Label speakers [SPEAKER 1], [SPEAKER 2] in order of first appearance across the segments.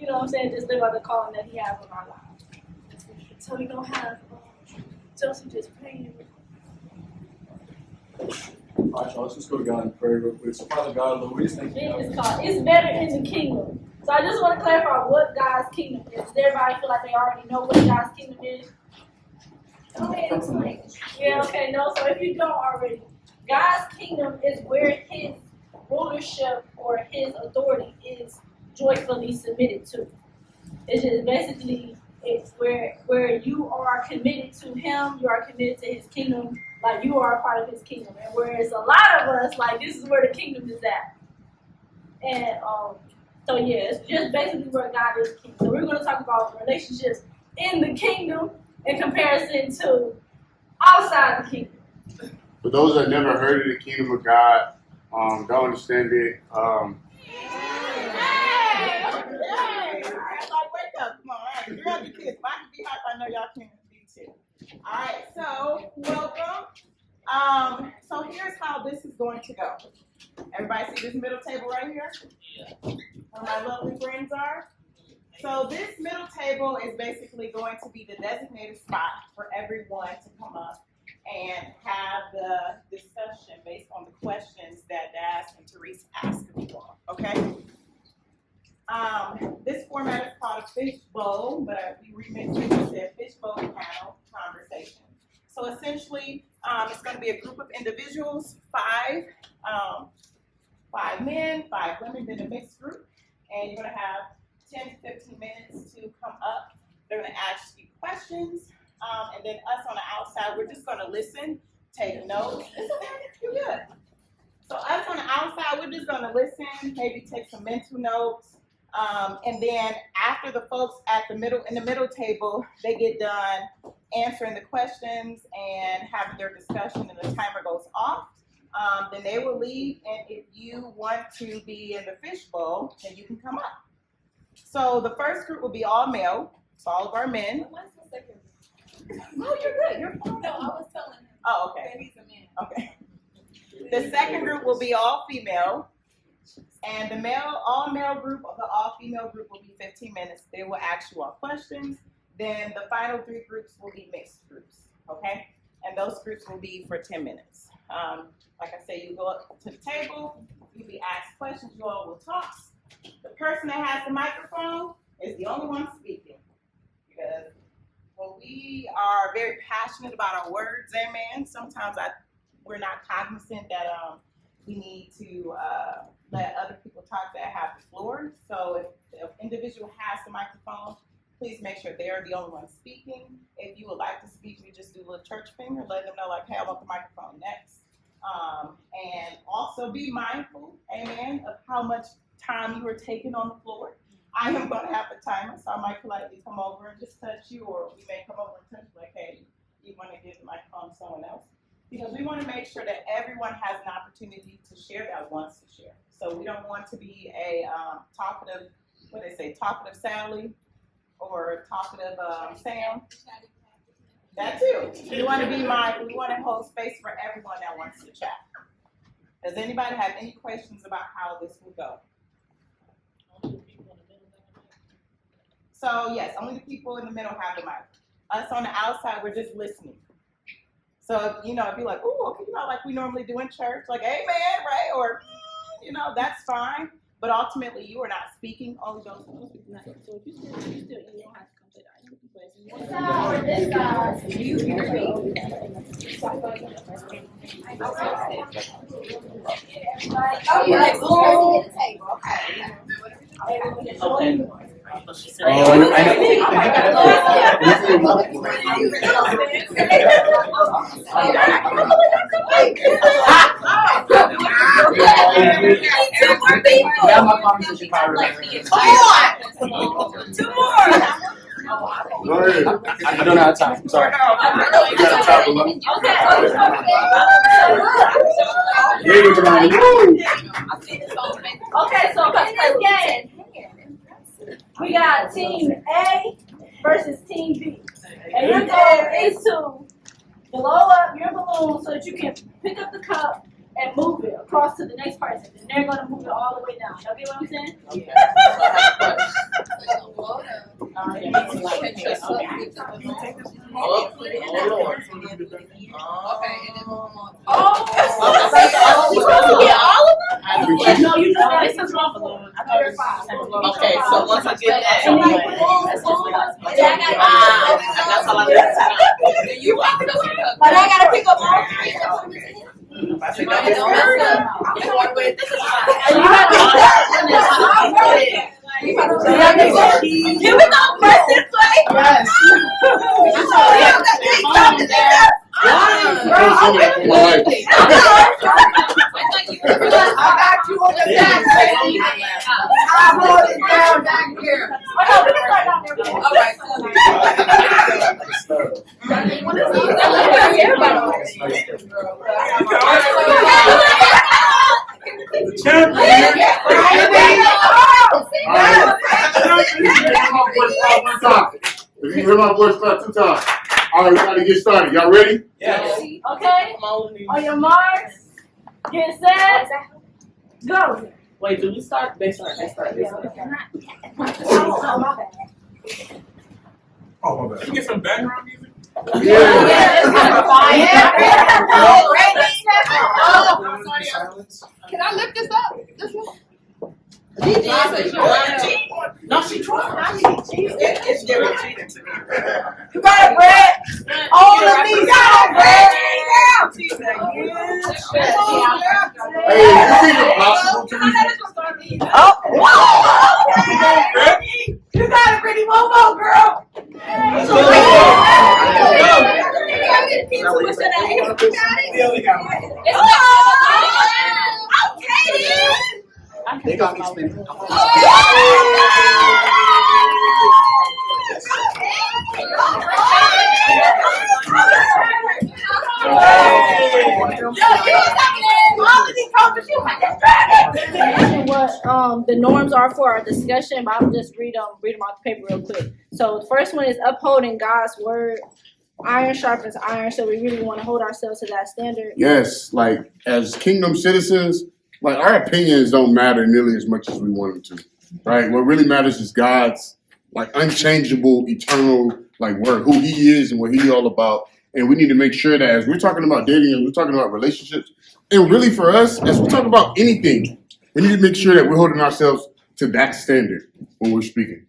[SPEAKER 1] you know what I'm saying, just live out the calling that he has on our lives. So we're going to have Joseph just praying.
[SPEAKER 2] All right, y'all, let's just go to God and pray real quick. So, Father God, Lord, we just thank you.
[SPEAKER 1] It's better in the kingdom. So I just want to clarify what God's kingdom is. Does everybody feel like they already know what God's kingdom is? Go ahead and explain. Yeah, okay, no, so if you don't already, God's kingdom is where his rulership or his authority is joyfully submitted to. It's just basically, it's where you are committed to him, you are committed to his kingdom, like you are a part of his kingdom. And whereas a lot of us, like this is where the kingdom is at. And so yeah, it's just basically where God is king. So we're going to talk about relationships in the kingdom in comparison to outside the kingdom.
[SPEAKER 3] For those that never heard of the kingdom of God, don't understand it.
[SPEAKER 4] Wake up, come on. You're on the kids. I can be hype. I know y'all can be too. All right, so welcome. So here's how this is going to go. Everybody see this middle table right here? Where my lovely friends are? So this middle table is basically going to be the designated spot for everyone to come up and have the discussion based on the questions that Das and Theresa asked of you all, okay? This format is called a fishbowl, but we remixed it and said fishbowl panel conversation. So essentially, it's going to be a group of individuals, five men, 5 women, then a mixed group, and you're going to have 10 to 15 minutes to come up. They're going to ask you questions, and then us on the outside, we're just going to listen, take notes. It's okay, you're good. So us on the outside, we're just going to listen, maybe take some mental notes, and then after the folks at in the middle table, they get done answering the questions and having their discussion, and the timer goes off. Then they will leave, and if you want to be in the fishbowl, then you can come up. So the first group will be all male, so all of our men.
[SPEAKER 5] What's the second?
[SPEAKER 4] Oh, you're good. You're fine.
[SPEAKER 5] No, I was telling him.
[SPEAKER 4] Oh, okay.
[SPEAKER 5] That he's a man.
[SPEAKER 4] Okay. The second group will be all female, and the all male group, the all female group will be 15 minutes. They will ask you all questions. Then the final 3 groups will be mixed groups, okay? And those groups will be for 10 minutes. Like I say, you go up to the table, you'll be asked questions, you all will talk. The person that has the microphone is the only one speaking. Because when we are very passionate about our words, amen, sometimes we're not cognizant that we need to let other people talk that have the floor. So if an individual has the microphone, please make sure they're the only one speaking. If you would like to speak, you just do a little church finger, let them know like, hey, I want the microphone next. And also be mindful, amen, of how much time you are taking on the floor. I am going to have a timer, so I might politely come over and just touch you, or we may come over and touch you like, hey, you want to give the microphone to someone else? Because we want to make sure that everyone has an opportunity to share that wants to share. So we don't want to be a talkative, talkative Sally or talkative Sam. That too. We want to be mindful. We want to hold space for everyone that wants to chat. Does anybody have any questions about how this will go? So yes, only the people in the middle have the mic. Us on the outside, we're just listening. So if you're like, oh, okay, like we normally do in church, like amen, right? Or that's fine. But ultimately, you are not speaking. Only those who speak. So if you still, you don't have to come to that. You hear me?
[SPEAKER 5] Oh, you're like, oh, the table. Okay.
[SPEAKER 1] Two more people.
[SPEAKER 2] Now my conversation power.
[SPEAKER 1] Two more.
[SPEAKER 3] Go ahead.
[SPEAKER 2] I don't have time. I'm sorry. You got a top below.
[SPEAKER 1] Okay, so let's play this game. We got Team A versus Team B. And your goal is to blow up your balloon so that you can pick up the cup and move it across to the next person. And they're going to move it all the way down. Y'all get what I'm saying?
[SPEAKER 4] get that.
[SPEAKER 1] Somebody
[SPEAKER 4] Anyway.
[SPEAKER 1] put
[SPEAKER 4] That's all I
[SPEAKER 5] But I gotta pick up all three.
[SPEAKER 4] Here we go, press this way. Yes.
[SPEAKER 5] I got you on the back. I'm holding down back here. All right.
[SPEAKER 2] The champion.
[SPEAKER 3] If you hear my voice about 2 times. All right, we gotta get started. Y'all ready?
[SPEAKER 2] Yes.
[SPEAKER 1] Okay. On your marks, get set, go.
[SPEAKER 6] Wait, do we start? They start.
[SPEAKER 2] Oh, my bad. Can you get some background music?
[SPEAKER 5] Can I lift this up? This one?
[SPEAKER 6] No, she tried.
[SPEAKER 4] It's different.
[SPEAKER 5] You got it, Brad. All of these got it, Brad.
[SPEAKER 3] Hey, you think it's possible to be?
[SPEAKER 5] You got it, Brittany. One more, girl.
[SPEAKER 7] They got me spinning.
[SPEAKER 1] What the norms are for our discussion, but I'll just read them off the paper real quick. So the first one is upholding God's word. Iron sharpens iron, so we really want to hold ourselves to that standard.
[SPEAKER 3] Yes, like as kingdom citizens, like our opinions don't matter nearly as much as we want them to, right? What really matters is God's like unchangeable, eternal like word, who He is and what He's all about. And we need to make sure that as we're talking about dating and we're talking about relationships, and really for us, as we talk about anything, we need to make sure that we're holding ourselves to that standard when we're speaking.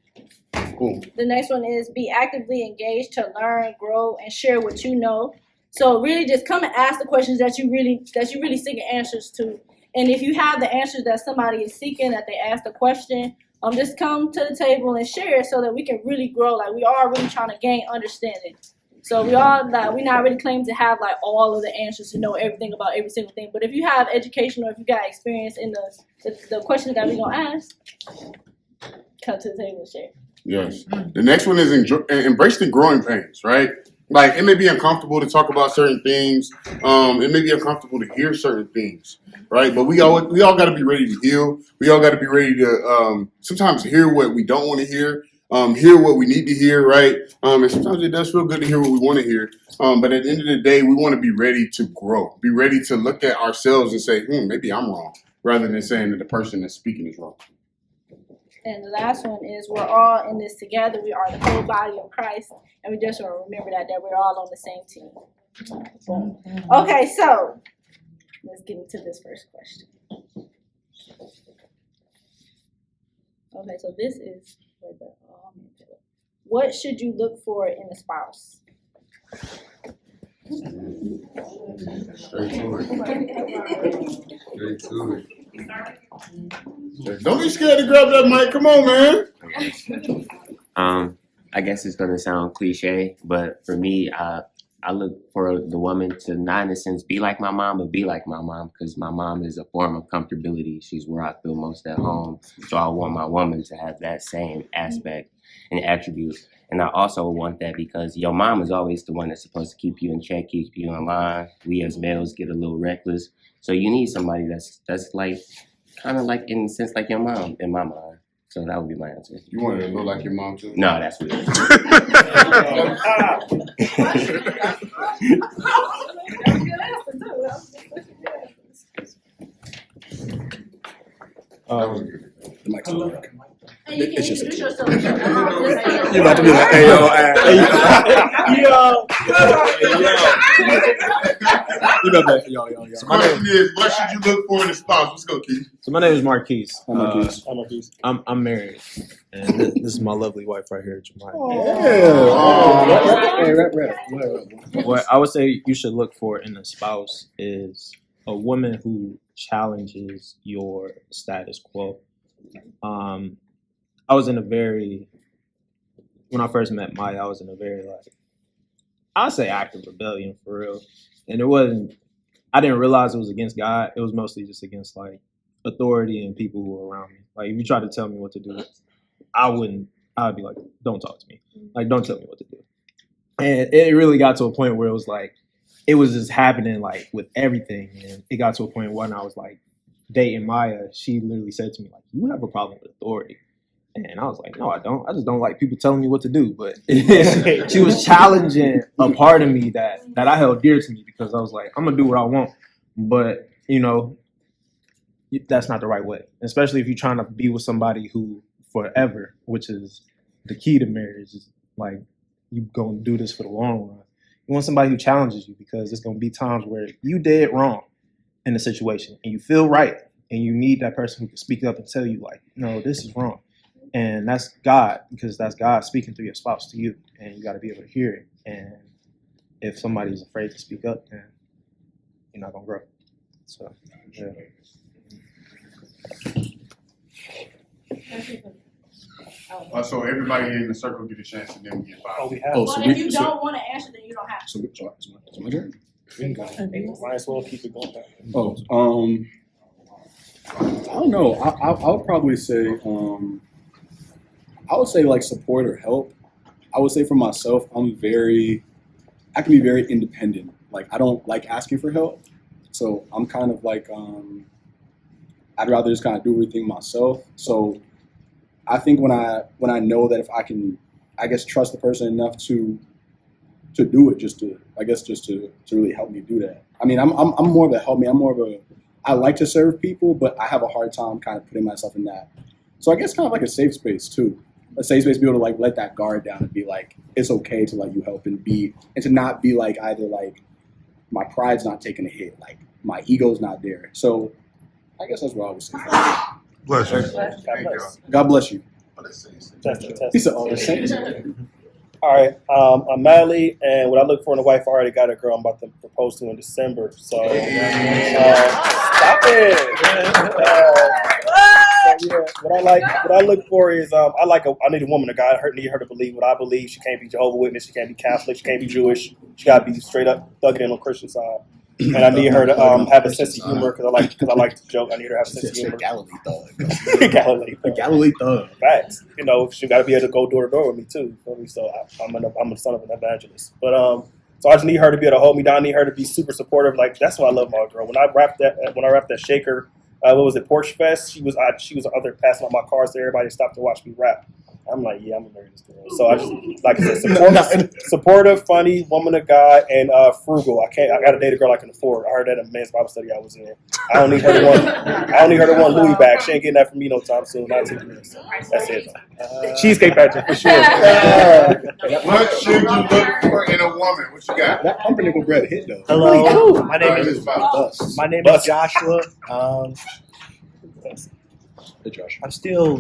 [SPEAKER 3] Cool.
[SPEAKER 1] The next one is be actively engaged to learn, grow, and share what you know. So really just come and ask the questions that you really seeking answers to. And if you have the answers that somebody is seeking, that they ask the question, just come to the table and share so that we can really grow. Like we are really trying to gain understanding. So we're not really claiming to have like all of the answers to know everything about every single thing. But if you have education or if you got experience in the questions that we're gonna ask, come to the table and share.
[SPEAKER 3] Yes. The next one is embrace the growing pains, right? Like it may be uncomfortable to talk about certain things. It may be uncomfortable to hear certain things, right? But we all got to be ready to heal. We all got to be ready to sometimes hear what we don't want to hear, hear what we need to hear, right? And sometimes it does feel good to hear what we want to hear. But at the end of the day, we want to be ready to grow, be ready to look at ourselves and say, maybe I'm wrong, rather than saying that the person that's speaking is wrong.
[SPEAKER 1] And the last one is we're all in this together. We are the whole body of Christ. And we just want to remember that we're all on the same team. Okay, so let's get into this first question. Okay, so this is what should you look for in a spouse?
[SPEAKER 3] Don't be scared to grab that mic. Come on, man.
[SPEAKER 7] I guess it's gonna sound cliche, but for me, I look for the woman to not in a sense be like my mom, but be like my mom, because my mom is a form of comfortability. She's where I feel most at home. So I want my woman to have that same aspect and attribute. And I also want that because your mom is always the one that's supposed to keep you in check, keep you in line. We as males get a little reckless. So you need somebody that's like kind of like in a sense like your mom in my mind. So that would be my answer.
[SPEAKER 3] You want it to look like your mom too?
[SPEAKER 7] No, that's weird.
[SPEAKER 3] That was good.
[SPEAKER 1] And you can introduce yourself.
[SPEAKER 2] You about to be like, hey, yo, You got that, yo.
[SPEAKER 3] The question is, what should you look for in a spouse? Let's go, Keith.
[SPEAKER 8] So my name is Marquise.
[SPEAKER 2] I'm Marquise.
[SPEAKER 8] I'm married, and this is my lovely wife right here, Jemima. What I would say you should look for in a spouse is a woman who challenges your status quo. I was in a very, when I first met Maya, I was in a very I'd say active rebellion for real. And it wasn't, I didn't realize it was against God. It was mostly just against authority and people who were around me. Like if you try to tell me what to do, I'd be like, don't talk to me. Like, don't tell me what to do. And it really got to a point where it was it was just happening with everything. And it got to a point when I was dating Maya, she literally said to me, you have a problem with authority. And I was like, no, I don't. I just don't like people telling me what to do. But she was challenging a part of me that I held dear to me because I was like, I'm going to do what I want. But, that's not the right way. Especially if you're trying to be with somebody who forever, which is the key to marriage, is you going to do this for the long run. You want somebody who challenges you because there's going to be times where you did wrong in the situation and you feel right. And you need that person who can speak up and tell you no, this is wrong. And that's God, because that's God speaking through your spouse to you, and you got to be able to hear it. And if somebody's afraid to speak up, then you're not gonna grow. So, yeah.
[SPEAKER 3] So everybody in the circle get a chance, and then we get five.
[SPEAKER 5] Oh, we have.
[SPEAKER 1] But if you don't want to answer, then you don't have to.
[SPEAKER 2] So my turn?
[SPEAKER 5] Might as well keep it going.
[SPEAKER 2] I don't know. I would probably say, I would say support or help. I would say for myself, I can be very independent. I don't like asking for help. So I'm kind of I'd rather just kind of do everything myself. So I think when I know that if I can, I guess, trust the person enough to do it, just to really help me do that. I mean, I'm more of a help me. I like to serve people, but I have a hard time kind of putting myself in that. So I guess kind of a safe space too. A safe space to be able to let that guard down and be it's okay to let you help and to not be either my pride's not taking a hit, my ego's not there. So I guess that's what I would say.
[SPEAKER 3] Bless you.
[SPEAKER 2] God bless you.
[SPEAKER 5] Test.
[SPEAKER 2] He said, "Oh, the saints."
[SPEAKER 5] All right, I'm Mally, and what I look for in a wife, I already got a girl I'm about to propose to in December. So, stop it. What I look for is I need a woman of God. I need her to believe what I believe. She can't be Jehovah's Witness. She can't be Catholic. She can't be Jewish. She got to be straight up thugging in on the Christian side. And I need her to have a sense of humor because I like to joke. I need her to have a sense of humor.
[SPEAKER 2] Galilee thug.
[SPEAKER 5] Galilee thug. Facts. She got to be able to go door to door with me too. So I'm a son of an evangelist. But so I just need her to be able to hold me down. I need her to be super supportive. That's why I love my girl. When I wrapped that shaker, what was it, Porch Fest? She was out there passing out my cars to everybody stopped to watch me rap. I'm I'm gonna marry this girl. So I just, like I said, supportive, funny, woman of God, and frugal. I got to date a girl I can afford. I heard that in a men's Bible study I was in. I don't need her to want Louis back. She ain't getting that from me no time soon. Not 2 minutes. That's it. Cheesecake Factory for sure.
[SPEAKER 3] What should you look for in a woman? What you got?
[SPEAKER 2] That pumpernickel bread hit though.
[SPEAKER 9] Hello, my name is
[SPEAKER 2] Bust.
[SPEAKER 9] Joshua. I'm still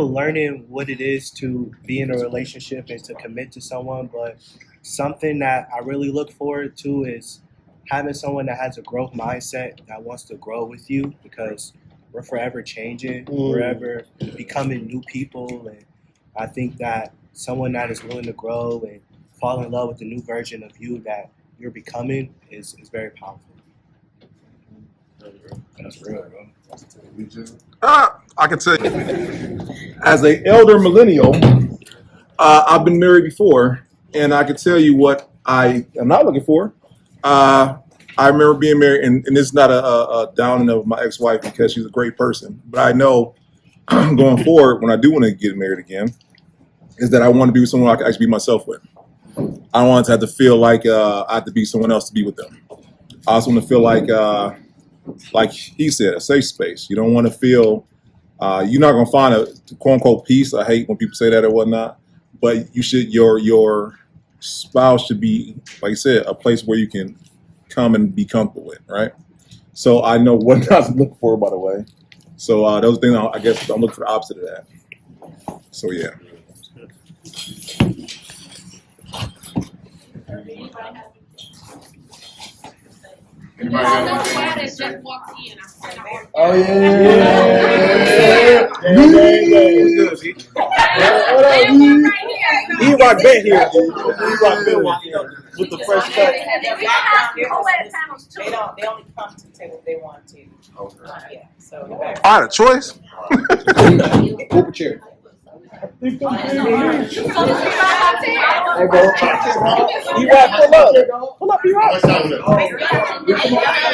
[SPEAKER 9] learning what it is to be in a relationship and to commit to someone, but something that I really look forward to is having someone that has a growth mindset, that wants to grow with you, because we're forever changing, forever becoming new people, and I think that someone that is willing to grow and fall in love with the new version of you that you're becoming is very powerful.
[SPEAKER 2] That's real, bro.
[SPEAKER 10] I can tell you, as an elder millennial, I've been married before, and I can tell you what I am not looking for. I remember being married, and this is not a downing of my ex-wife because she's a great person, but I know going forward, when I do want to get married again, is that I want to be with someone I can actually be myself with. I don't want to have to feel like I have to be someone else to be with them. I also want to feel like he said, a safe space. You don't want to feel, you're not going to find a quote unquote peace. I hate when people say that or whatnot, but you should, your spouse should be, like you said, a place where you can come and be comfortable with, right? So I know what not to look for, by the way. So those things, I guess I'm looking for the opposite of that. So yeah.
[SPEAKER 3] Anybody have
[SPEAKER 11] That's
[SPEAKER 3] anything
[SPEAKER 11] why
[SPEAKER 3] else
[SPEAKER 11] they
[SPEAKER 3] to say?
[SPEAKER 11] just walked in. I said,
[SPEAKER 10] Oh yeah.
[SPEAKER 5] E-Rock been here. E-Rock been walking with the fresh cut.
[SPEAKER 4] They only come to the table if they want to. Yeah, so the back.
[SPEAKER 10] I had a choice.
[SPEAKER 2] Pull up chair.
[SPEAKER 5] E-Rock, pull up, E-Rock.
[SPEAKER 3] Let's have it.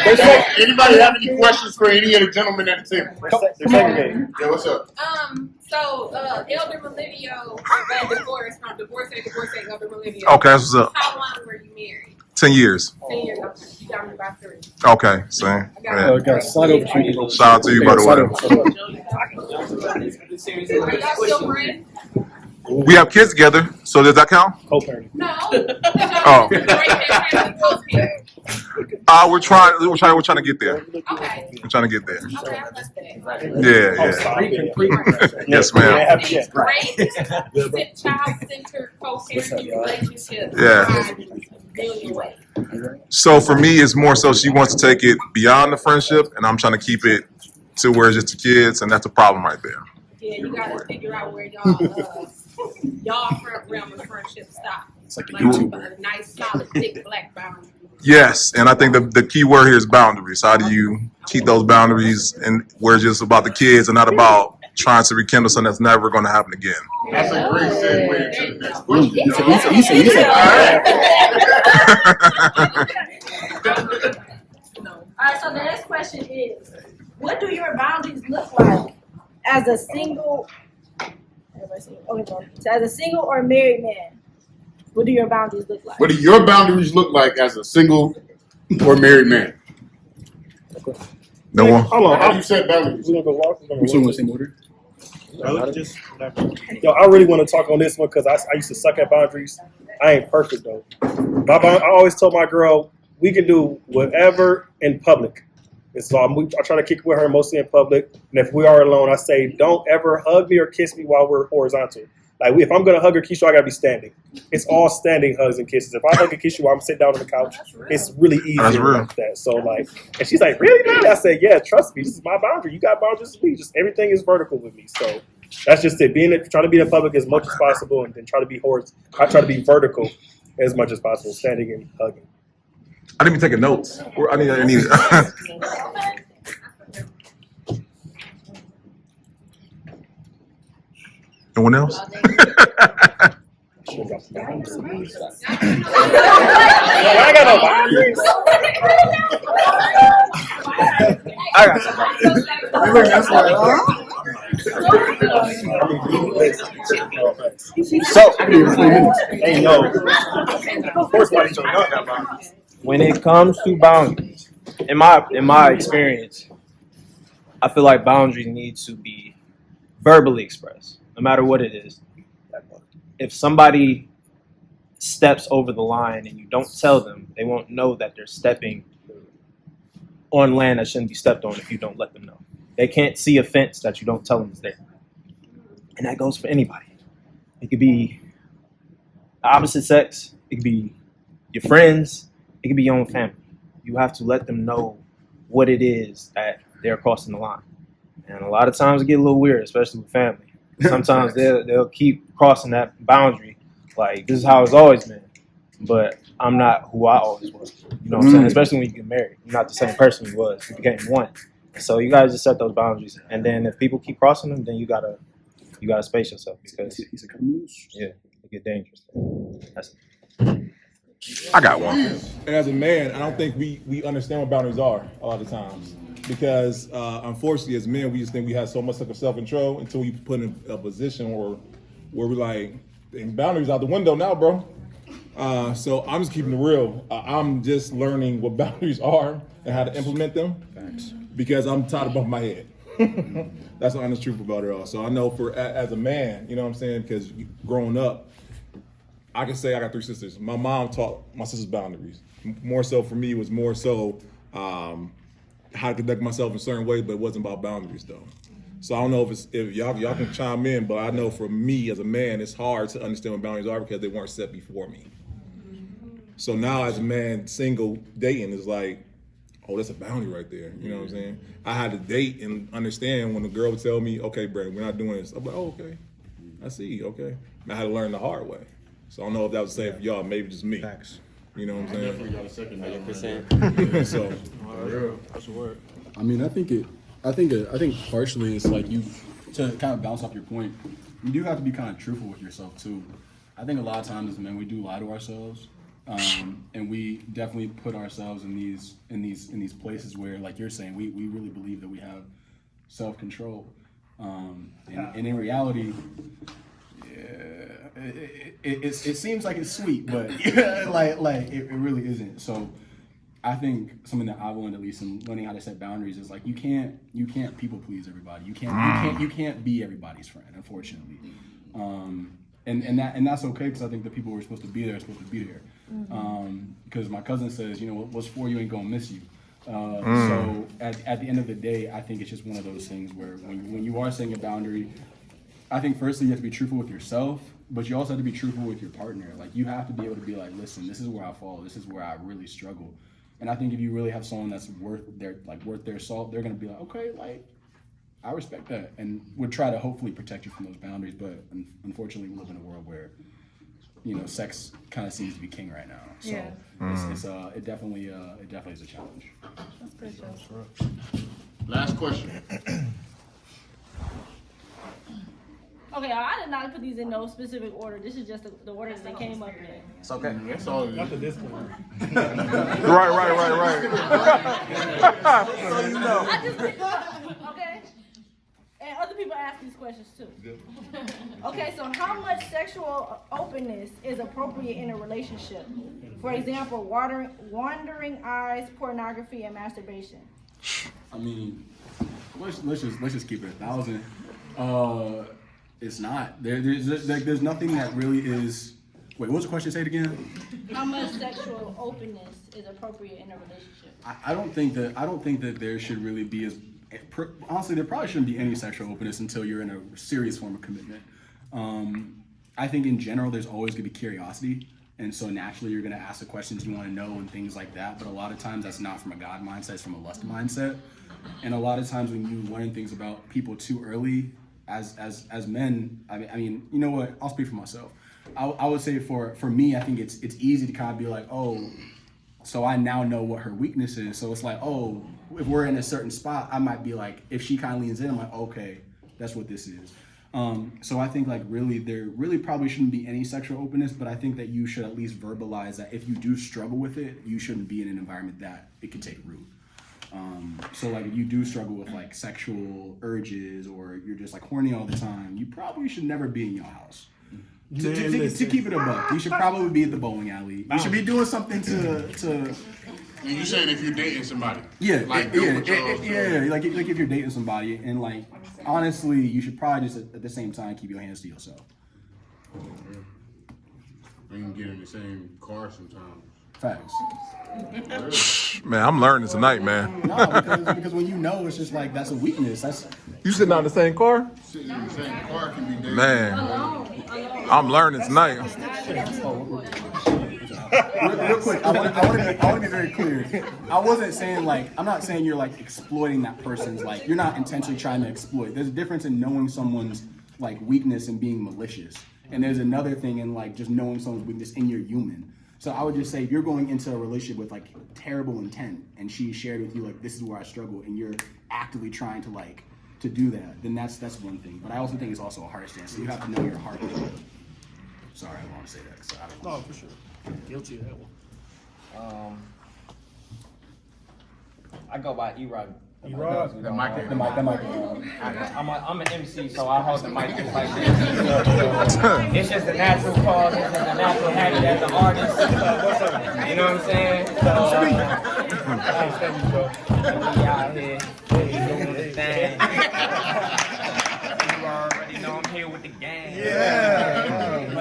[SPEAKER 5] They say
[SPEAKER 3] Anybody have any questions for any of the gentlemen at the table?
[SPEAKER 5] they're segregated.
[SPEAKER 3] Yeah, what's up?
[SPEAKER 11] So, Elder Millennial got divorced from divorced Elder Millennial.
[SPEAKER 10] Okay, that's what's up.
[SPEAKER 11] How long were you married?
[SPEAKER 10] 10 years.
[SPEAKER 11] 10 years. Okay, you got me by 3.
[SPEAKER 10] Okay, same.
[SPEAKER 11] I got
[SPEAKER 10] Yeah.
[SPEAKER 2] Slide over to you.
[SPEAKER 10] Shout out to you, by the way.
[SPEAKER 11] Are y'all still friends?
[SPEAKER 10] We have kids together, so does that count?
[SPEAKER 5] Co-parenting.
[SPEAKER 11] No.
[SPEAKER 10] Oh.
[SPEAKER 11] Oh.
[SPEAKER 10] We're trying to get there.
[SPEAKER 11] Okay.
[SPEAKER 10] We're trying to get there.
[SPEAKER 11] Okay, I love that.
[SPEAKER 10] Yeah. Yes, ma'am.
[SPEAKER 11] Great child-centered co-parenting relationships.
[SPEAKER 10] Yeah.
[SPEAKER 11] Million ways.
[SPEAKER 10] So for me, it's more so she wants to take it beyond the friendship, and I'm trying to keep it to where it's just the kids, and that's a problem right there.
[SPEAKER 11] Yeah, you gotta figure out where y'all front realm of friendship stop.
[SPEAKER 2] It's like a
[SPEAKER 11] Like
[SPEAKER 2] YouTuber.
[SPEAKER 11] a nice, solid, thick black boundary.
[SPEAKER 10] Yes, and I think the key word here is boundaries. How do you keep those boundaries, and where it's just about the kids and not about trying to rekindle something that's never going to happen again?
[SPEAKER 3] That's a great segue into the next question.
[SPEAKER 2] You said.
[SPEAKER 1] All right, so the next question is, what do your boundaries look like as a single, as a single or married man? What do your boundaries look like?
[SPEAKER 3] What do your boundaries look like as a single or married man?
[SPEAKER 10] No one.
[SPEAKER 5] Hold
[SPEAKER 3] How
[SPEAKER 5] on.
[SPEAKER 3] do you set boundaries?
[SPEAKER 5] We're gonna go walk.
[SPEAKER 2] We still in the same order?
[SPEAKER 9] Just
[SPEAKER 5] Yo, I really want to talk on this one because I used to suck at boundaries. I ain't perfect though. I always told my girl we can do whatever in public. And so I try to kick it with her mostly in public. And if we are alone, I say don't ever hug me or kiss me while we're horizontal. Like if I'm gonna hug or kiss you, I gotta be standing. It's all standing hugs and kisses. If I hug and kiss you while I'm sitting down on the couch, it's really easy like that. So like, and she's like, really, man? I said, yeah, trust me, this is my boundary. You got boundaries with me. Just everything is vertical with me. So that's just it. Trying to be in public as much as possible, and then try to be I try to be vertical as much as possible, standing and hugging.
[SPEAKER 10] I didn't even take notes. I need it. No one else?
[SPEAKER 5] I got no boundaries.
[SPEAKER 8] I got So,
[SPEAKER 5] Hey, no. Of course, why you don't got boundaries?
[SPEAKER 8] when it comes to boundaries, in my experience, I feel like boundaries need to be verbally expressed, no matter what it is. If somebody steps over the line and you don't tell them, they won't know that they're stepping on land that shouldn't be stepped on if you don't let them know. They can't see a fence that you don't tell them is there. And that goes for anybody. It could be the opposite sex, it could be your friends, it could be your own family. You have to let them know what it is that they're crossing the line. And a lot of times it get a little weird, especially with family. Sometimes they'll keep crossing that boundary, like this is how it's always been, but I'm not who I always was. You know what I'm saying? Especially when you get married, you're not the same person you was. You became one. So you gotta just set those boundaries, and then if people keep crossing them, then you gotta space yourself because it get dangerous. That's it.
[SPEAKER 10] I got one.
[SPEAKER 12] And as a man, I don't think we understand what boundaries are a lot of times. Because unfortunately, as men, we just think we have so much self-control until we put in a position where we're like, boundaries out the window now, bro. So I'm just keeping it real. I'm just learning what boundaries are and how to implement them. Thanks. Because I'm tired of bumping my head. That's the honest truth about it all. So I know as a man, you know what I'm saying? Because growing up, I can say I got 3 sisters. My mom taught my sisters boundaries. More so for me, it was more so how to conduct myself in a certain way, but it wasn't about boundaries though. So I don't know if y'all can chime in, but I know for me as a man, it's hard to understand what boundaries are because they weren't set before me. So now as a man, single, dating is like, oh, that's a boundary right there. You know what I'm saying? I had to date and understand when the girl would tell me, okay, Brandon, we're not doing this. I'm like, oh, okay. I see, okay. And I had to learn the hard way. So I don't know if that was the same for y'all, maybe just me.
[SPEAKER 8] Facts.
[SPEAKER 12] You know what I'm saying?
[SPEAKER 3] Definitely got a second.
[SPEAKER 7] 100%.
[SPEAKER 12] So
[SPEAKER 8] That's a word.
[SPEAKER 2] I mean, I think partially it's like you, to kind of bounce off your point, you do have to be kind of truthful with yourself too. I think a lot of times as men we do lie to ourselves, and we definitely put ourselves in these places where, like you're saying, we really believe that we have self-control, and in reality, it seems like it's sweet, but like it really isn't. So I think something that I've learned, at least in learning how to set boundaries, is like you can't people please everybody. You can't be everybody's friend, unfortunately. And that's okay, because I think the people who are supposed to be there are supposed to be there. Because my cousin says, what's for you ain't gonna miss you. So at the end of the day, I think it's just one of those things where when you are setting a boundary, I think firstly you have to be truthful with yourself, but you also have to be truthful with your partner. Like you have to be able to be like, listen, this is where I fall. This is where I really struggle. And I think if you really have someone that's worth their salt, they're gonna be like, okay, like I respect that, and would try to hopefully protect you from those boundaries. But unfortunately, we live in a world where sex kind of seems to be king right now. So it definitely is a challenge.
[SPEAKER 1] That's good, Joe.
[SPEAKER 3] Last question.
[SPEAKER 1] Okay, I did not put these in no specific order. This is just the order that they came up in.
[SPEAKER 7] It's okay.
[SPEAKER 3] That's all it
[SPEAKER 5] Not the
[SPEAKER 3] is.
[SPEAKER 5] discipline.
[SPEAKER 10] Right.
[SPEAKER 1] I just picked them up, okay? And other people ask these questions too. Okay, so how much sexual openness is appropriate in a relationship? For example, wandering eyes, pornography, and masturbation.
[SPEAKER 2] I mean, let's just keep it 1,000. It's not. There's nothing that really is. Wait, what was the question? Say it again.
[SPEAKER 1] How much sexual openness is appropriate in a relationship?
[SPEAKER 2] I don't think that there should really be honestly, there probably shouldn't be any sexual openness until you're in a serious form of commitment. I think in general there's always gonna be curiosity, and so naturally you're gonna ask the questions you want to know and things like that. But a lot of times that's not from a God mindset; it's from a lust mindset. And a lot of times when you learn things about people too early, as men, I mean, you know what? I'll speak for myself. I would say for me, I think it's easy to kind of be like, oh, so I now know what her weakness is. So it's like, oh, if we're in a certain spot, I might be like, if she kind of leans in, I'm like, okay, that's what this is. So I think like there really probably shouldn't be any sexual openness, but I think that you should at least verbalize that if you do struggle with it, you shouldn't be in an environment that it could take root. So like if you do struggle with like sexual urges, or you're just like horny all the time, you probably should never be in your house. To keep it a buck, you should probably be at the bowling alley. You should be doing something to.
[SPEAKER 3] And you saying if you're dating somebody?
[SPEAKER 2] Yeah,
[SPEAKER 3] Like
[SPEAKER 2] like if you're dating somebody, and like honestly, you should probably just at the same time keep your hands to yourself.
[SPEAKER 3] You can get in the same car sometimes.
[SPEAKER 2] Facts.
[SPEAKER 10] Man, I'm learning tonight, man.
[SPEAKER 2] No, because when you know, it's just like that's a weakness. That's
[SPEAKER 10] You sitting out in the same car?
[SPEAKER 3] Sitting in the same car can be dangerous.
[SPEAKER 10] Man, I'm learning tonight.
[SPEAKER 2] real quick. I want to be very clear. I'm not saying you're like exploiting that person's, like you're not intentionally trying to exploit. There's a difference in knowing someone's like weakness and being malicious, and there's another thing in like just knowing someone's weakness and you're human. So I would just say if you're going into a relationship with like terrible intent, and she shared with you like this is where I struggle, and you're actively trying to do that, then that's one thing. But I also think it's also a heart stance. So you have to know your heart. Sorry, I don't want to say that because I don't.
[SPEAKER 5] No, for sure. Guilty of that one.
[SPEAKER 13] I go by E-Rock.
[SPEAKER 5] E-Rock.
[SPEAKER 2] The mic.
[SPEAKER 13] I'm an MC, so I hold the mic just like this. It's just a natural cause. It's just a natural habit as an artist. You know what I'm saying? So, we out here doing this thing. You already know I'm here with the gang.
[SPEAKER 2] Yeah.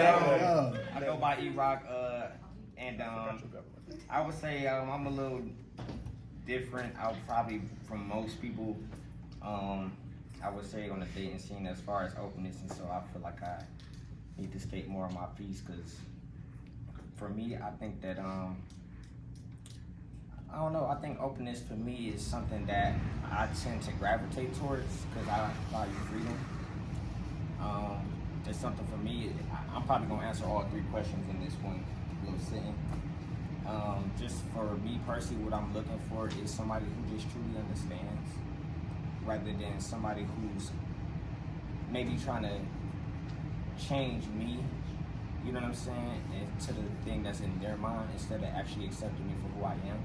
[SPEAKER 13] I go by D-Rock, and I would say I'm a little different out probably from most people. I would say on the dating scene as far as openness, and so I feel like I need to state more on my piece because for me, I think that I don't know. I think openness for me is something that I tend to gravitate towards because I value freedom. It's something for me. I'm probably gonna answer all 3 questions in this one little sitting. Just for me personally, what I'm looking for is somebody who just truly understands, rather than somebody who's maybe trying to change me. You know what I'm saying? Into the thing that's in their mind instead of actually accepting me for who I am.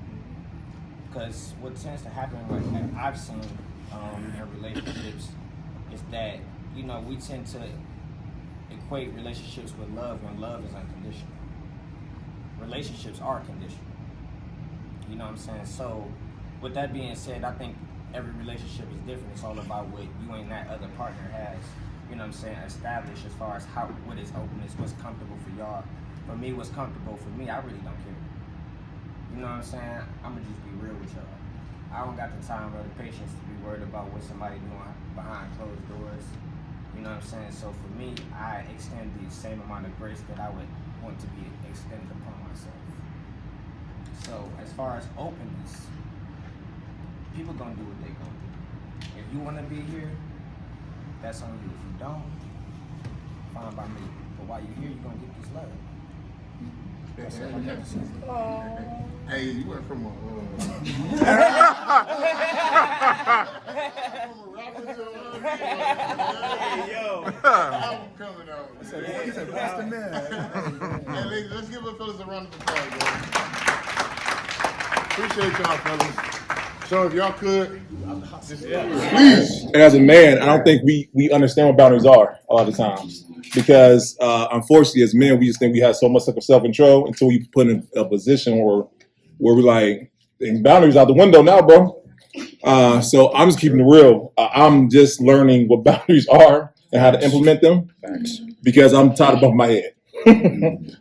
[SPEAKER 13] Because what tends to happen, like I've seen in relationships, is that we tend to equate relationships with love when love is unconditional. Relationships are conditional. You know what I'm saying? So, with that being said, I think every relationship is different. It's all about what you and that other partner has, established as far as what is openness, what's comfortable for y'all. For me, what's comfortable for me, I really don't care. You know what I'm saying? I'm gonna just be real with y'all. I don't got the time or the patience to be worried about what somebody doing behind closed doors. You know what I'm saying? So for me, I extend the same amount of grace that I would want to be extended upon myself. So as far as openness, people gonna do what they gonna do. If you wanna be here, that's on you. If you don't, fine by me. But while you're here, you're gonna get this love. That's all I got to say.
[SPEAKER 3] Hey, you went from a
[SPEAKER 5] Hey, yo.
[SPEAKER 3] album coming out.
[SPEAKER 2] He said, "That's the man."
[SPEAKER 3] Hey, ladies, let's give the fellas a round of applause, bro. Appreciate y'all, fellas. So if y'all could, please.
[SPEAKER 12] And as a man, I don't think we understand what boundaries are a lot of times. Because unfortunately, as men, we just think we have so much self-control until we put in a position where we're like, boundaries out the window now, bro. So I'm just keeping it real. I'm just learning what boundaries are and how to implement them. Because I'm tired of bumping my head.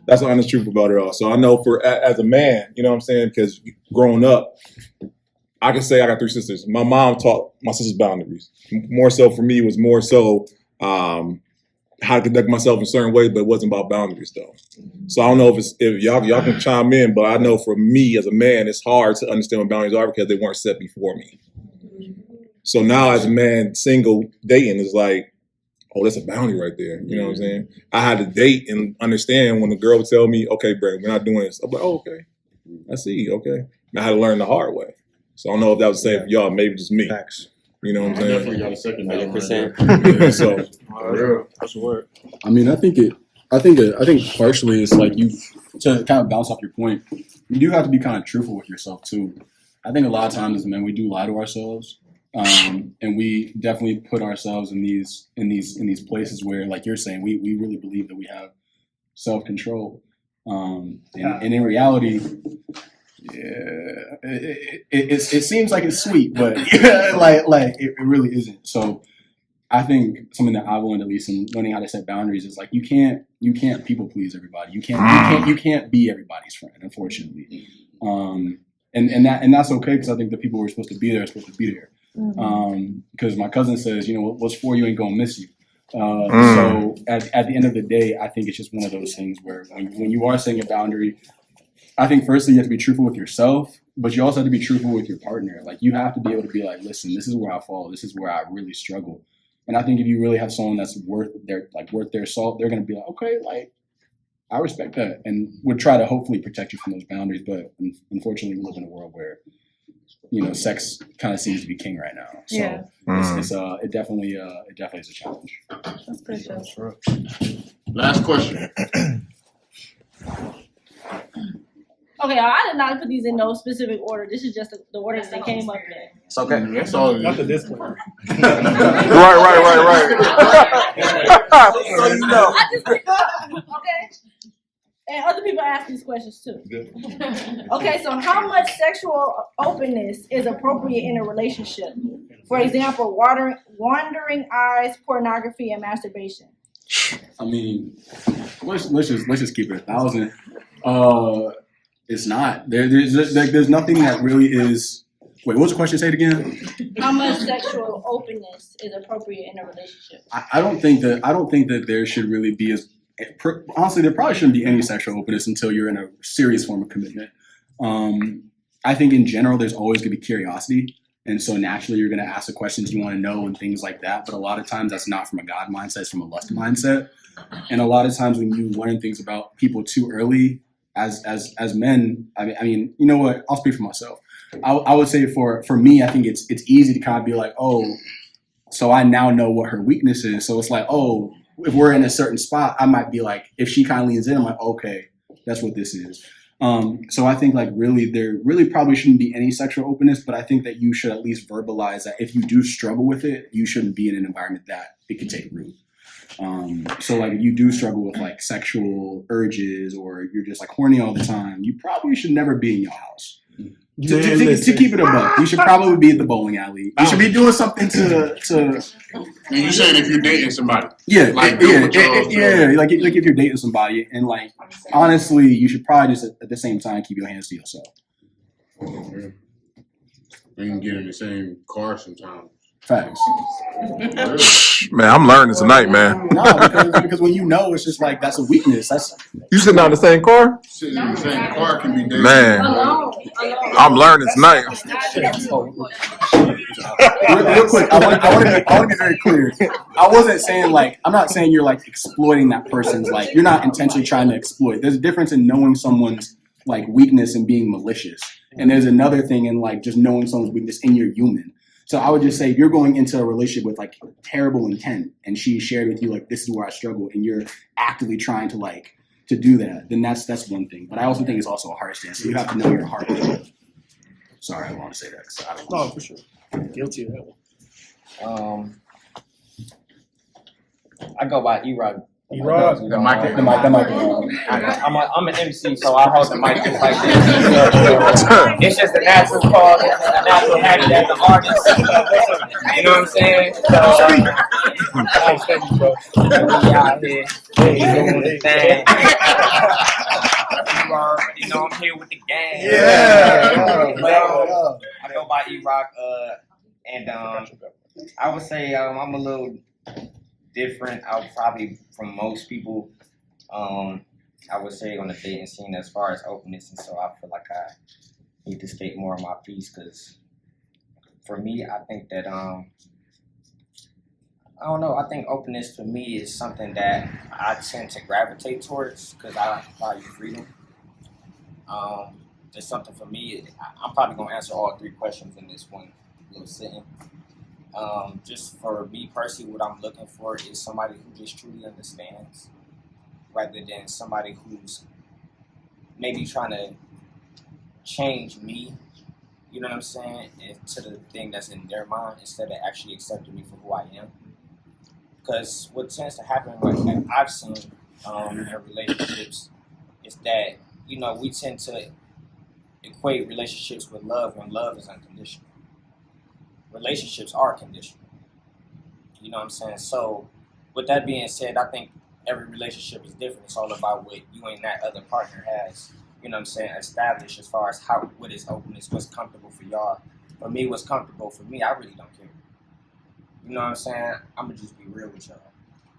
[SPEAKER 12] That's the honest truth about it all. So I know as a man, you know what I'm saying? Because growing up, I can say I got 3 sisters. My mom taught my sisters boundaries. More so for me, it was more so how to conduct myself in a certain way, but it wasn't about boundaries though. So I don't know if y'all can chime in, but I know for me as a man, it's hard to understand what boundaries are because they weren't set before me. So now as a man, single, dating is like, oh, that's a boundary right there. You know what I'm saying? I had to date and understand when the girl would tell me, okay, Brandon, we're not doing this. I'm like, oh, okay. I see, okay. And I had to learn the hard way. So I don't know if that was the same for y'all, maybe just me.
[SPEAKER 9] Facts.
[SPEAKER 12] You know what I'm saying?
[SPEAKER 3] Definitely got a second.
[SPEAKER 7] 100%.
[SPEAKER 12] So
[SPEAKER 5] That's a word.
[SPEAKER 2] I mean, I think partially it's like to kind of bounce off your point. You do have to be kind of truthful with yourself too. I think a lot of times as men we do lie to ourselves, and we definitely put ourselves in these places where, like you're saying, we really believe that we have self-control, and in reality. Yeah, it seems like it's sweet, but like it really isn't. So I think something that I've learned, at least in learning how to set boundaries, is like you can't people please everybody. You can't be everybody's friend, unfortunately. And that's okay because I think the people who are supposed to be there are supposed to be there. Because my cousin says, what's for you ain't gonna miss you. So at the end of the day, I think it's just one of those things where when you are setting a boundary, I think firstly you have to be truthful with yourself, but you also have to be truthful with your partner. Like you have to be able to be like, listen, this is where I fall. This is where I really struggle. And I think if you really have someone that's worth their salt, they're gonna be like, okay, like I respect that, and would try to hopefully protect you from those boundaries. But unfortunately, we live in a world where sex kind of seems to be king right now. So it definitely is a challenge.
[SPEAKER 1] That's pretty true.
[SPEAKER 3] Last question.
[SPEAKER 1] Okay, I did not put these in no specific order. This is just the order that they came up in.
[SPEAKER 7] It's okay.
[SPEAKER 3] That's all.
[SPEAKER 5] Not the disclaimer.
[SPEAKER 10] Right.
[SPEAKER 1] So I just okay. And other people ask these questions too. Okay, so how much sexual openness is appropriate in a relationship? For example, wandering eyes, pornography, and masturbation.
[SPEAKER 2] I mean, let's just keep it 1,000. It's not. There's nothing that really is. Wait, what was the question? Say it again.
[SPEAKER 1] How much sexual openness is appropriate in a relationship?
[SPEAKER 2] I don't think that there should really be honestly, there probably shouldn't be any sexual openness until you're in a serious form of commitment. I think in general, there's always going to be curiosity. And so naturally, you're going to ask the questions you want to know and things like that. But a lot of times, that's not from a God mindset; it's from a lust mindset. And a lot of times, when you learn things about people too early, as men, I mean, you know what? I'll speak for myself. I would say for me, I think it's easy to kind of be like, oh, so I now know what her weakness is. So it's like, oh, if we're in a certain spot, I might be like, if she kind of leans in, I'm like, okay, that's what this is. So I think like really there really probably shouldn't be any sexual openness, but I think that you should at least verbalize that if you do struggle with it, you shouldn't be in an environment that it can take root. So like if you do struggle with like sexual urges or you're just like horny all the time, you probably should never be in your house. To keep it a buck, you should probably be at the bowling alley. You should be doing something to.
[SPEAKER 3] And you saying if you're dating somebody?
[SPEAKER 2] Yeah, like if you're dating somebody, and like honestly, you should probably just at the same time keep your hands to yourself.
[SPEAKER 3] You can get in the same car sometimes.
[SPEAKER 2] Facts.
[SPEAKER 10] Man, I'm learning tonight, man.
[SPEAKER 2] No, because when you know, it's just like that's a weakness. That's
[SPEAKER 10] you sitting on the same car?
[SPEAKER 3] Sitting in the same car can be dangerous.
[SPEAKER 10] Man, I'm learning tonight.
[SPEAKER 2] Real quick, I want to be very clear. I'm not saying you're like exploiting that person's like you're not intentionally trying to exploit. There's a difference in knowing someone's like weakness and being malicious, and there's another thing in like just knowing someone's weakness and you're human. So I would just say if you're going into a relationship with like terrible intent and she shared with you like this is where I struggle and you're actively trying to do that, then that's one thing. But I also think it's also a heart stance. So you have to know your heart. Sorry, I don't want to say that. Cause I don't
[SPEAKER 5] No, for sure. Guilty of that one.
[SPEAKER 13] I go by E-Rock.
[SPEAKER 5] E-Rock?
[SPEAKER 2] The microphone.
[SPEAKER 13] I'm an MC, so I hold the mic just like this. It's just a natural call, it's just a natural habit as an artist. You know what I'm saying? We out here doing the thing. You already know I'm here with the gang.
[SPEAKER 2] Yeah.
[SPEAKER 13] I go by E-Rock, and I would say I'm a little different. I'll probably from most people. I would say on the dating scene as far as openness, and so I feel like I need to state more of my piece because for me, I think that I don't know. I think openness for me is something that I tend to gravitate towards because I value freedom. It's something for me. I'm probably gonna answer all 3 questions in this one little sitting. Just for me personally, what I'm looking for is somebody who just truly understands, rather than somebody who's maybe trying to change me. You know what I'm saying? To the thing that's in their mind instead of actually accepting me for who I am. Because what tends to happen, like I've seen in relationships, is that we tend to equate relationships with love when love is unconditional. Relationships are conditional. You know what I'm saying? So, with that being said, I think every relationship is different. It's all about what you and that other partner has, established as far as what is openness, what's comfortable for y'all. For me, what's comfortable for me, I really don't care. You know what I'm saying? I'm going to just be real with y'all.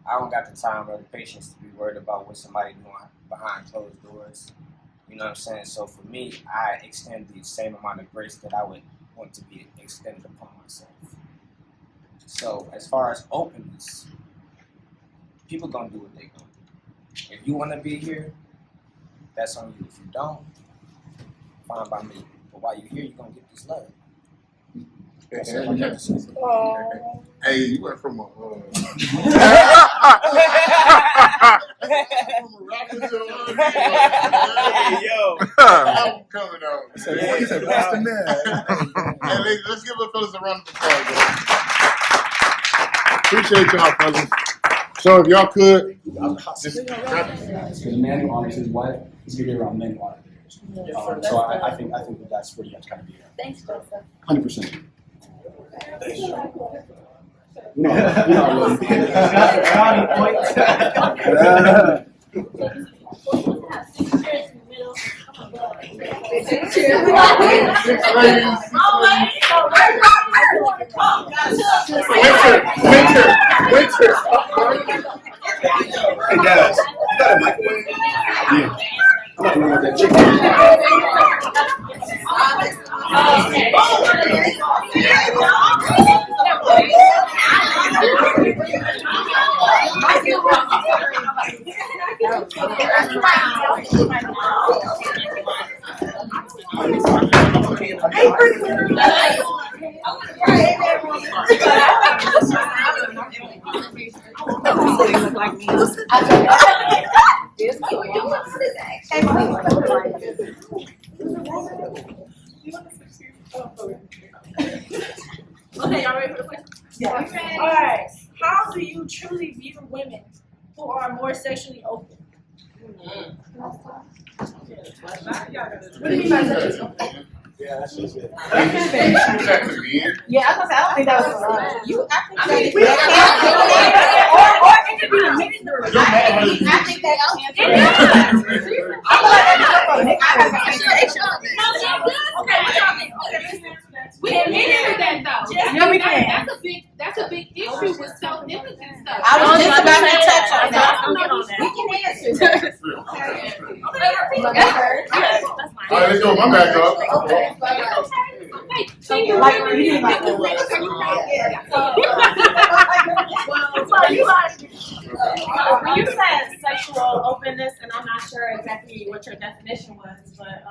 [SPEAKER 13] I don't got the time or the patience to be worried about what somebody doing behind closed doors. You know what I'm saying? So for me, I extend the same amount of grace that I would want to be extended upon myself. So as far as openness, people gonna do what they gonna do. If you wanna be here, that's on you. If you don't, fine by me. But while you're here, you're gonna get this love.
[SPEAKER 3] Hey, you went from a
[SPEAKER 5] Yo,
[SPEAKER 3] I'm coming out.
[SPEAKER 2] He said, "What's the man?"
[SPEAKER 3] Hey, let's give the fellas a round of applause, bro. Appreciate y'all, fellas. So if y'all could, just grab
[SPEAKER 2] Because a man who honors his wife is going to be around men who honor theirs. So I think that's where you have to kind of be at.
[SPEAKER 1] Thanks, Joseph.
[SPEAKER 2] 100%. No, no,
[SPEAKER 3] Winter.
[SPEAKER 2] Hey, guys, you got a microwave? Yeah. I'm not going with that
[SPEAKER 1] Okay, y'all ready for the question? Yeah. All right. How do you truly view women who are more sexually open? What do you mean by sexually open?
[SPEAKER 9] Yeah, that's just it.
[SPEAKER 4] Yeah, I was gonna say, I don't think that was you. I think
[SPEAKER 11] We admitted that though.
[SPEAKER 4] Yeah, we can.
[SPEAKER 11] That's a big issue with self-image and stuff.
[SPEAKER 4] I was just about to touch on that.
[SPEAKER 11] We can answer that.
[SPEAKER 3] All right, let's go. My back up.
[SPEAKER 14] When you said sexual openness, and I'm not sure exactly what your definition was, but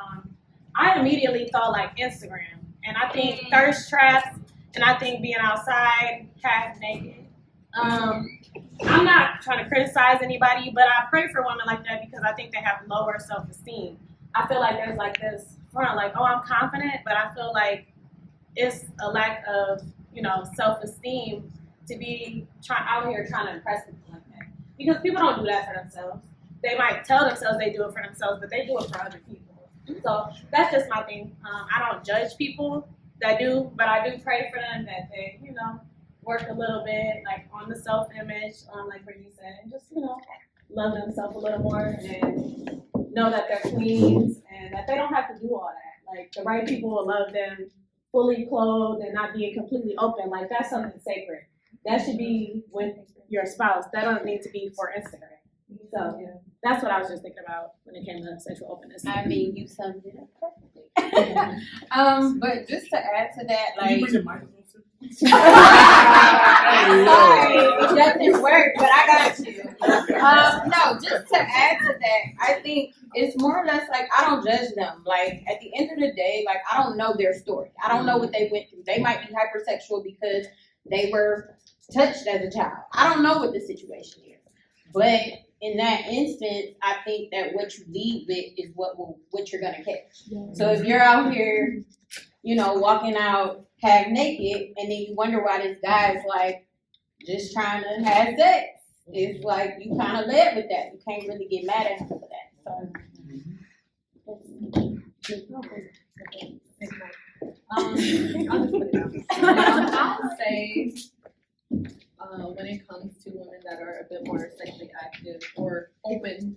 [SPEAKER 14] I immediately thought like Instagram, and I think thirst traps, and I think being outside half naked. I'm not trying to criticize anybody, but I pray for women like that because I think they have lower self-esteem. I feel like there's like this front, like, oh, I'm confident, but I feel like it's a lack of, self-esteem to be out here trying to impress people like that. Because people don't do that for themselves. They might tell themselves they do it for themselves, but they do it for other people. So that's just my thing. I don't judge people that do, but I do pray for them that they, work a little bit, like on the self-image, like Brittany said, and just, love themselves a little more and know that they're queens and that they don't have to do all that. Like the right people will love them fully clothed and not being completely open. Like that's something sacred. That should be with your spouse. That don't need to be for Instagram. So that's what I was just thinking about when it came to sexual openness.
[SPEAKER 15] I mean, you summed it up perfectly. But just to add to that, like, sorry, it doesn't work, but I got you. No, just to add to that, I think it's more or less like I don't judge them. Like at the end of the day, like I don't know their story. I don't know what they went through. They might be hypersexual because they were touched as a child. I don't know what the situation is. But in that instance, I think that what you lead with is what you're gonna catch. So if you're out here, walking out half naked, and then you wonder why this guy is like just trying to have sex, it's like you kind of led with that. You can't really get mad at him for that.
[SPEAKER 16] I'll say when it comes to women that are a bit more sexually active or open,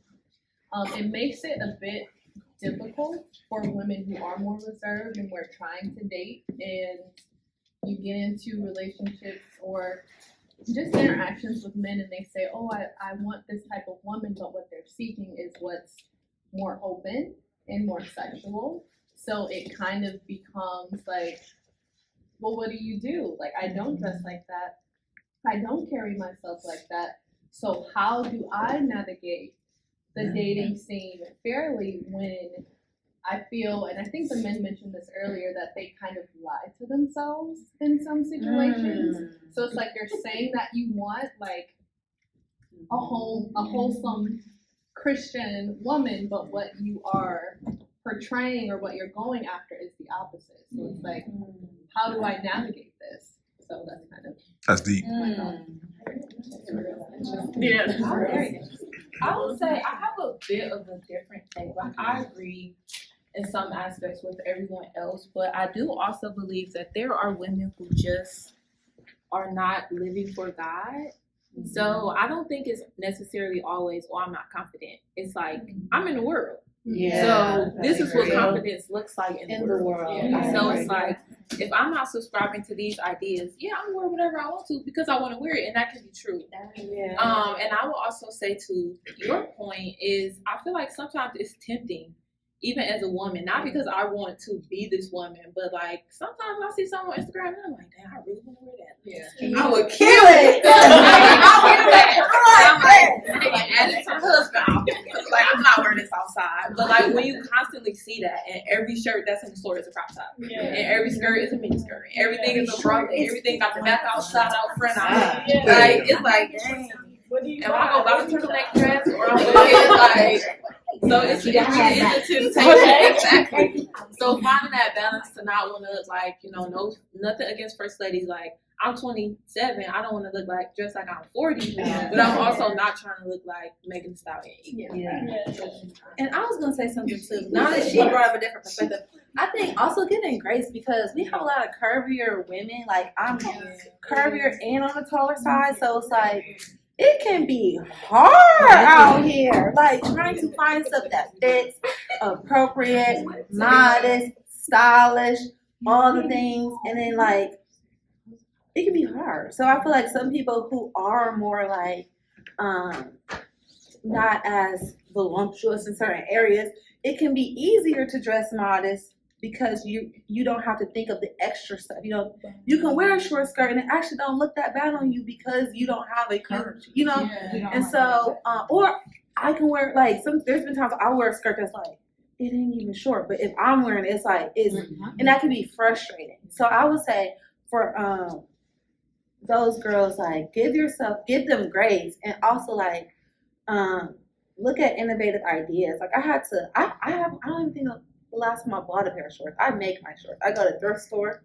[SPEAKER 16] it makes it a bit difficult for women who are more reserved and we're trying to date and you get into relationships or just interactions with men and they say, oh, I want this type of woman, but what they're seeking is what's more open and more sexual. So it kind of becomes like, well, what do you do? Like, I don't dress like that. I don't carry myself like that. So how do I navigate the dating scene fairly when I feel, and I think the men mentioned this earlier, that they kind of lie to themselves in some situations. So it's like you're saying that you want like a wholesome Christian woman, but what you are portraying or what you're going after is the opposite. So it's like, how do I navigate this? So that's kind of
[SPEAKER 10] deep.
[SPEAKER 16] Yeah.
[SPEAKER 6] I would say I have a bit of a different take. Like I agree in some aspects with everyone else, but I do also believe that there are women who just are not living for God. So I don't think it's necessarily always, oh, I'm not confident. It's like, I'm in the world. So this is what confidence looks like in the world. So it's like, if I'm not subscribing to these ideas, I'm wear whatever I want to because I want to wear it, and that can be true. And I will also say to your point is, I feel like sometimes it's tempting, even as a woman, not because I want to be this woman, but like sometimes I see someone on Instagram and I'm like, damn, I really want to wear that.
[SPEAKER 4] I would kill it.
[SPEAKER 6] I'm like, add it to my husband. Like, I'm not wearing this outside. But like, when you constantly see that, and every shirt that's in the store is a crop top, and every skirt is a mini skirt, and everything is a bra, and everything got the back outside out front out. Like, it's like, dang. Am I gonna buy the turtleneck dress, or I'm gonna like? So it's a temptation. Exactly. So finding that balance to not want to look like, no, nothing against first ladies. Like, I'm 27. I don't want to look like dressed like I'm 40, but I'm also not trying to look like Megan Thee Stallion.
[SPEAKER 17] And I was gonna say something too. Now that she brought up a different perspective, I think also giving grace, because we have a lot of curvier women. Like, I'm curvier and on the taller side, so it's like, it can be hard out here, like trying to find stuff that fits, appropriate, modest, stylish, all the things, and then like it can be hard. So I feel like some people who are more like not as voluptuous in certain areas, it can be easier to dress modest because you don't have to think of the extra stuff. You can wear a short skirt and it actually don't look that bad on you because you don't have a curve, And so, or I can wear like there's been times I wear a skirt that's like, it ain't even short, but if I'm wearing it, it's like, and that can be frustrating. So I would say for those girls, like, give them grace, and also like look at innovative ideas. Like I don't even think the last time I bought a pair of shorts. I make my shorts. I go to thrift store,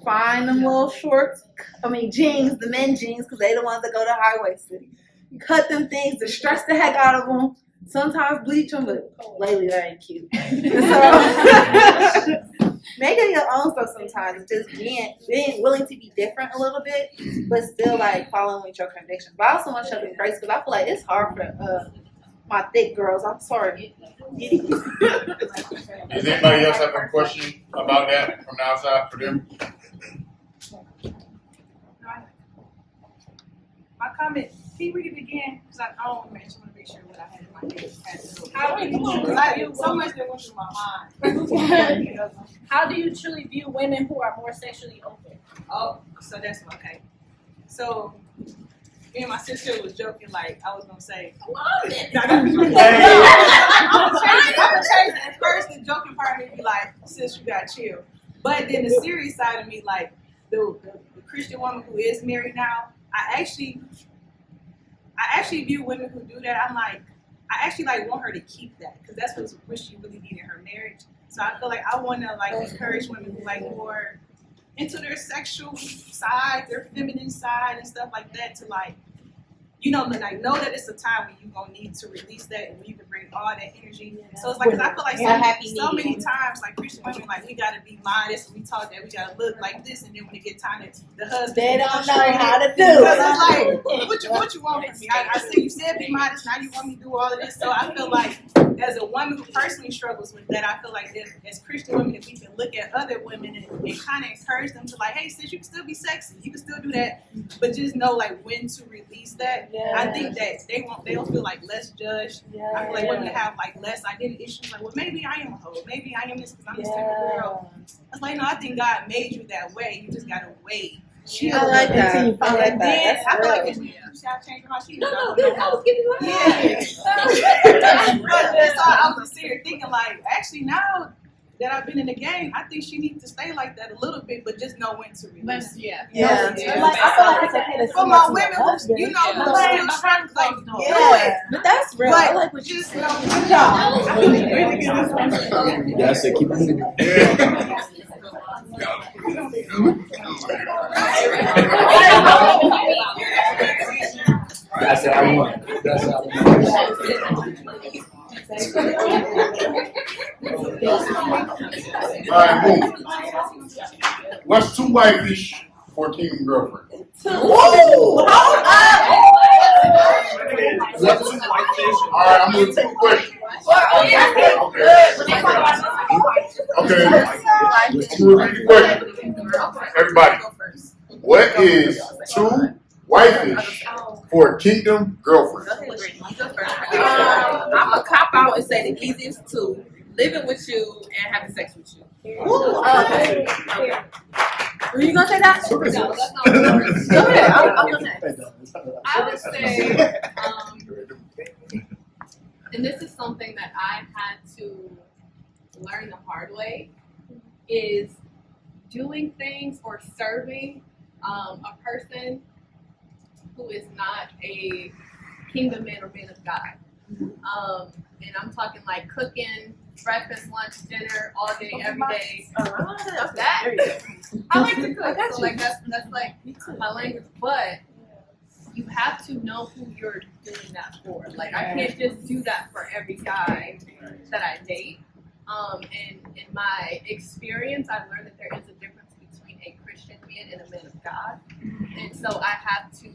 [SPEAKER 17] find them little shorts. Jeans, the men jeans, because they the ones that go to high-waisted. Cut them things to stretch the heck out of them. Sometimes bleach them, but lately that ain't cute. So making your own stuff sometimes, just being willing to be different a little bit, but still like following with your convictions. But I also want to show them grace because I feel like it's hard for my thick girls. I'm sorry.
[SPEAKER 3] Does anybody else have a question about that from the outside for them?
[SPEAKER 18] My comment, can you read it again? Because I don't want to make sure what I had in my head. So much that went through my mind.
[SPEAKER 1] How do you truly view women who are more sexually open?
[SPEAKER 18] Oh, so that's okay. So me and my sister was joking, like I was gonna say, I'm gonna change it. At first, the joking part made me like, sis, you gotta chill. But then the serious side of me, like the Christian woman who is married now, I actually view women who do that. I'm like, I actually like want her to keep that because that's what she really needed in her marriage. So I feel like I want to like encourage women who like more into their sexual side, their feminine side and stuff like that to like, like know that it's a time when you're gonna need to release that and when you can bring all that energy. So it's like, cause I feel like so many times, like Christian women, like we gotta be modest and we talk that we gotta look like this, and then when it get time to the husband,
[SPEAKER 17] they don't know how to do it.
[SPEAKER 18] Because I'm like, what you want from me? I said you said be modest, now you want me to do all of this. So I feel like as a woman who personally struggles with that, I feel like as Christian women, if we can look at other women and kind of encourage them to like, hey sis, you can still be sexy, you can still do that, but just know like when to release that. I think that they'll feel like less judged. I feel like women that have like less identity issues, like, well, maybe I am a hoe, maybe I am this because I'm this type of girl. I was like, no, I think God made you that way. You just gotta wait.
[SPEAKER 17] I like that. I like
[SPEAKER 18] that. I feel like you should change your heart.
[SPEAKER 17] No, I was giving you
[SPEAKER 18] But so I was sitting here thinking, like, actually now that I've been in the game, I think she needs to stay like that a little bit, but just know when to release.
[SPEAKER 17] Yeah. Like, I feel like it's okay to
[SPEAKER 18] for my women who still trying to like do it.
[SPEAKER 17] But that's real. I like what you said. Good job.
[SPEAKER 2] That's it. Keep it moving. That's it. I won. That's how
[SPEAKER 3] All right, boom. What's two white fish for a kingdom girlfriend?
[SPEAKER 17] Hold up.
[SPEAKER 3] All right, I'm gonna take a question. Okay. I'm gonna repeat the question. Everybody, what is two whitefish for a kingdom girlfriend?
[SPEAKER 6] I'm gonna cop out and say the easiest two: living with you and having sex with you.
[SPEAKER 17] Okay. Were you gonna say that?
[SPEAKER 6] No, that's not
[SPEAKER 17] Go ahead. I'm gonna
[SPEAKER 16] I would say, and this is something that I had to learn the hard way, is doing things or serving a person who is not a kingdom man or man of God. And I'm talking like cooking breakfast, lunch, dinner, all day, every day. That I like to cook, so like that's like my language. But you have to know who you're doing that for. Like I can't just do that for every guy that I date. And in my experience, I've learned that there is a difference between a Christian man and a man of God. And so I have to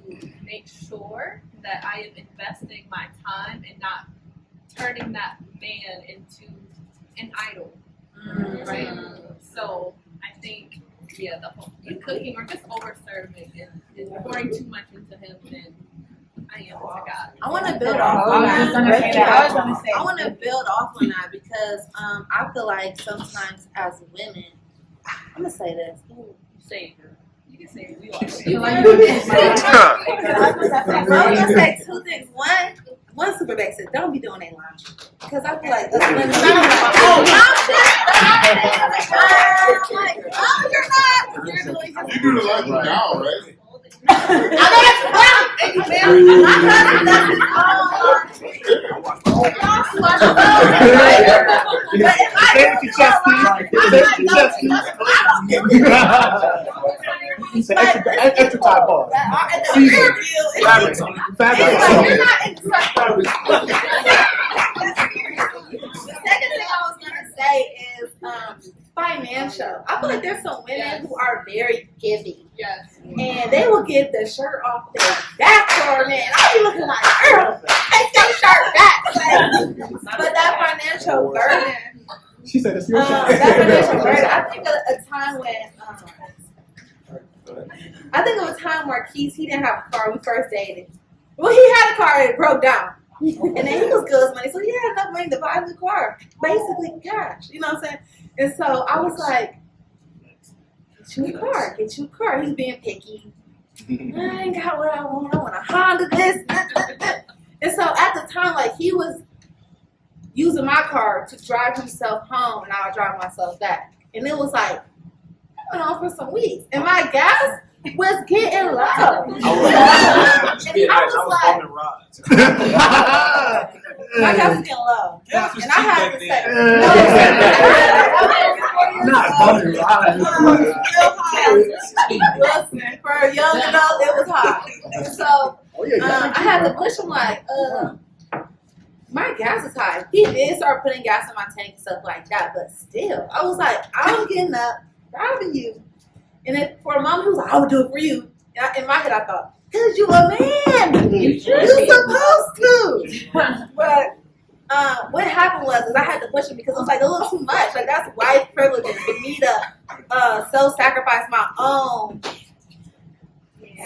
[SPEAKER 16] make sure that I am investing my time and not turning that man into an idol, right? So I think, yeah, the cooking or just over serving and pouring too much into him, then I am to God.
[SPEAKER 17] I want to build off on that. I want to build off on that because I feel like sometimes as women, I'm gonna say this.
[SPEAKER 6] Say it, girl. You can say it. We
[SPEAKER 17] I'm gonna say two things. One super basic. Don't be doing a laundry because I feel like that's women. You're not.
[SPEAKER 3] You do the laundry now, right?
[SPEAKER 9] Extra time pause.
[SPEAKER 17] The second thing I was gonna say is financial. I feel like there's some women who are very giving.
[SPEAKER 16] Yes.
[SPEAKER 17] And they will give the shirt off their back for a man. I'll be looking like, girl, take your shirt back. But that financial burden.
[SPEAKER 9] She said it's your shirt.
[SPEAKER 17] That financial burden. I think of a time where Keith, he didn't have a car when we first dated. Well, he had a car and it broke down. And then he was good with money, so he had enough money to buy a new car. Basically cash. You know what I'm saying? And so I was like, get you a car. He's being picky. I ain't got what I want. I want a Honda this. And so at the time, like he was using my car to drive himself home and I would drive myself back. And it was like, it went on for some weeks. And my gas was getting low. And I was like, my gas was getting low. And I had to say, listen, for a young adult, it was hot. And so I had to push him like, my gas is high. He did start putting gas in my tank and stuff like that, but still, I was like, I'm getting up, driving you. And then for a moment, he was like, I would do it for you. And in my head, I thought, because you a man. You're supposed to. But what happened was I had to push him because it was like a little too much. Like, that's white privilege for me to self-sacrifice my own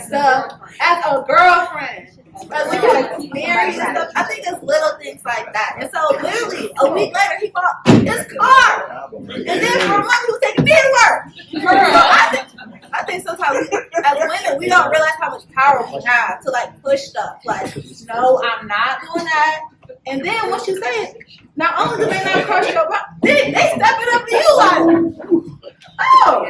[SPEAKER 17] stuff as a girlfriend. Like, we got married and stuff. I think it's little things like that. And so literally a week later he bought his car. And then for a month he was taking me to work. So I think sometimes as women we don't realize how much power we have to like push stuff. Like, no, I'm not doing that. And then once you say it, not only do they not crush your body, they step it up to you like, oh.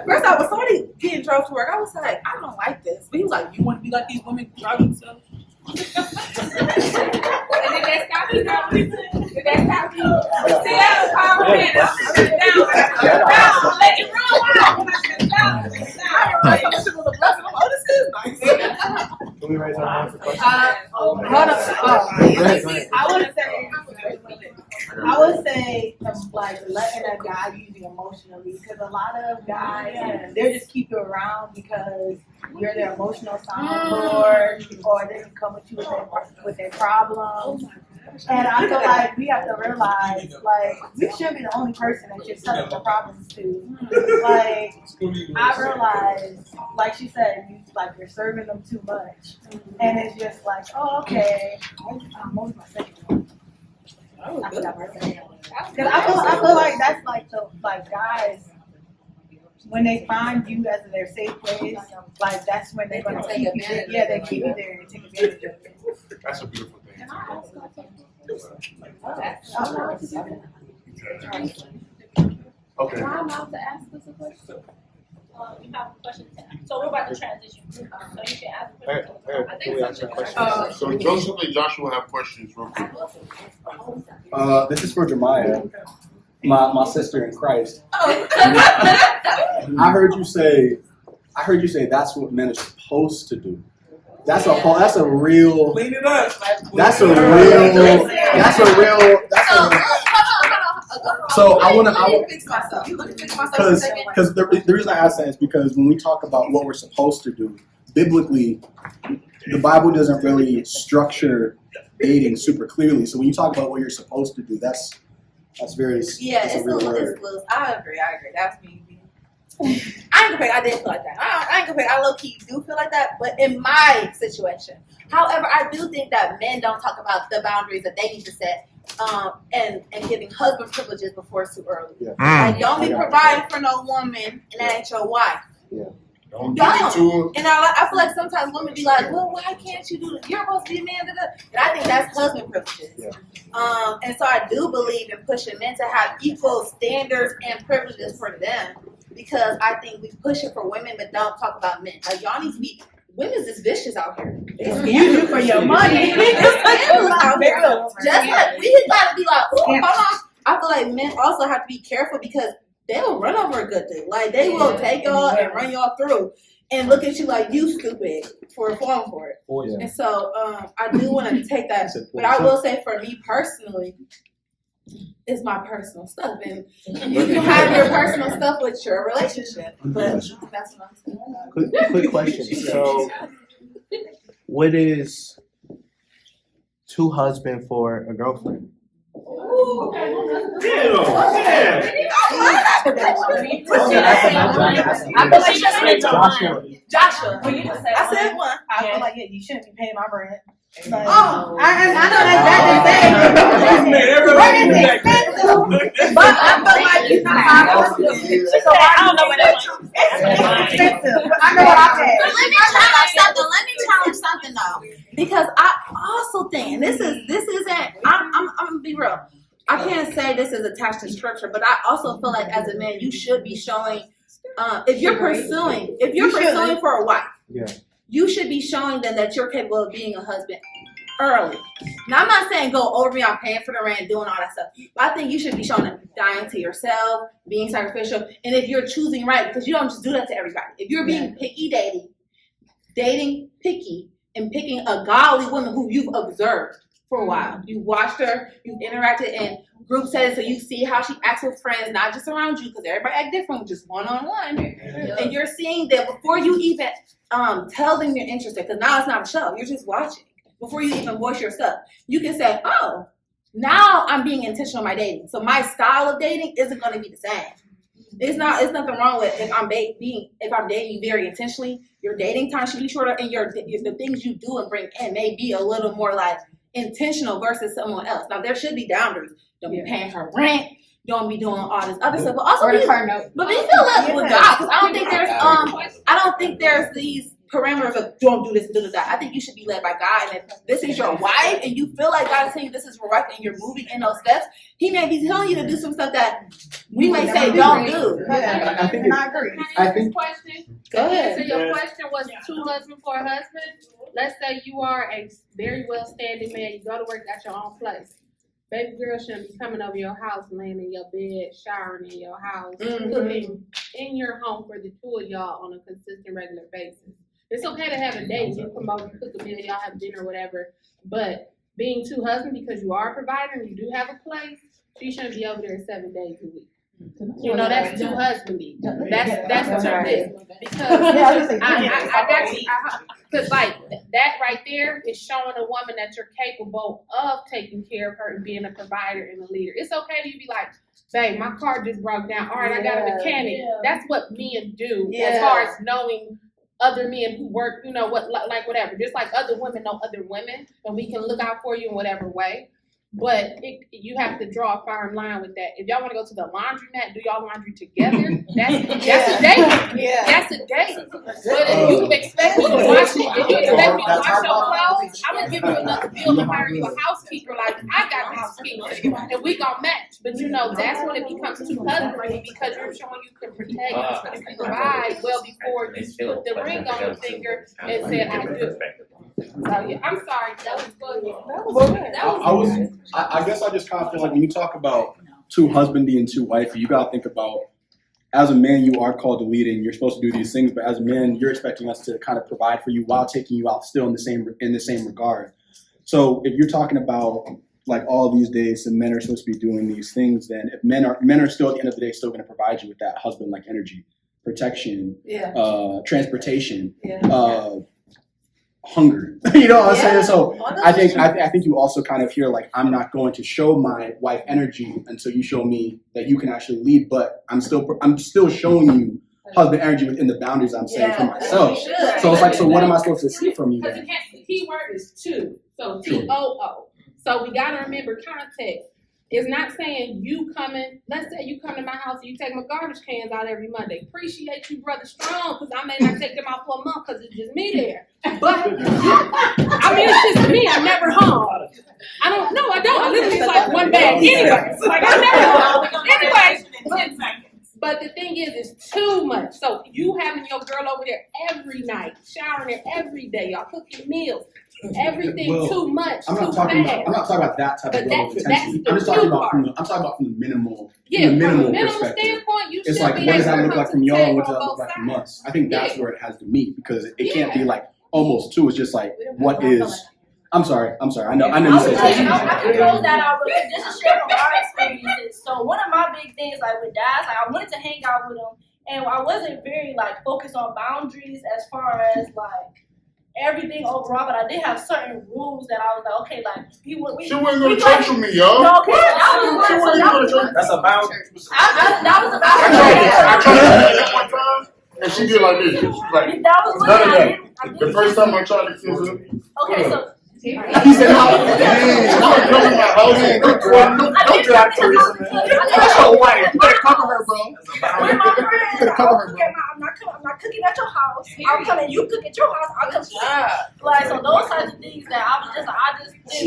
[SPEAKER 17] First I was somebody getting drove to work. I was like, I don't like this. But he was like, you want to be like these women who drive themselves?
[SPEAKER 11] And then that stop you now. Did that stop you? See, that was power man. I'm down. Let it roll out. When I said down.
[SPEAKER 9] Can we raise our hands for questions?
[SPEAKER 11] Hold up. I want to say,
[SPEAKER 18] I would say like letting a guy use you emotionally, because a lot of guys they'll just keep you around because you're their emotional soundboard, or they can come with you with their problems. And I feel like we have to realize, like, we shouldn't be the only person that you're telling the problems to. Like, I realize, like she said, you're serving them too much, and it's just like, oh, okay. What was my second one? I forgot my second one. Because I feel like that's like the guys, when they find you as their safe place, like that's when they're gonna keep you there. Yeah, they keep you there and take advantage of it.
[SPEAKER 3] That's a beautiful thing. Okay.
[SPEAKER 16] Am I allowed to ask us a question?
[SPEAKER 1] You have a question to ask. So we're about to transition. So you can ask a question.
[SPEAKER 16] I think
[SPEAKER 3] So Joseph and Joshua have questions real quick.
[SPEAKER 2] This is for Jemiah, my sister in Christ. I heard you say that's what men are supposed to do. That's a real. Clean it up. So I want to
[SPEAKER 15] fix myself. You look fix myself.
[SPEAKER 2] because the reason I ask that is because when we talk about what we're supposed to do, biblically, the Bible doesn't really structure dating super clearly. So when you talk about what you're supposed to do, that's very that's a real word.
[SPEAKER 15] I agree. That's me. I ain't gonna fake, I did feel like that. I ain't gonna fake, I low key do feel like that, but in my situation. However, I do think that men don't talk about the boundaries that they need to set, and giving husband privileges before it's too early.
[SPEAKER 2] Yeah.
[SPEAKER 15] Like, don't be providing for no woman and that ain't your wife.
[SPEAKER 2] Yeah.
[SPEAKER 3] Don't give it to her.
[SPEAKER 15] And I feel like sometimes women be like, well, why can't you do this? You're supposed to be a man. And I think that's husband privileges.
[SPEAKER 2] Yeah.
[SPEAKER 15] And so I do believe in pushing men to have equal standards and privileges for them. Because I think we push it for women, but don't talk about men. Like, y'all need to be, women's is vicious out here. They scam
[SPEAKER 18] you for your money.
[SPEAKER 15] out here. Just like, we gotta be like, ooh, hold on. I feel like men also have to be careful because they will run over a good thing. Like, they will take y'all and run y'all through and look at you like you stupid for falling for it.
[SPEAKER 2] Yeah.
[SPEAKER 15] And so I do want to take that. But I will say for me personally, it's my personal stuff, and you can have your personal stuff with your relationship, but that's what I'm saying.
[SPEAKER 9] Quick question. So, what is two husbands for a girlfriend?
[SPEAKER 15] Joshua.
[SPEAKER 18] I said one. I feel like you shouldn't be paying my rent. Like,
[SPEAKER 15] Oh,
[SPEAKER 18] I know that's expensive, but I feel like it's not my husband. So I don't know what that's expensive. I know what I pay.
[SPEAKER 15] Let me challenge something though, because I also think, and this isn't. I'm gonna be real. I can't say this is attached to scripture, but I also feel like as a man, you should be showing. If you're pursuing for a wife, you should be showing them that you're capable of being a husband early. Now, I'm not saying go over me on paying for the rent, doing all that stuff. But I think you should be showing them dying to yourself, being sacrificial, and if you're choosing right, because you don't just do that to everybody. If you're being picky dating picky, and picking a godly woman who you've observed for a while. You've watched her, you've interacted in group settings, so you see how she acts with friends, not just around you, because everybody act different, just one-on-one. And you're seeing that before you even tell them you're interested, because now it's not a show, you're just watching. Before you even voice your stuff, you can say, oh, now I'm being intentional in my dating. So my style of dating isn't going to be the same. It's nothing wrong with if I'm dating you very intentionally. Your dating time should be shorter, and the things you do and bring in may be a little more like intentional versus someone else. Now there should be boundaries. Don't be paying her rent. Don't be doing all this other stuff. But also, be feel up with God, because I don't think there's these parameters of don't do this, do that. I think you should be led by God, and if this is your wife and you feel like God is telling you this is your wife and you're moving in those steps, He may be telling you to do some stuff that we may say don't do.
[SPEAKER 16] I agree.
[SPEAKER 2] I think.
[SPEAKER 16] Question.
[SPEAKER 15] Go ahead.
[SPEAKER 16] So your question was two husbands for a husband. Let's say you are a very well standing man. You go to work, got your own place. Baby girl shouldn't be coming over your house, laying in your bed, showering in your house, cooking in your home for the two of y'all on a consistent, regular basis. It's okay to have a date. You come over, you cook a meal, y'all have dinner, whatever. But being too husband because you are a provider and you do have a place, she shouldn't be over there 7 days a week. You know, that's too husbandy. That's too big. Because I got you. Because like that right there is showing a woman that you're capable of taking care of her and being a provider and a leader. It's okay to be like, babe, my car just broke down. All right, I got a mechanic. That's what men do as far as knowing other men who work, you know, what like whatever. Just like other women know other women, and we can look out for you in whatever way. But you have to draw a firm line with that. If y'all want to go to the laundromat, do y'all laundry together? That's a date. That's a date. But if you expect me to wash it, if you expect me to wash your clothes, I'm gonna give you another bill and hire you a housekeeper. Like I got a housekeeper, and we gonna match. But you know, that's when it becomes too husbandly because you're showing you can protect, you can provide well before you put the ring on the finger and said I do. So yeah, I'm sorry. That was good.
[SPEAKER 2] I guess I just kind of feel like when you talk about too husbandy and too wifey, you gotta think about as a man you are called to lead and you're supposed to do these things, but as a man you're expecting us to kind of provide for you while taking you out still in the same regard. So if you're talking about like all these days the men are supposed to be doing these things, then if men are still at the end of the day still going to provide you with that husband like energy, protection, transportation, hunger. You know what I'm saying? So I think you also kind of hear like I'm not going to show my wife energy until you show me that you can actually lead, but I'm still showing you husband energy within the boundaries I'm saying for myself. So it's like, so what am I supposed to see from you then?
[SPEAKER 16] The key word is to. So TOO. So we gotta remember context. It's not saying you coming, let's say you come to my house and you take my garbage cans out every Monday. Appreciate you, brother, strong, because I may not take them out for a month because it's just me there. But, I mean, it's just me. I'm never home. I don't. I literally like one bag anyway. Like, I'm never home. Anyway, but the thing is, it's too much. So you having your girl over there every night, showering her every day, y'all cooking meals. Everything too much. I'm not talking
[SPEAKER 2] about that type of level of attention. I'm just talking about from the minimal.
[SPEAKER 16] Yeah,
[SPEAKER 2] from the
[SPEAKER 16] from a
[SPEAKER 2] minimal
[SPEAKER 16] minimal
[SPEAKER 2] perspective.
[SPEAKER 16] Standpoint, you
[SPEAKER 2] it's
[SPEAKER 16] should
[SPEAKER 2] like
[SPEAKER 16] be
[SPEAKER 2] what does
[SPEAKER 16] able
[SPEAKER 2] that
[SPEAKER 16] to
[SPEAKER 2] look
[SPEAKER 16] come
[SPEAKER 2] like
[SPEAKER 16] to
[SPEAKER 2] from
[SPEAKER 16] the
[SPEAKER 2] y'all and
[SPEAKER 16] table
[SPEAKER 2] what does that
[SPEAKER 16] on
[SPEAKER 2] look
[SPEAKER 16] both
[SPEAKER 2] like from
[SPEAKER 16] sides.
[SPEAKER 2] us? I think that's where it has to meet because it can't be like almost two. It's just like what is. I'm sorry. I know you said something.
[SPEAKER 1] I can close that out with just to share from our experiences. So one of my big things, like with dads, like I wanted to hang out with them, and I wasn't very like focused on boundaries as far as like everything overall, but I did have certain rules that I was like, okay, like
[SPEAKER 3] she wasn't going to church with me, y'all.
[SPEAKER 1] No, okay, that was one.
[SPEAKER 5] That's a boundary.
[SPEAKER 1] That was a boundary.
[SPEAKER 3] I tried to do that one time, and she did like this. She was like,
[SPEAKER 1] that was one
[SPEAKER 3] none of
[SPEAKER 1] thing
[SPEAKER 3] that. The first time I tried to kiss her.
[SPEAKER 1] Okay, so.
[SPEAKER 2] He said,
[SPEAKER 3] don't drop Theresa, man. That's your wife. You better cover her, bro.
[SPEAKER 1] With my friends, I'm not cooking at your house. I'm coming. You cook at your house. I'll come. Like so, those types of things that I was just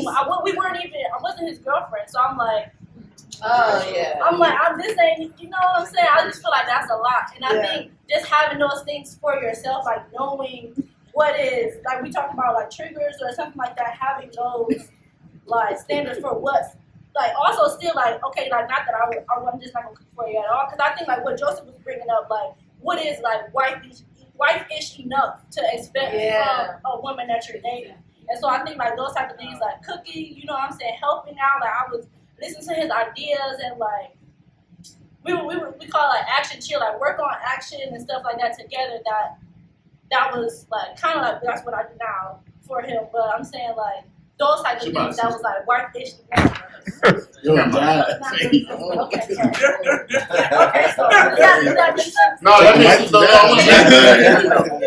[SPEAKER 1] like, we weren't even. I wasn't his girlfriend, so I'm like.
[SPEAKER 4] Oh yeah.
[SPEAKER 1] I'm like, this ain't. You know what I'm saying? I just feel like that's a lot, and I think just having those things for yourself, like knowing. What is, like we talk about like triggers or something like that, having those like standards for what's like also still like, okay, like not that I'm just not gonna cook for you at all, because I think like what Joseph was bringing up, like what is like wife-ish enough to expect from a woman that you're dating. And so I think like those type of things like cooking, you know what I'm saying, helping out, like I was listening to his ideas and like we call it like action chill, like work on action and stuff like that together that was like kind of like that's what I do now for him, but I'm saying like those types of things that was like wife-ish. Okay, so that makes sense.
[SPEAKER 3] No, that makes sense. I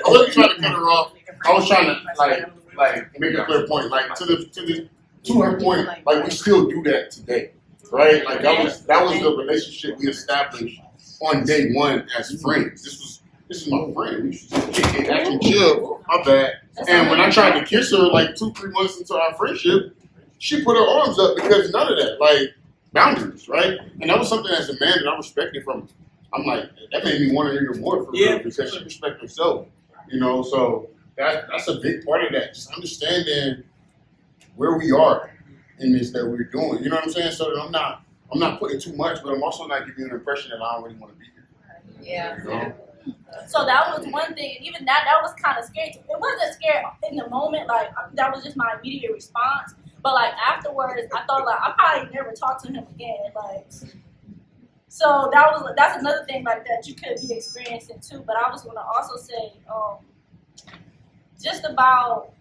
[SPEAKER 3] wasn't trying to cut her off. I was trying to like make a clear point. Like to her point, like we still do that today, right? Like that was the relationship we established on day one as friends. This is my friend. We should just kick it, action chill. My bad. And when I tried to kiss her like 2-3 months into our friendship, she put her arms up because none of that, like boundaries, right? And that was something as a man that I respected from her. I'm like, that made me want her even more for her because she respects herself, you know. So that's a big part of that. Just understanding where we are in this that we're doing. You know what I'm saying? So that I'm not putting too much, but I'm also not giving you an impression that I don't really want to be here.
[SPEAKER 1] Yeah.
[SPEAKER 3] You know?
[SPEAKER 1] So that was one thing. And even that was kind of scary. It wasn't scary in the moment. Like that was just my immediate response. But like afterwards, I thought like I probably never talked to him again. Like, so that's another thing like that you could be experiencing too. But I was gonna also say, just about.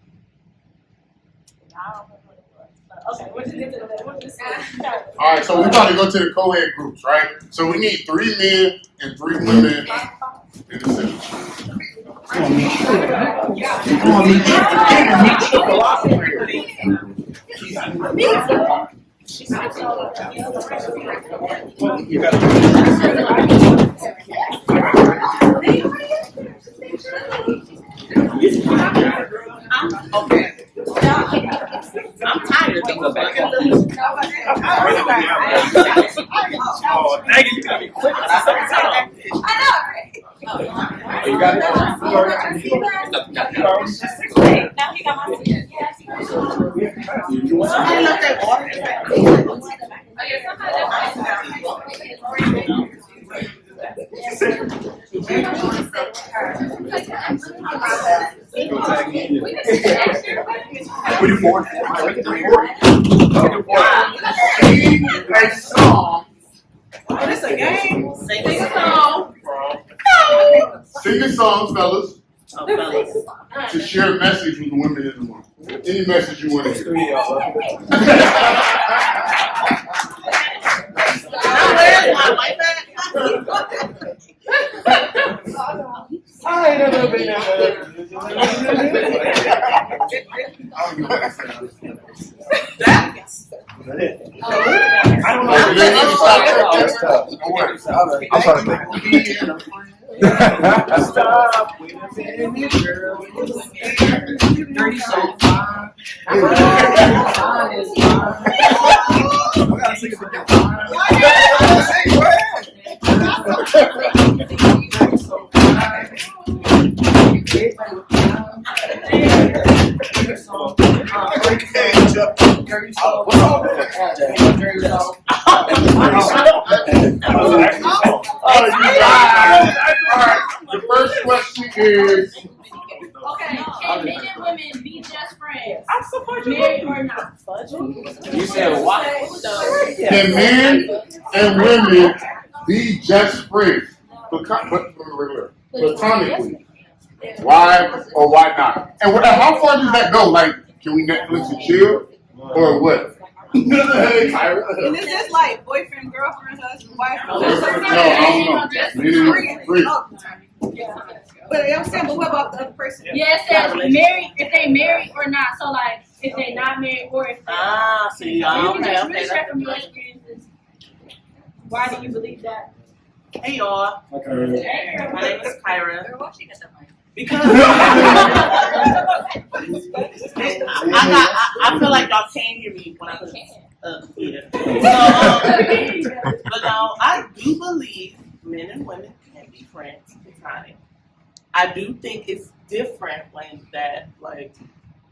[SPEAKER 1] I don't know what it was. But okay, what did you say?
[SPEAKER 3] All right, so we're about to go to the co-ed groups, right? So we need 3 men and 3 women in the center.
[SPEAKER 19] Okay. I'm tired.
[SPEAKER 5] Oh, dang it, you gotta be quick.
[SPEAKER 11] I know, right?
[SPEAKER 5] You got it?
[SPEAKER 11] Now he got my seat.
[SPEAKER 19] Somebody left that water.
[SPEAKER 11] Oh, yeah,
[SPEAKER 3] Oh,
[SPEAKER 18] this a game?
[SPEAKER 19] Sing a song.
[SPEAKER 3] Sing a song, fellas,
[SPEAKER 19] Oh, fellas.
[SPEAKER 3] to share a message with the women in the room. Any message you want to hear.
[SPEAKER 19] Now where's my wife at?
[SPEAKER 5] I ain't never been
[SPEAKER 3] I don't know. That's tough. Don't worry.
[SPEAKER 10] I'm trying to think.
[SPEAKER 5] Stop.
[SPEAKER 19] Dirty soul.
[SPEAKER 3] The first question is,
[SPEAKER 1] Okay, can men and women be just friends? I'm so married or not?
[SPEAKER 7] You said what?
[SPEAKER 3] can men and women be just friends? Platonically. Why or why not? And how far does that go? Like, can we Netflix and chill? Or what? Hey, Kyra.
[SPEAKER 18] And is this like boyfriend, girlfriend, husband, wife?
[SPEAKER 3] No, I don't know.
[SPEAKER 18] But I'm saying, but what about the other person?
[SPEAKER 1] Yeah, it says married, if they married or not. So like, if they not married or if they.
[SPEAKER 19] See,
[SPEAKER 1] You can just
[SPEAKER 19] okay.
[SPEAKER 1] really share from your experiences. Why do you believe that?
[SPEAKER 19] Hey y'all. My name is Kyra. Because I feel like y'all can't hear me when I was here. So, but no, I do believe men and women can be friends. Platonic. I do think it's different when that like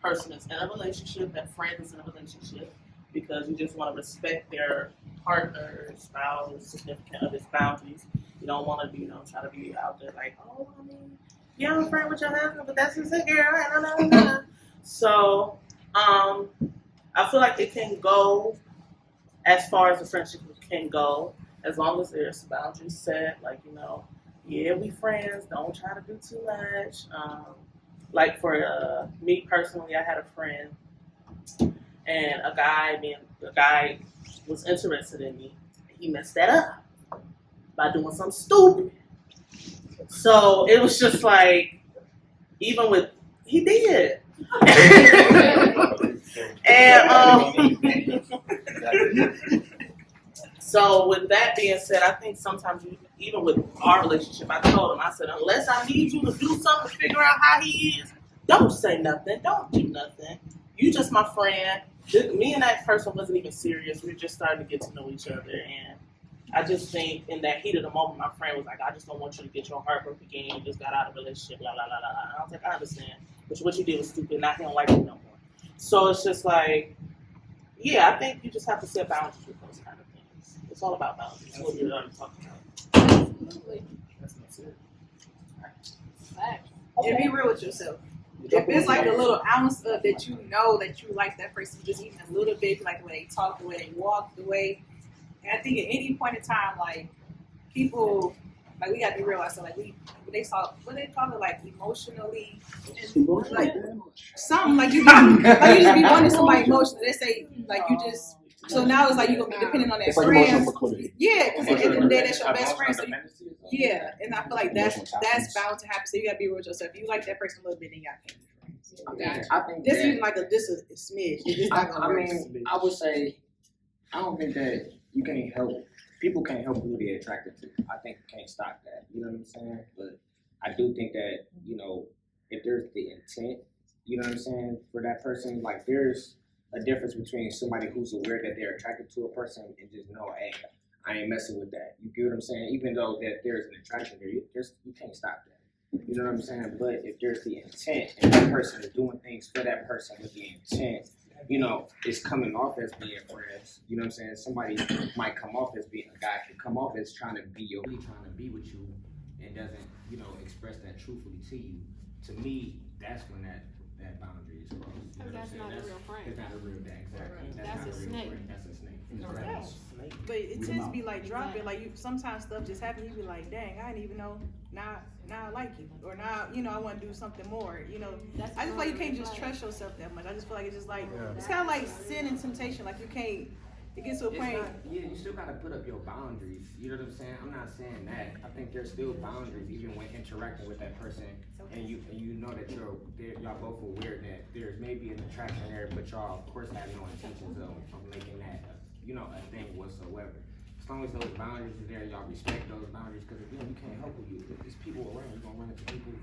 [SPEAKER 19] person is in a relationship, that friend is in a relationship, because you just want to respect their partner, spouse, significant other's boundaries. You don't want to be, try to be out there like, oh, I mean, yeah, I'm a friend with your husband, but that's his girl. So, I feel like it can go as far as the friendship can go, as long as there's boundaries set. Like, yeah, we friends. Don't try to do too much. Like for me personally, I had a friend, and a guy was interested in me. He messed that up by doing something stupid. So it was just like, even with, he did. And so with that being said, I think sometimes even with our relationship, I told him, I said, unless I need you to do something to figure out how he is, don't say nothing, don't do nothing. You just my friend. Me and that person wasn't even serious. We were just starting to get to know each other, and I just think in that heat of the moment, my friend was like, I just don't want you to get your heart broken again. You just got out of a relationship, blah, blah, blah, blah. And I was like, I understand. But what you did was stupid. Now he don't like you no more. So it's just like, yeah, I think you just have to set boundaries with those kind of things. It's all about boundaries. What we already talked about.
[SPEAKER 18] And be real with yourself. if it's like a little ounce of that you know that you like that person just even a little bit, like the way they talk, the way they walk, the way, and I think at any point in time, like people, like we got to be real. So like they saw what they call it, like emotionally, like something like you just be wanting somebody emotional. They say like you just. So now it's like you're gonna be dependent on that friend. Yeah, because at the end of the day, that's your best friend. So yeah, and I feel like that's bound to happen. So you gotta be real with yourself. If you like that person a little bit, then y'all can't be friends.
[SPEAKER 13] I think
[SPEAKER 18] This
[SPEAKER 13] that-
[SPEAKER 18] even like a smidge. It's not gonna work.
[SPEAKER 13] I would say, I don't think that you can't help. People can't help who they're attracted to. I think you can't stop that. You know what I'm saying? But I do think that, you know, if there's the intent, you know what I'm saying, for that person, like there's a difference between somebody who's aware that they're attracted to a person and just know, hey, I ain't messing with that. You get what I'm saying? Even though that there's an attraction there, you can't stop that. You know what I'm saying? But if there's the intent and that person is doing things for that person with the intent, you know, it's coming off as being friends. You know what I'm saying? Somebody might come off as being a guy, could come off as trying to be trying to be with you and doesn't, you know, express that truthfully to you. To me, that's when that boundary is crossed. You know
[SPEAKER 11] That's not a real friend.
[SPEAKER 13] It's not a real thing. Exactly.
[SPEAKER 11] That's
[SPEAKER 13] not
[SPEAKER 11] a
[SPEAKER 13] real
[SPEAKER 11] snake.
[SPEAKER 13] friend. That's a snake.
[SPEAKER 18] Yeah. But it tends to be like dropping. Like you, sometimes stuff just happens. You be like, dang, I didn't even know. Now I like you, or now I want to do something more. I just feel like you can't just trust yourself that much. I just feel like it's just like it's kind of like sin and temptation. Like you can't. It gets to a point.
[SPEAKER 13] You still gotta put up your boundaries. You know what I'm saying? I'm not saying that. I think there's still boundaries even when interacting with that person, and you know that y'all both aware that there's maybe an attraction there, but y'all of course have no intentions of making that a thing whatsoever. As long as those boundaries are there, y'all respect those boundaries, because again, you can't help you. If there's people around, you're gonna run into people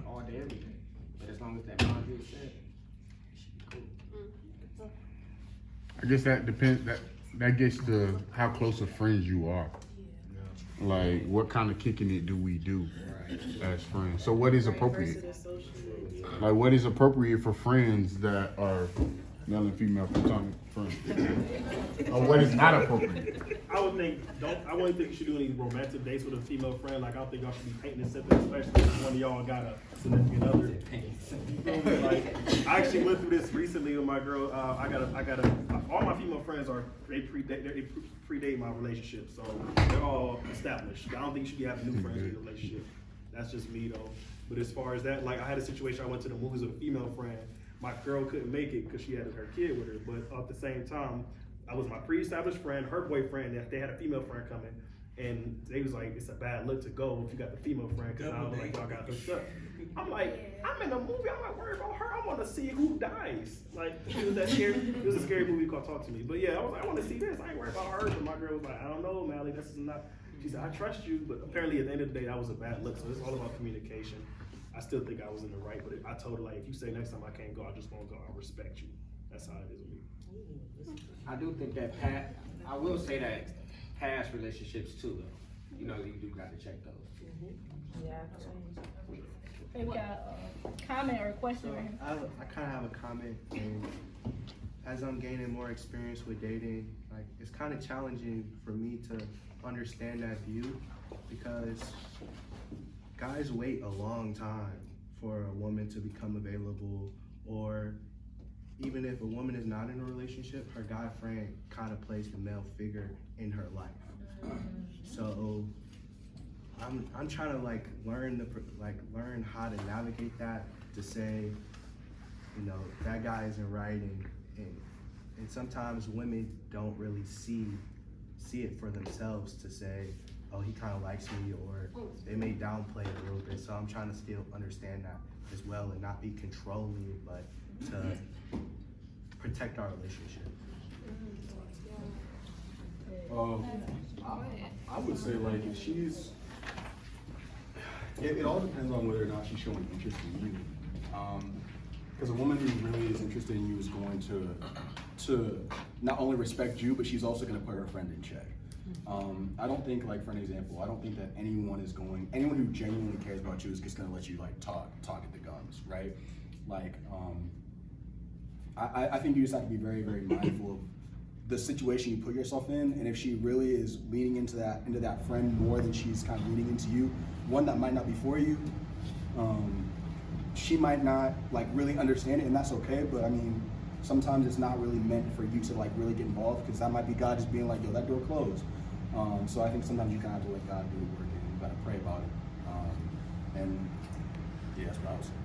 [SPEAKER 13] all day, every day. But as long as that boundary is set, it should be cool.
[SPEAKER 3] I guess that depends. That gets to how close of friends you are. Like, what kind of kicking it do we do as friends? So what is appropriate? Like, what is appropriate for friends that are male and female platonic friends? Or what is not appropriate?
[SPEAKER 5] I wouldn't think you should do any romantic dates with a female friend. Like, I don't think y'all should be painting this up, especially if one of y'all got a significant other. Like, I actually went through this recently with my girl. All my female friends they predate my relationship, so they're all established. I don't think you should be having new friends in your relationship. That's just me though. But as far as that, like I had a situation, I went to the movies with a female friend. My girl couldn't make it because she had her kid with her, but at the same time, I was my pre-established friend, her boyfriend, they had a female friend coming, and they was like, it's a bad look to go if you got the female friend, because I was like, y'all got hooked up. I'm like, I'm in a movie, I'm not worried about her, I want to see who dies. Like, it was a scary movie called Talk to Me. But yeah, I was like, I want to see this, I ain't worried about her. But my girl was like, I don't know, Mally, this is not, she said, I trust you, but apparently at the end of the day, that was a bad look, so it's all about communication. I still think I was in the right, but I told her, like, if you say next time I can't go, I just won't go, I respect you. That's how it is with me.
[SPEAKER 13] I do think that I will say that past relationships too, though. You do got to check those.
[SPEAKER 1] Yeah. Hey, we got a comment or a question right here.
[SPEAKER 9] I kind of have a comment, and as I'm gaining more experience with dating, like it's kind of challenging for me to understand that view, because guys wait a long time for a woman to become available, or even if a woman is not in a relationship, her guy friend kind of plays the male figure in her life. So I'm trying to learn how to navigate that, to say, that guy isn't right, and sometimes women don't really see it for themselves to say, oh, he kind of likes me, or they may downplay it a little bit. So I'm trying to still understand that as well, and not be controlling, but to protect our relationship.
[SPEAKER 2] I would say, like, if she's, it all depends on whether or not she's showing interest in you. Because a woman who really is interested in you is going to not only respect you, but she's also going to put her friend in check. I don't think, like, for an example, I don't think that anyone who genuinely cares about you is just going to let you, like, talk at the guns, right? Like, I think you just have to be very, very mindful of the situation you put yourself in, and if she really is leaning into that friend more than she's kind of leaning into you, one that might not be for you,
[SPEAKER 20] she might not like really understand it, and that's okay. But I mean, sometimes it's not really meant for you to like really get involved, because that might be God just being like, yo, that door closed. So I think sometimes you kind of have to let God do the work, and you gotta pray about it. And yeah, that's what I was saying.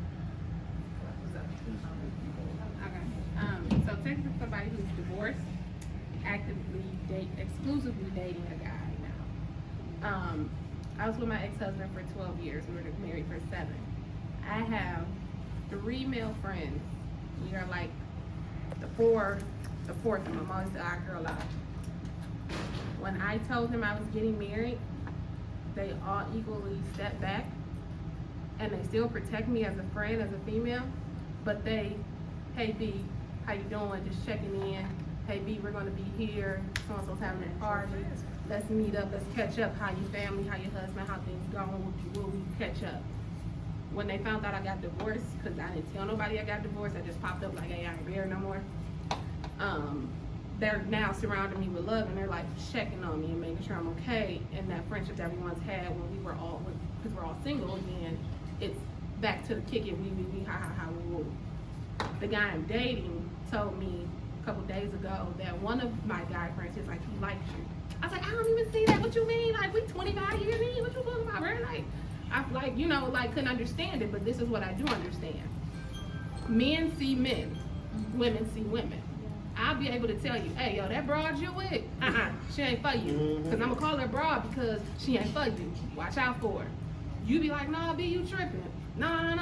[SPEAKER 11] Okay. So technically somebody who's divorced, exclusively dating a guy now. I was with my ex-husband for 12 years. We were married for 7. I have 3 male friends. We are like the fourth one. I'm always the odd girl out. When I told them I was getting married, they all equally stepped back, and they still protect me as a friend, as a female, but they, hey B, how you doing? Just checking in. Hey B, we're gonna be here. So-and-so's having a party. Let's meet up, let's catch up. How your family, how your husband, how things going? Will we catch up? When they found out I got divorced, because I didn't tell nobody I got divorced, I just popped up like, hey, I ain't married no more. They're now surrounding me with love, and they're like checking on me and making sure I'm okay. And that friendship that we once had when we were all, because we're all single again, it's back to the kick it, we, ha, woo. The guy I'm dating told me a couple days ago that one of my guy friends is like, he likes you. I was like, I don't even see that. What you mean? Like, we 25 years in? What you talking about, bro? Like, I like, you know, like couldn't understand it, but this is what I do understand. Men see men, women see women. I'll be able to tell you, hey, yo, that broad you with, she ain't for you. Because I'm going to call her broad because she ain't for you. Watch out for her. You be like, nah, B, you tripping. Nah.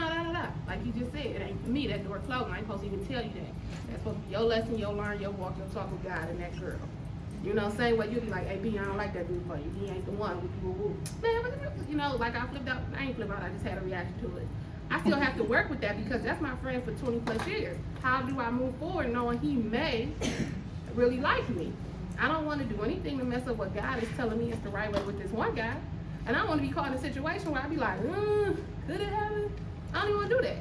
[SPEAKER 11] Like you just said, it ain't for me. That door closed. I ain't supposed to even tell you that. That's supposed to be your lesson, your learn, your walk, your talk with God and that girl. You know, same way you be like, hey, B, I don't like that dude for you. He ain't the one. Man, you know, like I flipped out. I ain't flipped out. I just had a reaction to it. I still have to work with that because that's my friend for 20 plus years. How do I move forward knowing he may really like me? I don't want to do anything to mess up what God is telling me is the right way with this one guy. And I don't want to be caught in a situation where I be like, could it happen? I don't even want to do that.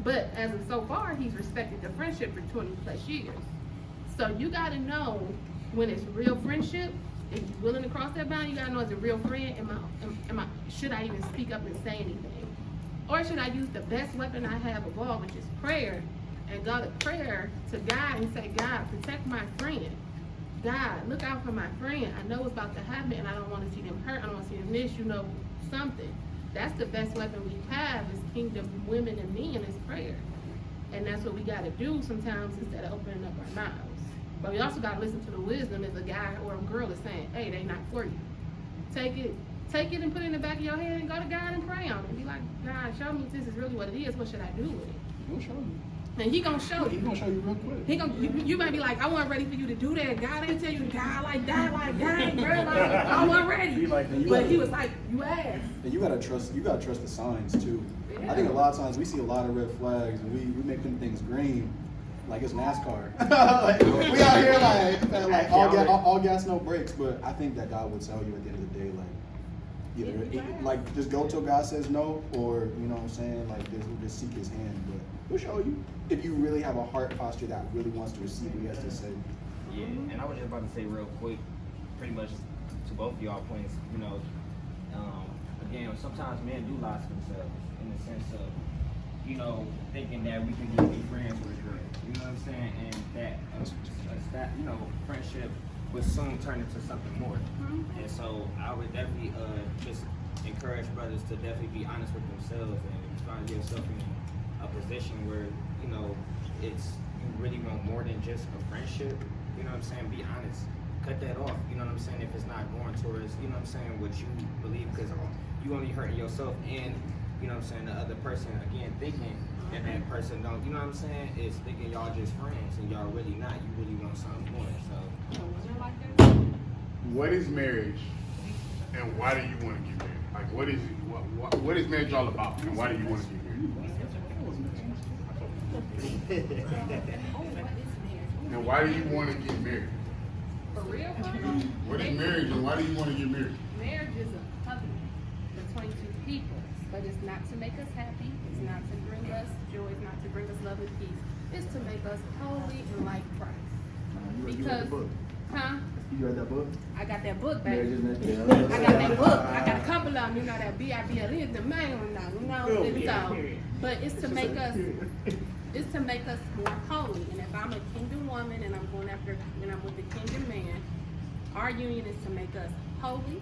[SPEAKER 11] But as of so far, he's respected the friendship for 20 plus years. So you got to know when it's real friendship. If you're willing to cross that boundary, you got to know it's a real friend. Should I even speak up and say anything? Or should I use the best weapon I have of all, which is prayer, and go to prayer to God and say, God, protect my friend. God, look out for my friend. I know it's about to happen, and I don't want to see them hurt. I don't want to see them miss, something. That's the best weapon we have is kingdom women and men is prayer. And that's what we got to do sometimes instead of opening up our mouths. But we also got to listen to the wisdom if a guy or a girl is saying, hey, they not for you. Take it and put it in the back of your head and go to God and pray on it. And be like, God, show me if this is really what it is. What should I do with it?
[SPEAKER 20] He'll show you.
[SPEAKER 11] And he gonna show you.
[SPEAKER 20] He gonna show you real quick.
[SPEAKER 11] You might be like, I wasn't ready for you to do that. God ain't tell you to die like that, dang, bro. Like, I wasn't ready. But he was like, you asked.
[SPEAKER 20] And you gotta trust the signs too. Yeah. I think a lot of times we see a lot of red flags and we make them things green. Like it's NASCAR. Like, we out here like all gas, no brakes. But I think that God would tell you at the end of the day, like just go till God says no, or you know what I'm saying, like just seek His hand. But He'll show you if you really have a heart posture that really wants to receive what He has to say.
[SPEAKER 13] Yeah, and I was just about to say real quick, pretty much to both of y'all points. You know, again, sometimes men do lie to themselves in the sense of, you know, thinking that we can just be friends with a girl. You know what I'm saying? And that you know, friendship would soon turn into something more. And so I would definitely just encourage brothers to definitely be honest with themselves and find yourself in a position where, you know, it's you really want more than just a friendship. You know what I'm saying? Be honest. Cut that off. You know what I'm saying? If it's not going towards, you know what I'm saying, what you believe, because you only hurting yourself and, you know what I'm saying, the other person, again, thinking that person don't, you know what I'm saying, is thinking y'all just friends and y'all really not. You really want something more. So
[SPEAKER 3] what is marriage and why do you want to get married? Like what is marriage all about and why do you want to get married? And why do you want to get married?
[SPEAKER 11] For real?
[SPEAKER 3] What is marriage and why do you want to get married?
[SPEAKER 11] Marriage is a covenant between two people, but it's not to make us happy, it's not to bring us joy, it's not to bring us love and peace. It's to make us holy and like Christ. Because,
[SPEAKER 20] You read that book?
[SPEAKER 11] I got that book, baby.
[SPEAKER 20] Marriage is
[SPEAKER 11] I got that book. I got a couple of them. You know that BIBL is the main one now. You know, so, but it's to make us. It's to make us more holy. And if I'm a kingdom woman and I'm going after, and I'm with the kingdom man, our union is to make us holy,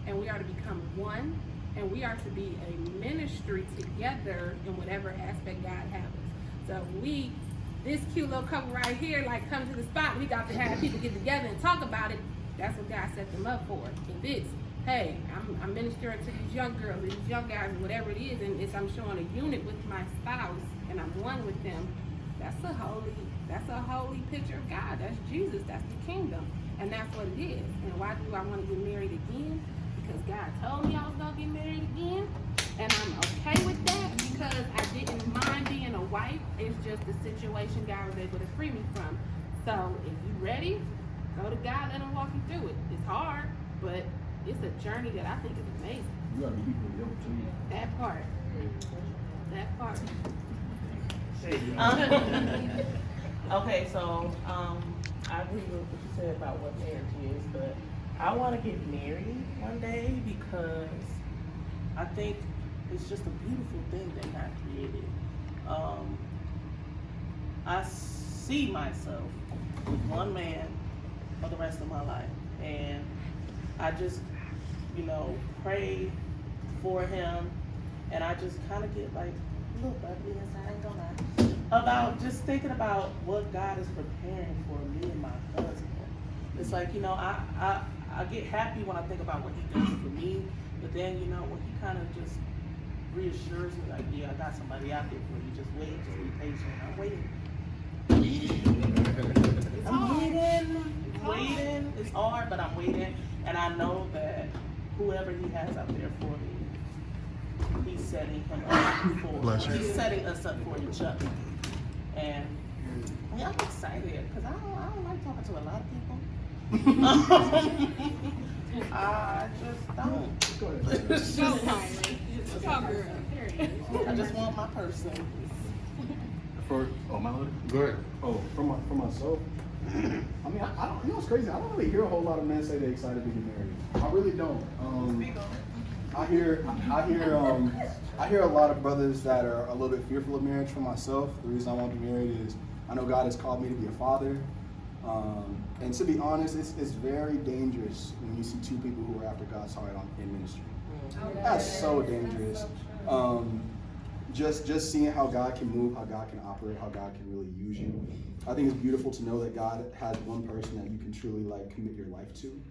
[SPEAKER 11] and we are to become one, and we are to be a ministry together in whatever aspect God has us. So this cute little couple right here, like come to the spot, we got to have people get together and talk about it. That's what God set them up for. If it's, hey, I'm ministering to these young girls, these young guys, whatever it is, and I'm showing a unit with my spouse, and I'm one with them, that's a holy picture of God. That's Jesus. That's the kingdom. And that's what it is. And why do I want to get married again? Because God told me I was going to get married again. And I'm okay with that because I didn't mind being a wife. It's just the situation God was able to free me from. So if you're ready, go to God, let him walk you through it. It's hard, but it's a journey that I think is amazing.
[SPEAKER 20] You gotta be equally yoked too.
[SPEAKER 11] That part.
[SPEAKER 19] Okay, so I agree with what you said about what marriage is, but I want to get married one day because I think it's just a beautiful thing that God created. I see myself with one man for the rest of my life, and I just, pray for him, and I just kind of get like a little bubbly inside, don't I? About just thinking about what God is preparing for me and my husband. It's like, I get happy when I think about what he does for me, but then, when he kind of just reassures me, like, yeah, I got somebody out there for you, just wait, just be patient. I'm waiting. I'm waiting. It's hard, but I'm waiting, and I know that whoever he has out there for me, he's setting him up for. He's setting us up for each other, and I'm excited because I don't like talking to a lot of people. I just don't. It's just, I just want my person.
[SPEAKER 20] My load?
[SPEAKER 3] Go ahead.
[SPEAKER 20] For myself. I mean, I don't. You know what's crazy? I don't really hear a whole lot of men say they're excited to get married. I really don't. I hear a lot of brothers that are a little bit fearful of marriage. For myself, the reason I want to be married is I know God has called me to be a father. And to be honest, it's very dangerous when you see two people who are after God's heart in ministry. That's so dangerous. Just seeing how God can move, how God can operate, how God can really use you. I think it's beautiful to know that God has one person that you can truly commit your life to.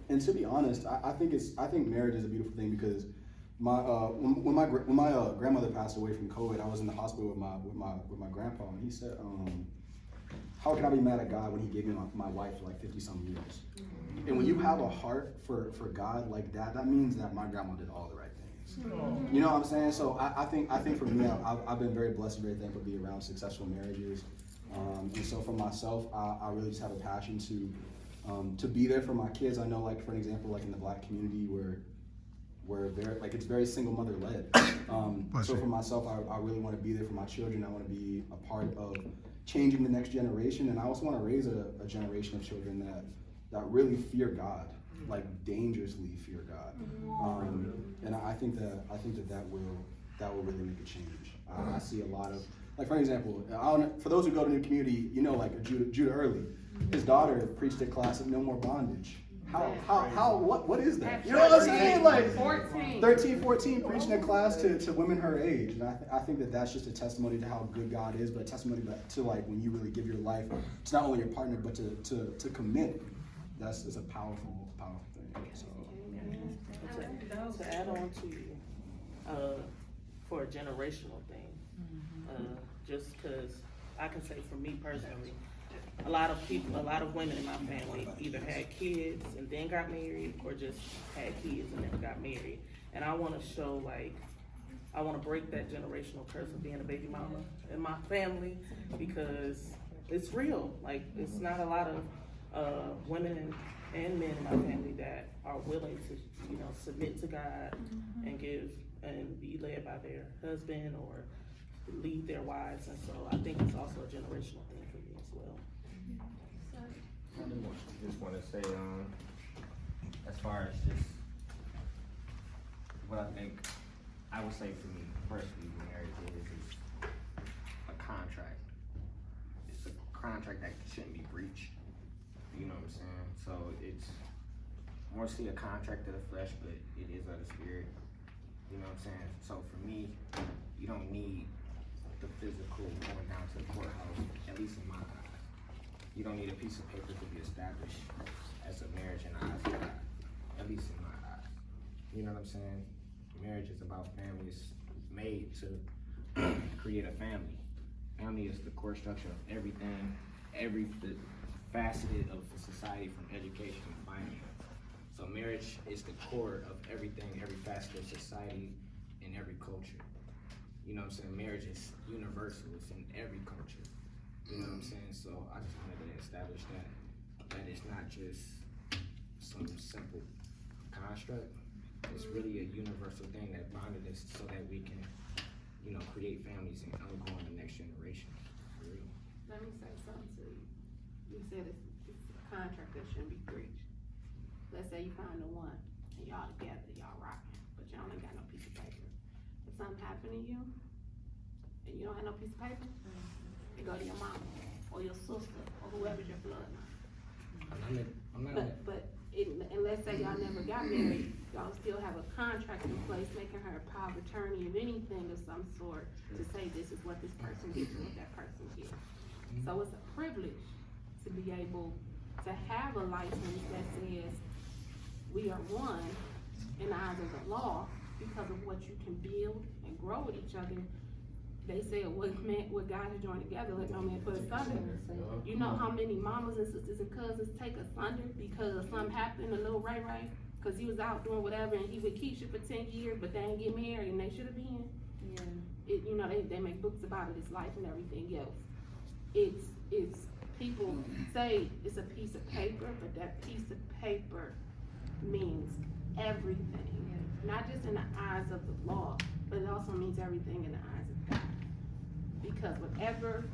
[SPEAKER 20] And to be honest, I think marriage is a beautiful thing because when my grandmother passed away from COVID, I was in the hospital with my grandpa, and he said, how can I be mad at God when he gave me my wife for like 50-some years? And when you have a heart for God like that, that means that my grandma did all the right things. You know what I'm saying? So I think for me, I've been very blessed and very thankful to be around successful marriages. And so for myself, I really just have a passion to be there for my kids. I know, like for an example, like in the Black community where it's very single mother led. So for myself, I really want to be there for my children. I want to be a part of changing the next generation, and I also want to raise a generation of children that really fear God, like dangerously fear God. And I think that will really make a change. I see a lot of, like for example, for those who go to the community, like Judah Early, his daughter preached at class of No More Bondage. What is that? You know what I'm saying? Like 13, 14, preaching a class to women her age. And I think that that's just a testimony to how good God is, but a testimony to like when you really give your life to not only your partner, but to commit. It's a powerful thing. So.
[SPEAKER 19] To add on to for a generational thing, just because I can say for me personally, a lot of women in my family either had kids and then got married or just had kids and never got married. And I want to show I want to break that generational curse of being a baby mama in my family because it's real. Like it's not a lot of women and men in my family that are willing to, submit to God and give and be led by their husband or lead their wives. And so I think it's also a generational thing for me as well.
[SPEAKER 13] Just want to say, as far as just what I think, I would say for me personally, marriage is a contract. It's a contract that shouldn't be breached. You know what I'm saying? So it's mostly a contract of the flesh, but it is of the spirit. You know what I'm saying? So for me, you don't need the physical going down to the courthouse, at least in my eyes. You don't need a piece of paper to be established as a marriage in the eyes of God, at least in my eyes. You know what I'm saying? Marriage is about families made to create a family. Family is the core structure of everything, every facet of society, from education to finance. So marriage is the core of everything, every facet of society and every culture. You know what I'm saying? Marriage is universal, it's in every culture. You know what I'm saying? So I just wanted to establish that it's not just some simple construct. It's really a universal thing that bonded us so that we can, you know, create families and go on the next generation. For real.
[SPEAKER 11] Let me say something to you. You said it's a contract that shouldn't be breached. Let's say you find the one and y'all together, y'all rocking, but y'all ain't got no piece of paper. If something happened to you and you don't have no piece of paper, you go to your mama or your sister or whoever's your bloodline. And let's say y'all never got married, y'all still have a contract in place making her a power of attorney of anything of some sort to say this is what this person gets and what that person gets. So it's a privilege to be able to have a license that says we are one in the eyes of the law because of what you can build and grow with each other. They said what God has joined together, let no man put asunder. You know how many mamas and sisters and cousins take asunder because of something happened, a little Ray, because he was out doing whatever and he with Keisha for 10 years, but they ain't get married and they should have been. Yeah. You know, they make books about it, it's life and everything else. It's people say it's a piece of paper, but that piece of paper means everything. Not just in the eyes of the law, but it also means everything in the eyes of God. Because whatever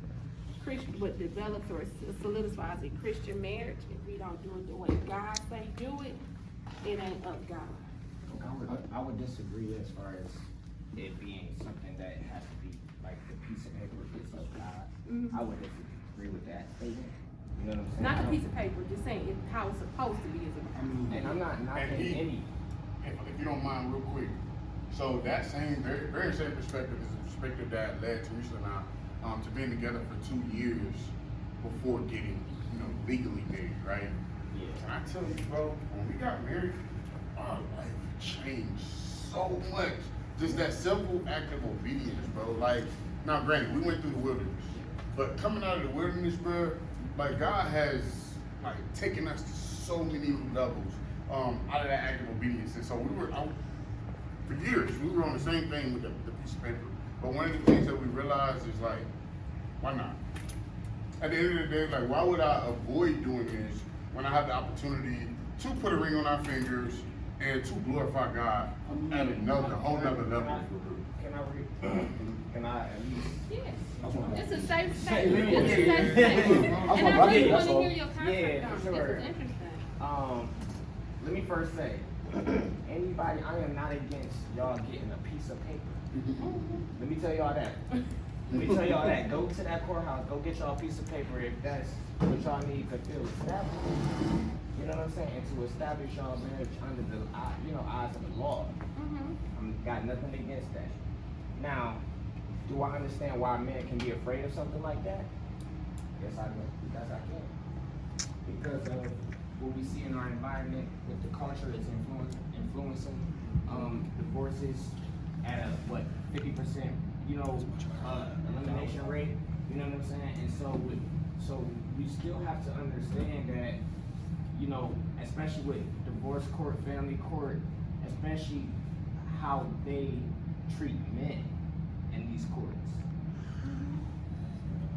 [SPEAKER 11] what develops or solidifies a Christian marriage, if we don't do it the way God say do it, it ain't of God.
[SPEAKER 13] I would disagree as far as it being something that has to be like the piece of paper is of God. I would disagree with that statement. You know what I'm saying?
[SPEAKER 11] Not the piece of paper, just saying it's how it's supposed to be as a God.
[SPEAKER 13] And I'm not knocking any.
[SPEAKER 3] If you don't mind, real quick. So that same, very same perspective is the perspective that led Theresa and I to being together for 2 years before getting, you know, legally married, right? Yeah. And I tell you, bro, when we got married, our life changed so much. Just that simple act of obedience, bro. Like, now granted, we went through the wilderness, but coming out of the wilderness, bro, like God has like taken us to so many levels out of that act of obedience. And so we were out for years. We were on the same thing with the piece of paper. But one of the things that we realized is like, why not? At the end of the day, like, why would I avoid doing this when I have the opportunity to put a ring on our fingers and to glorify God at another whole nother level?
[SPEAKER 13] Can I at least?
[SPEAKER 11] Yes. It's a safe space. It's a safe space. And I really want to hear your concept on it. This is interesting.
[SPEAKER 13] Let me first say, anybody, I am not against y'all getting a piece of paper. Let me tell y'all that. Go to that courthouse, go get y'all a piece of paper if that's what y'all need to feel established. You know what I'm saying? And to establish y'all marriage under the eyes of the law. I've got nothing against that. Now, do I understand why a man can be afraid of something like that? Yes, I do. Yes, I can. Because of what we see in our environment with the culture that's influencing divorces at a 50% elimination rate. You know what I'm saying? And so we still have to understand that, you know, especially with divorce court, family court, especially how they treat men in these courts.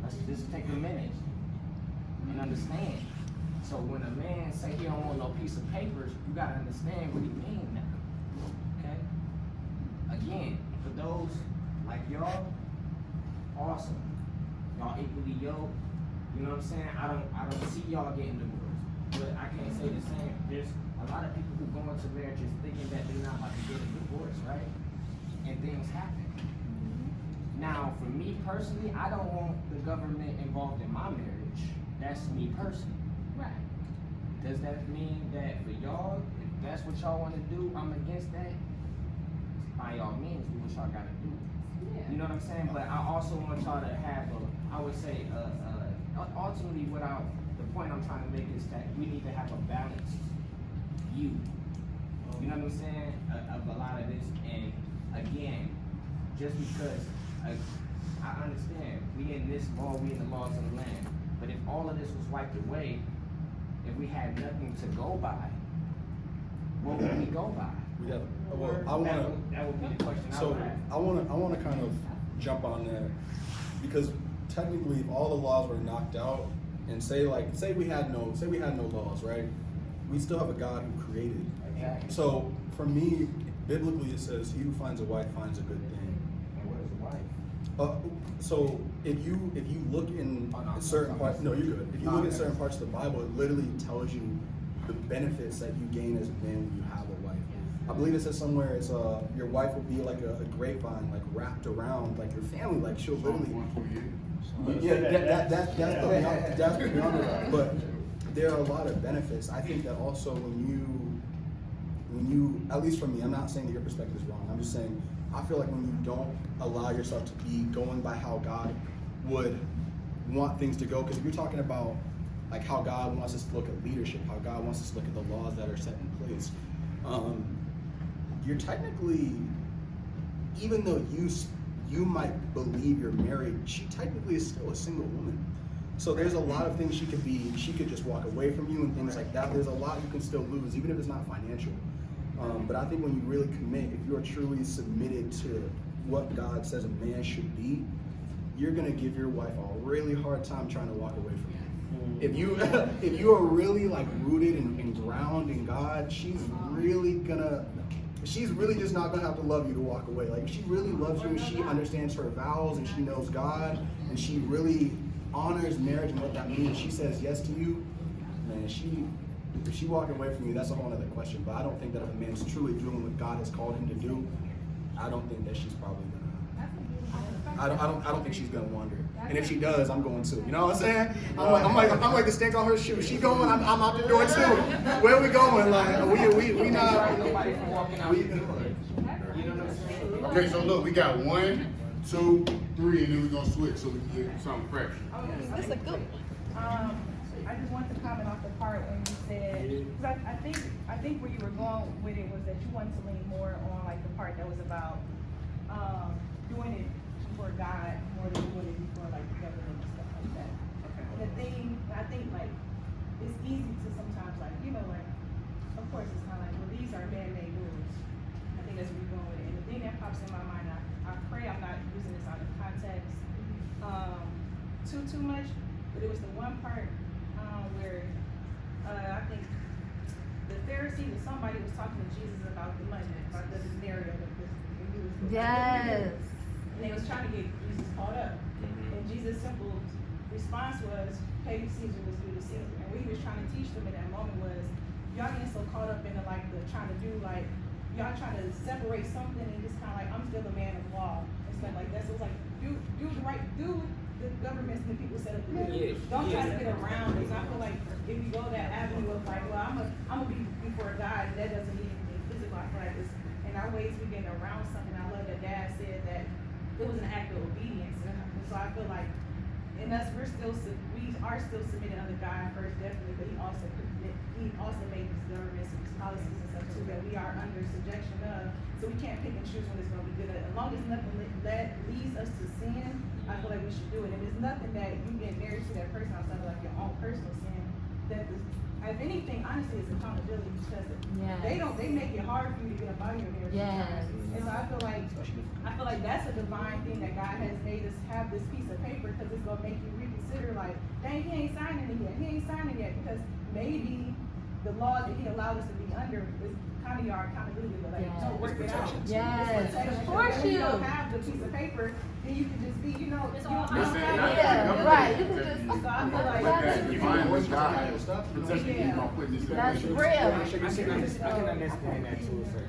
[SPEAKER 13] Let's just take a minute and understand. So when a man say he don't want no piece of papers, you gotta understand what he mean now. Okay? Again, for those like y'all, awesome. Y'all equally yoked. You know what I'm saying? I don't see y'all getting divorced. but I can't say the same. There's a lot of people who go into marriages thinking that they're not about to get a divorce, right? And things happen. Now, for me personally, I don't want the government involved in my marriage. That's me personally.
[SPEAKER 11] Right.
[SPEAKER 13] Does that mean that for y'all, if that's what y'all want to do, I'm against that? By all means, do what y'all gotta do. You know what I'm saying? But I also want y'all to have I would say, ultimately the point I'm trying to make is that we need to have a balanced view. You know what I'm saying? Of a lot of this. And again, just because I understand we in this law, we in the laws of the land. But if all of this was wiped away, if we had nothing to go by, what would we go by?
[SPEAKER 2] Yeah. Well,
[SPEAKER 13] That would be the question I
[SPEAKER 2] So
[SPEAKER 13] would ask.
[SPEAKER 2] I want to kind of jump on that because technically, if all the laws were knocked out, and say we had no laws, right? We still have a God who created.
[SPEAKER 13] Exactly.
[SPEAKER 2] So for me, biblically, it says, "He who finds a wife finds a good thing."
[SPEAKER 13] And what is a wife?
[SPEAKER 2] So if you look in certain parts, no, you're good. If you look at certain parts of the Bible, it literally tells you the benefits that you gain as a man when you have a wife. I believe it says somewhere it's your wife will be like a grapevine, like wrapped around like your family, like she'll literally. Yeah, that's beyond that. But there are a lot of benefits. I think that also when you, at least for me, I'm not saying that your perspective is wrong. I'm just saying I feel like when you don't allow yourself to be going by how God would want things to go, because if you're talking about like how God wants us to look at leadership, how God wants us to look at the laws that are set in place, you're technically, even though you might believe you're married, she technically is still a single woman. So there's a lot of things she could just walk away from you and things like that. There's a lot you can still lose, even if it's not financial. But I think when you really commit, if you are truly submitted to what God says a man should be, you're gonna give your wife a really hard time trying to walk away from you. If you are really like rooted and grounded in God, she's really just not gonna have to love you to walk away. Like if she really loves you and she understands her vows and she knows God and she really honors marriage and what that means, she says yes to you, man, if she walking away from you, that's a whole other question. But I don't think that if a man's truly doing what God has called him to do, I don't think that she's probably gonna. I don't think she's gonna wander. And if she does, I'm going too. You know what I'm saying? I'm like the stink on her shoe. She going, I'm out the door too. Where are we going? Like we not.
[SPEAKER 3] Okay, so look, we got 1, 2, 3, and then we're gonna switch so we can get something fresh.
[SPEAKER 18] That's a good one. I just wanted to comment off the part when you said, because I think where you were going with it was that you wanted to lean more on like the part that was about doing it for God more than doing it for like the government and stuff like that. Okay. And the thing, I think like it's easy to sometimes like, you know, like of course it's kind of like, well, these are man-made rules. I think that's where you're going with it. And the thing that pops in my mind, I pray I'm not using this out of context too much, but it was the one part where I think the Pharisees or somebody was talking to Jesus about the money, about the scenario of this.
[SPEAKER 15] Yes.
[SPEAKER 18] And they was trying to get Jesus caught up. And Jesus' simple response was, pay Caesar what's due to Caesar. And what he was trying to teach them in that moment was, y'all getting so caught up in the like the trying to do like, y'all trying to separate something and just kind of like, I'm still a man of law and stuff like that. So it's like, do the right, do the governments and the people set up to do. Don't try to get around it. So I feel like if you go that avenue of like, well, I'm gonna be before God, and that doesn't mean anything physical. I feel like it's in our ways we get around something. I love that Dad said that it was an act of obedience. And so I feel like in us, we are still submitted under God first, definitely, but He also made these governments and these policies and stuff too that we are under subjection of. So we can't pick and choose when it's gonna be good. As long as nothing that leads us to sin, I feel like we should do it. And there's nothing that you get married to that person outside of like your own personal sin. If anything, honestly, it's accountability because they make it hard for you to get up out of your marriage.
[SPEAKER 15] Yes.
[SPEAKER 18] And so I feel like that's a divine thing that God has made us have this piece of paper because it's gonna make you reconsider like, dang, he ain't signing it yet. Because maybe the laws that he allowed us to be under is kind of our accountability, but like, don't work it out.
[SPEAKER 15] Yes.
[SPEAKER 18] Of course you. If you don't have the piece of paper, then you can just be, you know,
[SPEAKER 15] It's
[SPEAKER 18] you
[SPEAKER 15] all
[SPEAKER 18] don't have
[SPEAKER 15] yeah, right. You can just.
[SPEAKER 18] So I feel like
[SPEAKER 3] Divine was God protecting you from putting this
[SPEAKER 15] That's
[SPEAKER 3] in.
[SPEAKER 15] real.
[SPEAKER 13] I can understand that too, sir.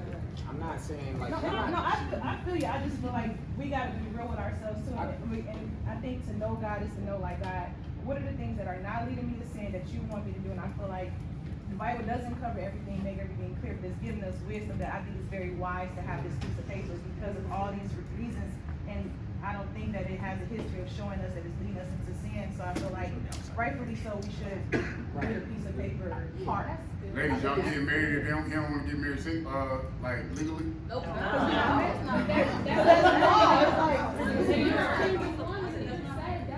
[SPEAKER 13] I'm not saying like.
[SPEAKER 18] I feel you. I just feel like we gotta be real with ourselves too. And I think to know God is to know, like, God, what are the things that are not leading me to sin that you want me to do? And I feel like the Bible doesn't cover everything, make everything clear, but it's giving us wisdom that I think is very wise to have this piece of paper because of all these reasons. And I don't think that it has a history of showing us that it's leading us into sin. So I feel like, rightfully so, we should do the piece of paper part.
[SPEAKER 3] Ladies, y'all getting married if you don't want to get married, like legally?
[SPEAKER 11] Nope. That's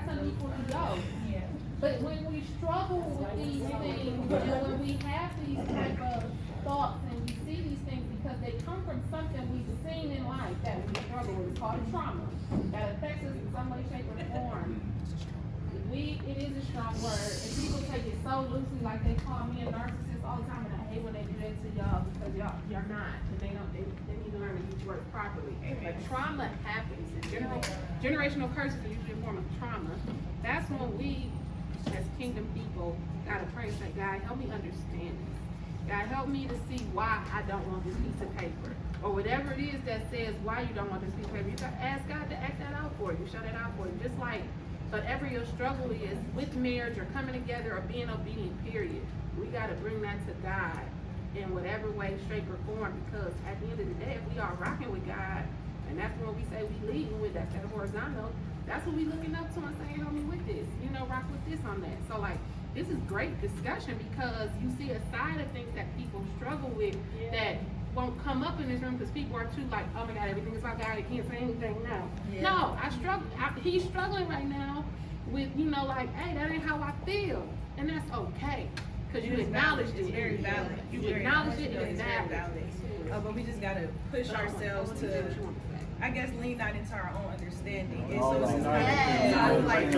[SPEAKER 11] unequal to go. But when we struggle with these things, when we have these type of thoughts and we see these things because they come from something we've seen in life that we struggle with, it's called trauma, that affects us in some way, shape, or form. It is a strong word, and people take it so loosely, like they call me a narcissist all the time, and I hate when they do that to y'all because you're not, and they need to learn to use words properly. But trauma happens, and generational curses are usually a form of trauma. That's when we, as kingdom people, gotta pray and say, God, help me understand this. God, help me to see why I don't want this piece of paper, or whatever it is that says why you don't want this piece of paper. You gotta ask God to act that out for you, show that out for you, just like. Whatever your struggle is with marriage or coming together or being obedient, period. We got to bring that to God in whatever way, shape, or form, because at the end of the day, if we are rocking with God, and that's when we say we leading with, that's that horizontal, that's what we looking up to and saying, help me with this, rock with this on that. So like, this is great discussion because you see a side of things that people struggle with that won't come up in this room because people are too like, oh my God, everything is about God, I can't say anything now. Yeah. No, he's struggling right now with, like, hey, that ain't how I feel. And that's okay. Because you acknowledge it.
[SPEAKER 18] It's very valid.
[SPEAKER 11] You acknowledge it, and it's valid.
[SPEAKER 18] But we just gotta push ourselves to, I guess, lean not into our own understanding. And so it's just kind of like,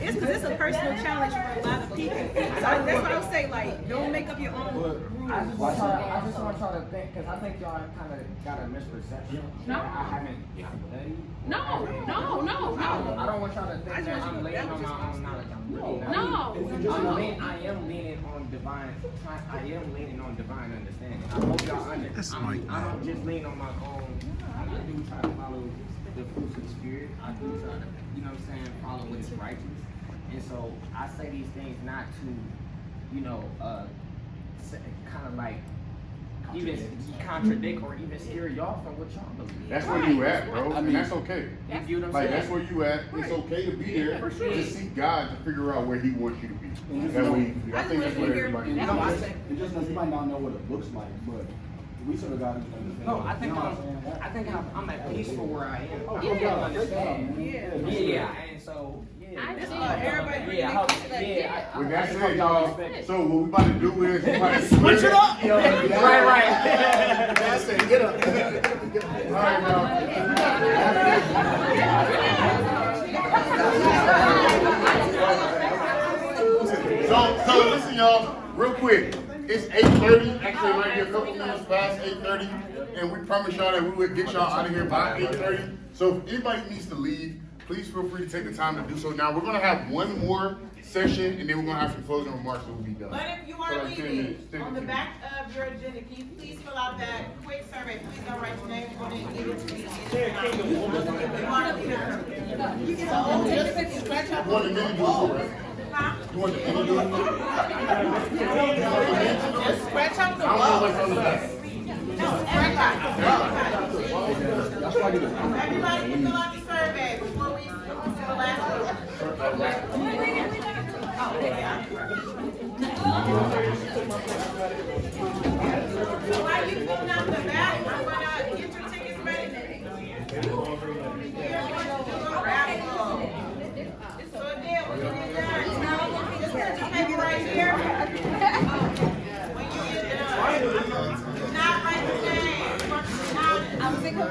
[SPEAKER 18] it's a personal challenge for a lot of people. So that's what I would say, like, don't make up your own rules.
[SPEAKER 13] I just want y'all to think, because I think y'all kind of got a misperception.
[SPEAKER 11] No.
[SPEAKER 13] I haven't studied.
[SPEAKER 11] No.
[SPEAKER 13] I don't want y'all to think that I'm leaning on my own knowledge. I am leaning on divine understanding. I hope y'all understand. I don't just lean on my own. I do try to follow the fruits of the spirit. I do try to, follow what is righteous. And so I say these things not to, kind of like even contradict or even steer y'all from what y'all believe.
[SPEAKER 3] That's where you at, bro. And that's okay.
[SPEAKER 13] You know what I'm saying?
[SPEAKER 3] That's where you at. It's okay to be there.
[SPEAKER 11] For sure.
[SPEAKER 3] Just seek God to figure out where He wants you to be. That way, I think that's where everybody is.
[SPEAKER 20] It just you might not know what it looks like, but we sort of got to understand.
[SPEAKER 13] No, I think I'm at peace for where I am.
[SPEAKER 20] Oh,
[SPEAKER 13] yeah, and so
[SPEAKER 18] Everybody
[SPEAKER 3] With that said, y'all, so what we about to do is
[SPEAKER 20] Switch it up.
[SPEAKER 13] Right.
[SPEAKER 20] That's it. Get up.
[SPEAKER 3] All right, y'all. So listen, y'all, real quick. It's 8:30. Actually, it might be a couple minutes past 8:30, and we promised y'all that we would get y'all out of here by 8:30. So if anybody needs to leave, please feel free to take the time to do so. Now we're gonna have one more session, and then we're gonna have some closing remarks that will be done.
[SPEAKER 4] But if you are leaving, on the back of your agenda, can you please fill out that quick survey? Please don't write your name on it and give it to me.
[SPEAKER 3] You want the menu to do it, right? You want the menu to do it?
[SPEAKER 4] Just scratch out the
[SPEAKER 3] back.
[SPEAKER 4] No, everybody can fill out the survey before we do the last one. While you filling out the back, I'm gonna get your tickets ready. So then, when you get done, just put your paper right here. When you get done, not write your name. I was thinking of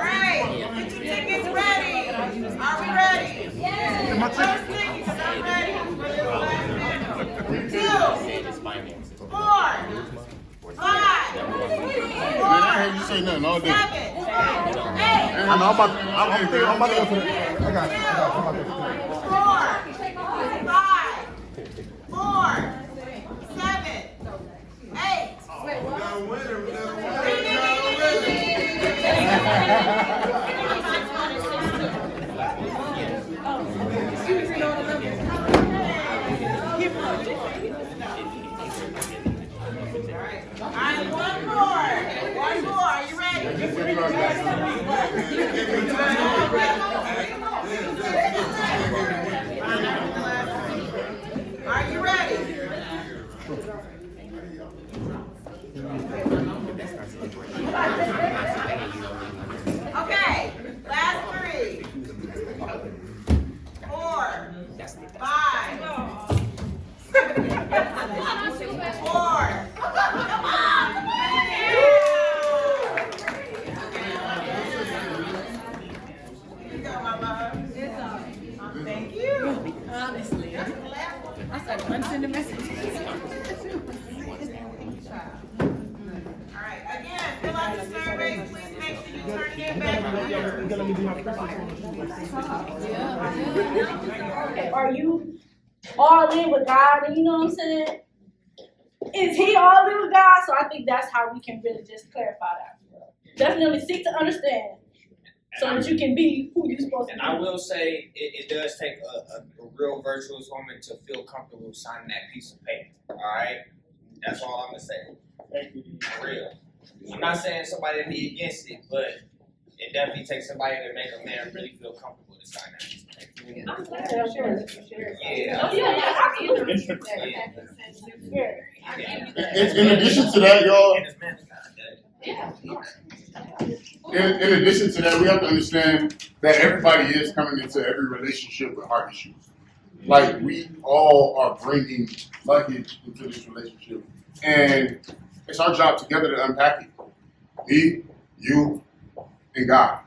[SPEAKER 4] right, get your tickets ready. Are we ready? Yes. First thing, because I'm ready for this last video. 2, 4, 5, 4,
[SPEAKER 3] I heard you say nothing all day.
[SPEAKER 4] 7, 8.
[SPEAKER 10] I'm about to go for that. I got you.
[SPEAKER 4] 4, 5, 4, 7, 8. Alright, one more. Are you ready? Are you ready? Okay, last 3, 4, 5, 4. Thank you. Honestly, I started unsending messages. All right, again, fill out the survey. Please make sure you turn it in back.
[SPEAKER 1] Are you all in with God? You know what I'm saying? Is he all in with God? So I think that's how we can really just clarify that. Definitely seek to understand so that you can be who you're supposed to be.
[SPEAKER 13] And I will say it does take a real virtuous woman to feel comfortable signing that piece of paper. All right? That's all I'm going to say. For real. I'm not saying somebody to be against it, but it definitely takes somebody to make a man really feel comfortable to sign that piece of paper.
[SPEAKER 1] I'm glad I'm sure.
[SPEAKER 13] Yeah.
[SPEAKER 1] Oh, yeah, absolutely.
[SPEAKER 3] In addition to that, y'all, in addition to that, we have to understand that everybody is coming into every relationship with heart issues. Like, we all are bringing luggage into this relationship. And it's our job together to unpack it. Me, you, and God.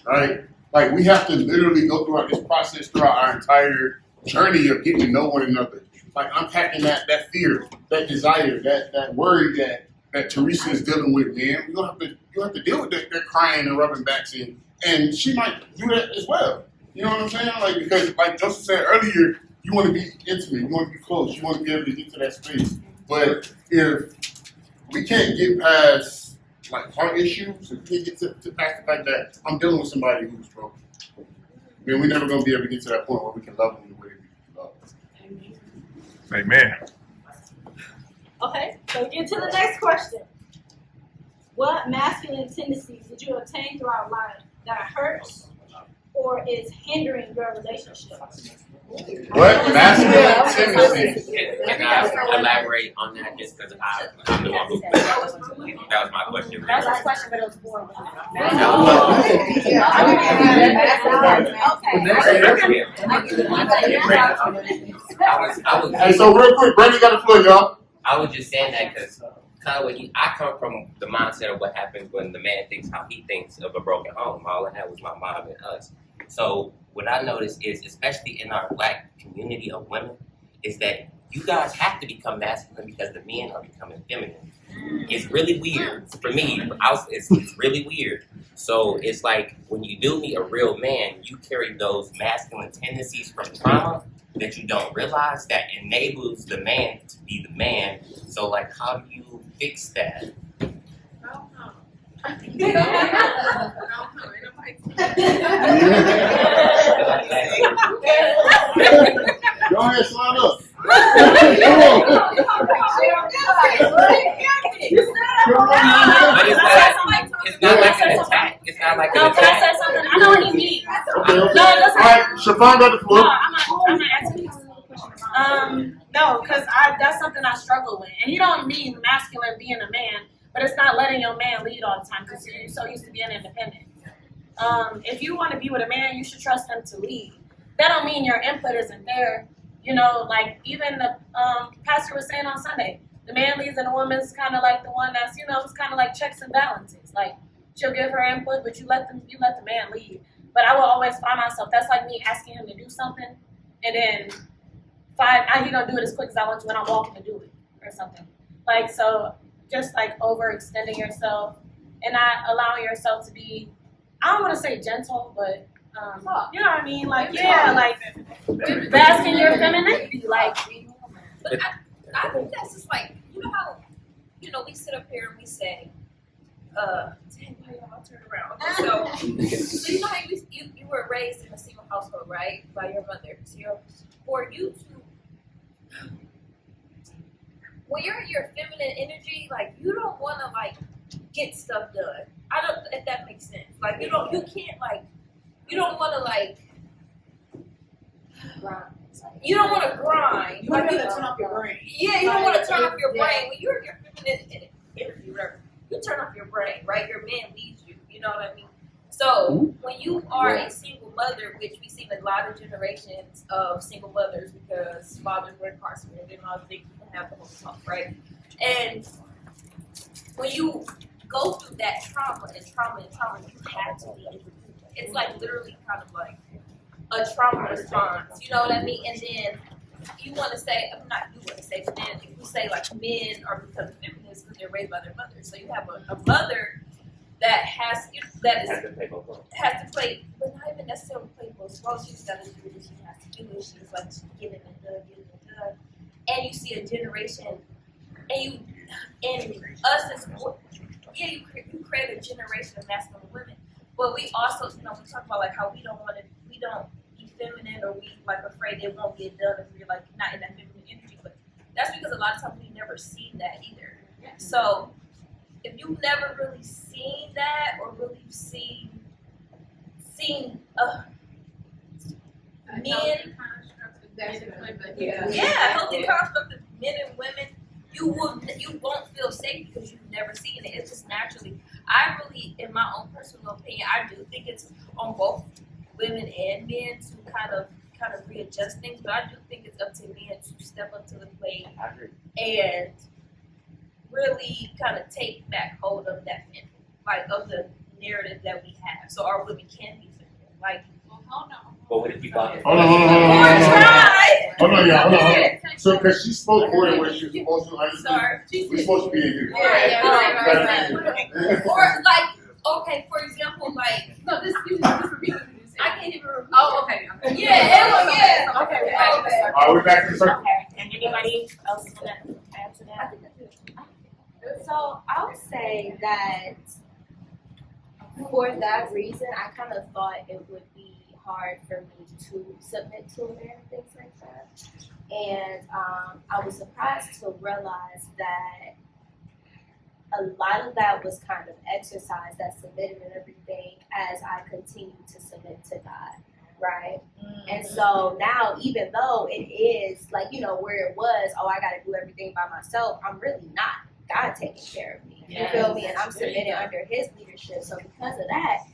[SPEAKER 3] Right? Like, we have to literally go throughout this process throughout our entire journey of getting to know one another. Like, unpacking that fear, that desire, that worry that Theresa is dealing with, man. You have to deal with that crying and rubbing backs in. And she might do that as well. You know what I'm saying? Like, because like Joseph said earlier, you want to be intimate, you want to be close, you want to be able to get to that space. But if we can't get past like heart issues, if we can't get to past the fact that I'm dealing with somebody who's broken, then we're never gonna be able to get to that point where we can love them the way we love them.
[SPEAKER 12] Amen.
[SPEAKER 1] Okay, so get to the next question. What masculine tendencies did you obtain throughout life that hurts or is hindering your relationship?
[SPEAKER 3] What masculine tendencies?
[SPEAKER 7] Can I elaborate on that just because I'm the one who that was my question.
[SPEAKER 14] That was my question, but it was 4.
[SPEAKER 3] Hey, so real quick, Brandon got the floor, y'all.
[SPEAKER 7] I was just saying that because kind of I come from the mindset of what happens when the man thinks how he thinks of a broken home. All I had was my mom and us. So what I noticed is, especially in our Black community of women, is that you guys have to become masculine because the men are becoming feminine. It's really weird for me. It's really weird. So it's like when you do meet a real man, you carry those masculine tendencies from trauma that you don't realize that enables the man to be the man. So like, how do you fix that?
[SPEAKER 3] Go ahead, slide up.
[SPEAKER 7] But it's not like an attack. It's not like an
[SPEAKER 14] No, can I
[SPEAKER 7] attack.
[SPEAKER 14] say something? I know what you mean.
[SPEAKER 3] Okay.
[SPEAKER 14] No, listen.
[SPEAKER 3] All right, Siobhan got the floor.
[SPEAKER 14] No, I'm not asking you. No, because that's something I struggle with. And you don't mean masculine being a man, but it's not letting your man lead all the time because you're so used to being independent. If you want to be with a man, you should trust him to lead. That don't mean your input isn't there. You know, like even the pastor was saying on Sunday, the man leads and the woman's kind of like the one that's, you know, it's kind of like checks and balances. Like she'll give her input, but you let the man lead. But I will always find myself, that's like me asking him to do something, and then he gonna do it as quick as I want to when I'm walking to do it or something. Like, so just like overextending yourself and not allowing yourself to be, I don't want to say gentle, but you know what I mean? Like, yeah, like bask in your femininity. Like,
[SPEAKER 21] but I think that's just like, you know how, we sit up here and we say, dang, I'll turn around. Okay, so you know how you were raised in a single household, right? By your mother. So for you to, when you're in your feminine energy, like, you don't want to, like, get stuff done. I don't, if that makes sense. Like, you can't, like, you don't want to, like, you don't want to grind.
[SPEAKER 18] You want to turn off your brain.
[SPEAKER 21] Yeah, you don't want to turn off your brain. When you're in your feminine energy, you turn off your brain, right? Your man leads you. You know what I mean? So when you are a single mother, which we see a lot of generations of single mothers because fathers were incarcerated and all the things, people have the whole talk, right? And when you go through that trauma, you have to be able to. It's like literally kind of like a trauma response. You know what I mean? And then you want to say, not you want to say, but then if you say like men are becoming feminists because they're raised by their mothers. So you have a mother that has to play, but not even necessarily play both roles. She's got to do what she has to do. She's like getting it done. And you see a generation, and us as you create a generation of masculine women. But we also, we talk about like how we don't be feminine, or we like afraid it won't get done if we're like not in that feminine energy. But that's because a lot of times we never see that either. So if you've never really seen that, or really seen men, healthy construct of men and women, you won't feel safe because you've never seen it. It's just naturally. I really, in my own personal opinion, I do think it's on both women and men to kind of readjust things, but I do think it's up to men to step up to the plate and really kind of take back hold of that feminine, like of the narrative that we have, so our women can be feminine. Like,
[SPEAKER 22] But what if you thought
[SPEAKER 3] Hold on, y'all. So, because she spoke more than what she was supposed to. We're supposed to be in here.
[SPEAKER 21] Right. Or like, okay, for example, like, no, this repeat what you said. I can't even remember. Oh, okay. Yeah. Okay.
[SPEAKER 3] All right, we're back to the circle.
[SPEAKER 14] Okay. And anybody else want to add to that?
[SPEAKER 23] So I would say that for that reason, I kind of thought it would be hard for me to submit to a man and things like that. And I was surprised to realize that a lot of that was kind of exercised, that submitted and everything, as I continued to submit to God, right? And so now, even though it is like, where it was, I got to do everything by myself, I'm really not. God taking care of me, you feel me? And I'm submitted under His leadership. So because of that,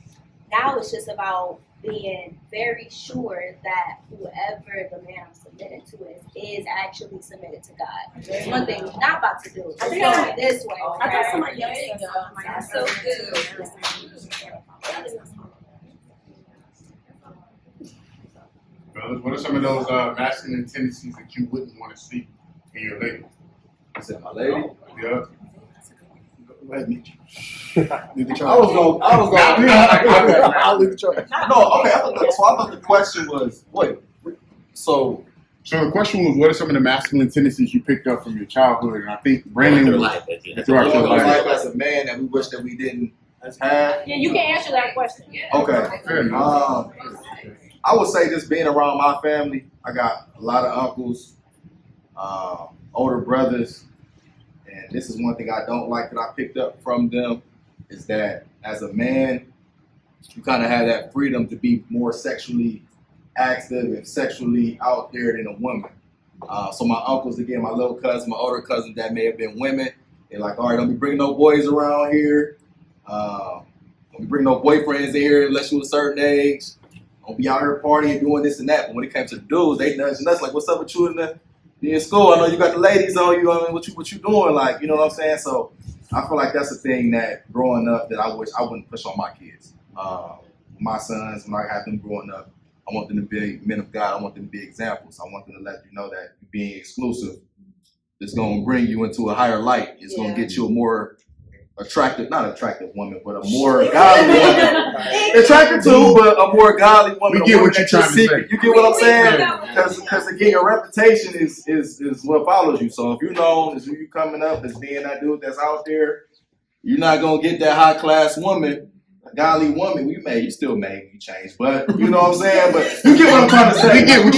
[SPEAKER 23] now it's just about being very sure that whoever the man I'm submitted to is actually submitted to God. There's one thing we're not about to do. It's going this way.
[SPEAKER 14] I thought somebody else said
[SPEAKER 21] That's so good.
[SPEAKER 3] Fellas, what are some of those masculine tendencies that you wouldn't want to see in your lady?
[SPEAKER 24] I said, my lady?
[SPEAKER 3] Yeah.
[SPEAKER 24] Go ahead, Mitch.
[SPEAKER 3] Lead the
[SPEAKER 24] I was going. I'll leave the charge. No, okay. I thought the question was, So
[SPEAKER 3] the question was, what are some of the masculine tendencies you picked up from your childhood? And I think Brandon throughout your life
[SPEAKER 24] as a man that we wish that we didn't have.
[SPEAKER 14] Yeah, you can answer that question.
[SPEAKER 24] Okay. I would say just being around my family. I got a lot of uncles, older brothers. And this is one thing I don't like that I picked up from them, is that as a man, you kind of have that freedom to be more sexually active and sexually out there than a woman. So my uncles, again, my little cousin, my older cousins that may have been women, they're like, all right, don't be bringing no boys around here. Don't be bringing no boyfriends in here unless you're a certain age. Don't be out here partying, doing this and that. But when it came to the dudes, they nudging us like, what's up with you in school? I know you got the ladies on you. I mean, what you doing? Like, you know what I'm saying? So I feel like that's the thing that growing up that I wish I wouldn't push on my kids. My sons, when I have them growing up, I want them to be men of God. I want them to be examples. I want them to let you know that being exclusive is going to bring you into a higher light. It's going to get you a more attractive, not attractive woman, but a more godly woman. Attractive too, but a more godly woman.
[SPEAKER 3] We get what you're trying to say.
[SPEAKER 24] You get what I'm saying? Because again, your reputation is what follows you. So if you're known as you coming up as being that dude that's out there, you're not gonna get that high class woman, a godly woman. You still may change, but you know what I'm saying. But you get what I'm trying to say.
[SPEAKER 3] We get what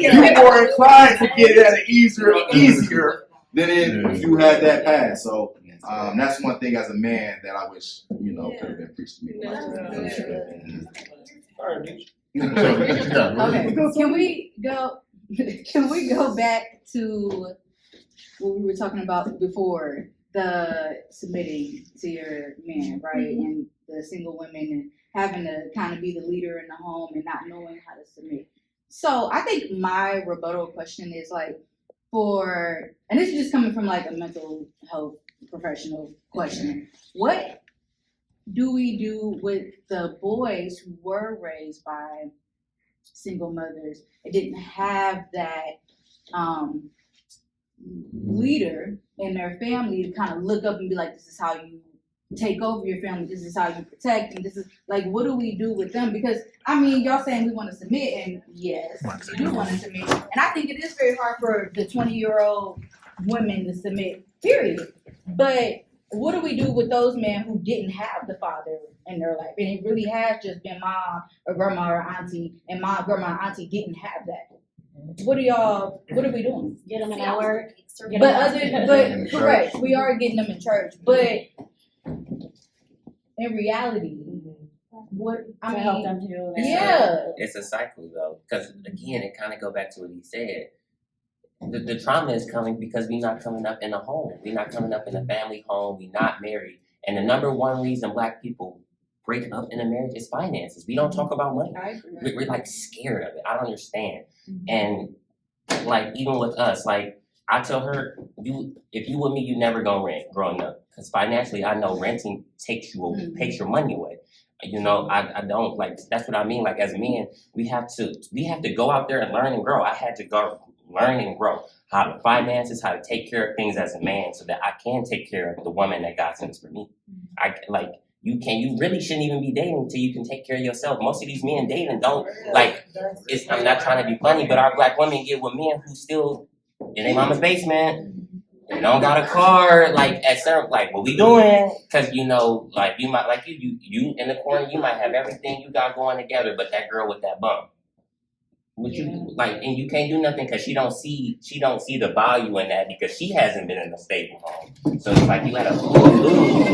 [SPEAKER 24] you're more inclined to get it at an easier than if you had that past. So. That's one thing as a man that I wish, could have been preached to me.
[SPEAKER 6] Okay, can we go back to what we were talking about before, the submitting to your man, right? And the single women and having to kind of be the leader in the home and not knowing how to submit. So I think my rebuttal question is like, and this is just coming from like a mental health professional question. What do we do with the boys who were raised by single mothers and didn't have that leader in their family to kind of look up and be like, this is how you take over your family, this is how you protect, and this is like, what do we do with them? Because I mean, y'all saying we want to submit, and yes, we do want to submit, and I think it is very hard for the 20-year-old women to submit, period. But what do we do with those men who didn't have the father in their life, and it really has just been mom or grandma or auntie, and my grandma and auntie didn't have that? What are we doing?
[SPEAKER 14] Get them in that word.
[SPEAKER 6] But correct, we are getting them in church, but in reality, what I mean,
[SPEAKER 14] help them do that.
[SPEAKER 6] Yeah,
[SPEAKER 7] it's a cycle though, because again, it kind of go back to what he said. The trauma is coming because we're not coming up in a home. We're not coming up in a family home. We're not married. And the number one reason Black people break up in a marriage is finances. We don't talk about money. We're like scared of it. I don't understand. And like even with us, like I tell her, if you with me, you never gonna rent growing up. Because financially, I know renting takes your money away. You know, I don't like. That's what I mean. Like as men, we have to go out there and learn and grow. I had to go learn and grow how to finances, how to take care of things as a man, so that I can take care of the woman that God sends for me. You really shouldn't even be dating until you can take care of yourself. Most of these men dating don't I'm not trying to be funny, but our Black women get with men who still in their mama's basement. They don't got a car, what we doing? Because you might, you in the corner, you might have everything you got going together, but that girl with that bum. What you and you can't do nothing because she don't see the value in that because she hasn't been in a stable home. So it's like you gotta lose.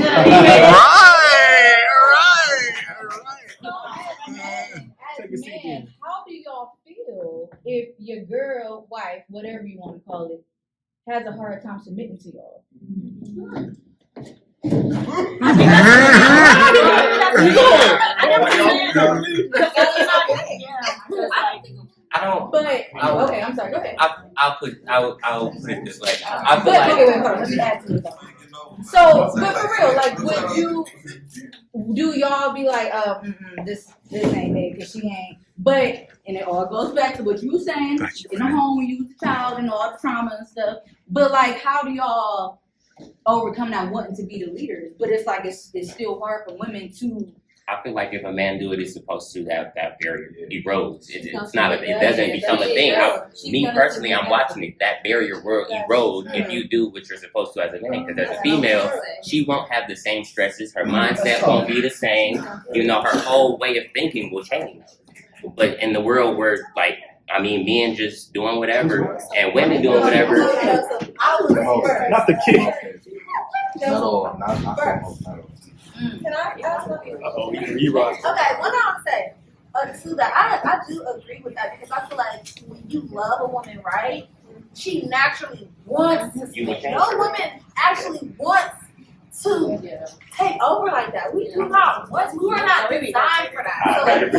[SPEAKER 6] How do y'all feel if your girl, wife, whatever you want to call it, has a hard time submitting to y'all? Okay, I'm sorry. Go ahead.
[SPEAKER 7] I'll put it this way.
[SPEAKER 6] Let me add to this. So, but for real, like, do y'all be like, this ain't it because she ain't? But and it all goes back to what you were saying in the home when you was a child and all the trauma and stuff. But like, how do y'all overcome not wanting to be the leaders? But it's like it's still hard for women to.
[SPEAKER 7] I feel like if a man do it, it's supposed to that barrier erodes. It doesn't become a thing. Me personally, I'm watching it. That barrier will erode if you do what you're supposed to as a man. Because as a female, she won't have the same stresses. Her mindset won't be the same. Her whole way of thinking will change. But in the world where, men just doing whatever and women doing whatever.
[SPEAKER 5] Not the kid.
[SPEAKER 24] No,
[SPEAKER 8] Can I ask something?
[SPEAKER 5] Okay,
[SPEAKER 8] what I'm saying to that, I do agree with that because I feel like when you love a woman, right, she naturally wants to speak. No woman actually wants to take over like that. We do not want. We are not designed for that. So like,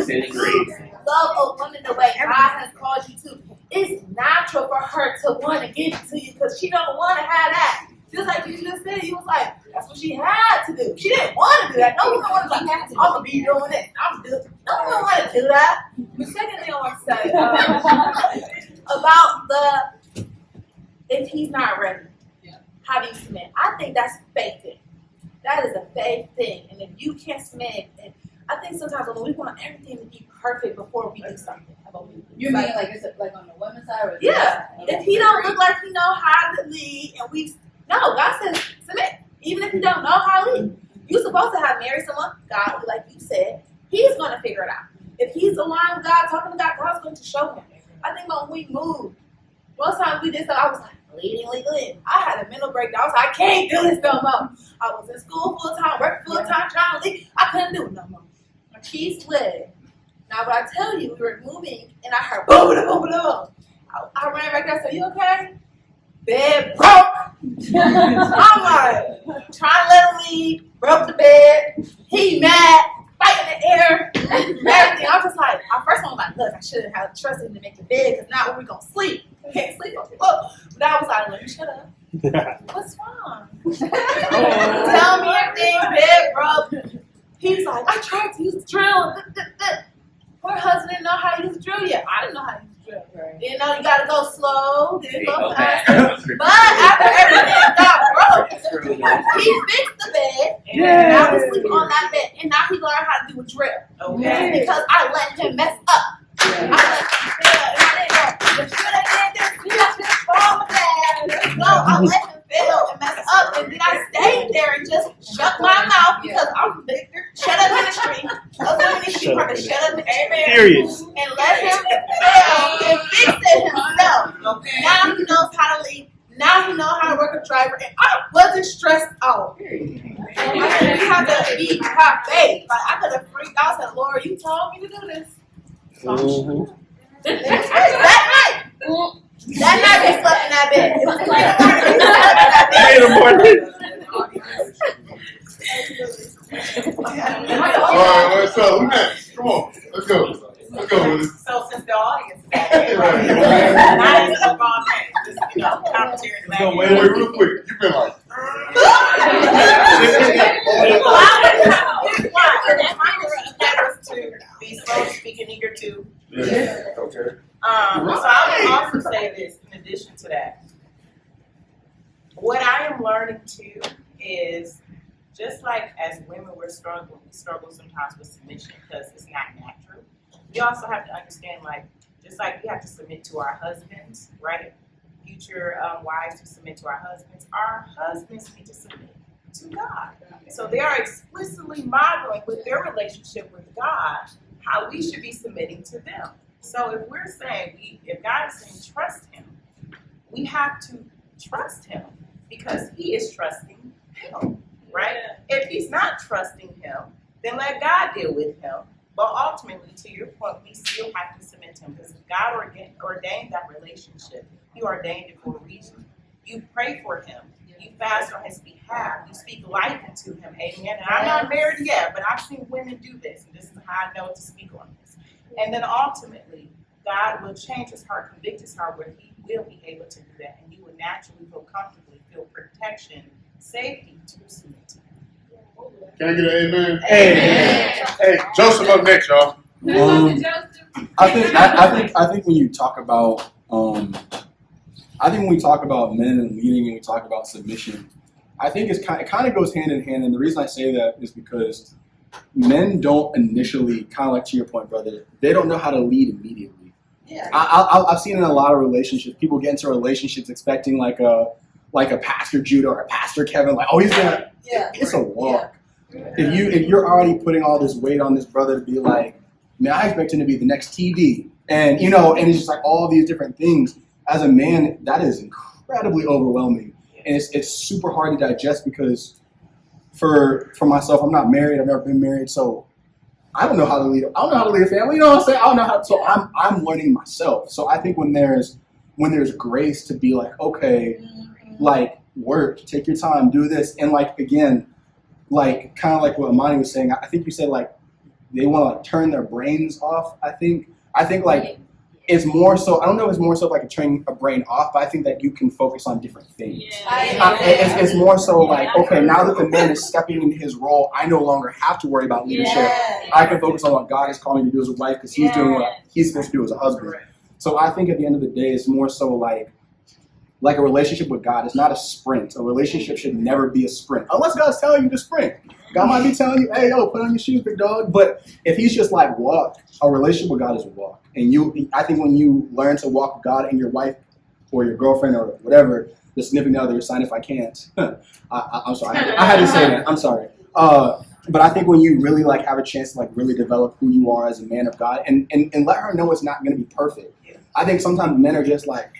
[SPEAKER 8] love a woman the way God has called you to. It's natural for her to want to give it to you because she don't want to have that Just like you just said, you was like, that's what she had to do. She didn't want to do that. No woman wanted to like, I'm gonna be doing it. I'm doing. No woman want to do that. The second thing I want to say about if he's not ready, how do you submit? I think that's faith thing. That is a faith thing. And if you can't submit, I think sometimes when we want everything to be perfect before we do something.
[SPEAKER 6] You mean like it's like on the women's side or
[SPEAKER 8] yeah.
[SPEAKER 6] Okay.
[SPEAKER 8] If he don't look like he know how to lead, and God says submit. Even if you don't know how to lead, you're supposed to have married someone godly, like you said. He's gonna figure it out. If he's aligned with God, talking to God, God's going to show him. I think when we moved, most times we did stuff, I was like, leading. I had a mental breakdown. I was like, I can't do this no more. I was in school full time, working full time, trying to lead. I couldn't do it no more. My keys slid. Now, when I tell you, we were moving, and I heard boom, boom, boom, boom. I ran back there and said, you okay? Bed broke. I'm like, trying to let him leave, broke the bed. He mad, fight in the air, everything. I was just like, I first one was like, look, I shouldn't have trusted him to make the bed, because now we're going to sleep. We can't sleep on the floor. But I was like, let me shut up. What's wrong? Tell me everything, bed broke. He's like, I tried to use the drill. Her husband didn't know how to use the drill yet. I didn't know how to use the drill. Right. Didn't know you gotta go slow, didn't go fast. But after everything got broke, he fixed the bed, and now we sleep on that bed, and now he learned how to do a drill. Okay. Because I let him mess up. I let him fail, and I didn't go, you should have did this, you should have fallen bad. No, I let him fail and mess up, and then I stayed there and just shut my mouth because I'm Victor. Shut up ministry. Shut up
[SPEAKER 5] Period.
[SPEAKER 8] and let him fail and fix it himself. Okay. Now he knows how to lead. Now he knows how to work a driver, and I wasn't stressed out. You have to have faith. Like I could have freaked out and said, Lord, you told me to do this. That night we slept in that bed. It was 3 in the morning. We slept in that bed.
[SPEAKER 3] All right, so who next? Come on, let's go. Let's go with it.
[SPEAKER 4] So since the audience is back there, not even a wrong name, just commentary.
[SPEAKER 3] Wait, real quick. You've been like.
[SPEAKER 4] To be slow speaking, eager to.
[SPEAKER 3] Yeah. Okay.
[SPEAKER 4] So I would also say this in addition to that. What I am learning too is just like as women we struggle sometimes with submission because it's not natural. We also have to understand just like we have to submit to our husbands, right? Future wives to submit to our husbands need to submit to God. So they are explicitly modeling with their relationship with God how we should be submitting to them. So if we're saying, if God is saying trust him, we have to trust him because he is trusting him, right? If he's not trusting him, then let God deal with him. But ultimately, to your point, we still have to submit to him because God ordained that relationship. He ordained it for a reason. You pray for him. You fast on his behalf. You speak life into him. Amen. And I'm not married yet, but I've seen women do this. And this is how I know to speak on this. And then ultimately, God will change his heart, convict his heart where he will be able to do that. And you will naturally feel comfortably, feel protection, safety to submit to him.
[SPEAKER 3] Can I get an amen? Amen. Hey, Joseph up next, y'all.
[SPEAKER 2] I think when you talk about when we talk about men and leading and we talk about submission, I think it kind of goes hand in hand. And the reason I say that is because men don't initially, kind of like to your point, brother, they don't know how to lead immediately. Yeah. I've seen in a lot of relationships, people get into relationships expecting like a Pastor Judah or a Pastor Kevin, like, oh, he's gonna. Yeah. It's a walk. Yeah. If you're already putting all this weight on this brother to be like, man, I expect him to be the next TD, and and it's just like all these different things. As a man, that is incredibly overwhelming, and it's super hard to digest because for myself, I'm not married. I've never been married, so I don't know how to lead. I don't know how to lead a family. You know what I'm saying? I don't know how. So I'm learning myself. So I think when there's grace to be like, okay, like work, take your time, do this, and like again, like kind of like what Amani was saying. I think you said like they want to like turn their brains off. I think like
[SPEAKER 9] is more so, I don't know if it's more so like a turning a brain off, but I think that you can focus on different things. It's more so like, okay, now that the man is stepping into his role, I no longer have to worry about leadership. I can focus on what God is calling me to do as a wife because he's doing what he's supposed to do as a husband. So I think at the end of the day, it's more so like a relationship with God. It's not a sprint. A relationship should never be a sprint. Unless God's telling you to sprint. God might be telling you, hey, yo, put on your shoes, big dog. But if he's just like, walk, a relationship with God is a walk. And I think when you learn to walk with God and your wife or your girlfriend or whatever, the significant other, sign if I can't. I'm sorry. I had to say that. I'm sorry. But I think when you really like have a chance to like really develop who you are as a man of God and let her know it's not going to be perfect. I think sometimes men are just like,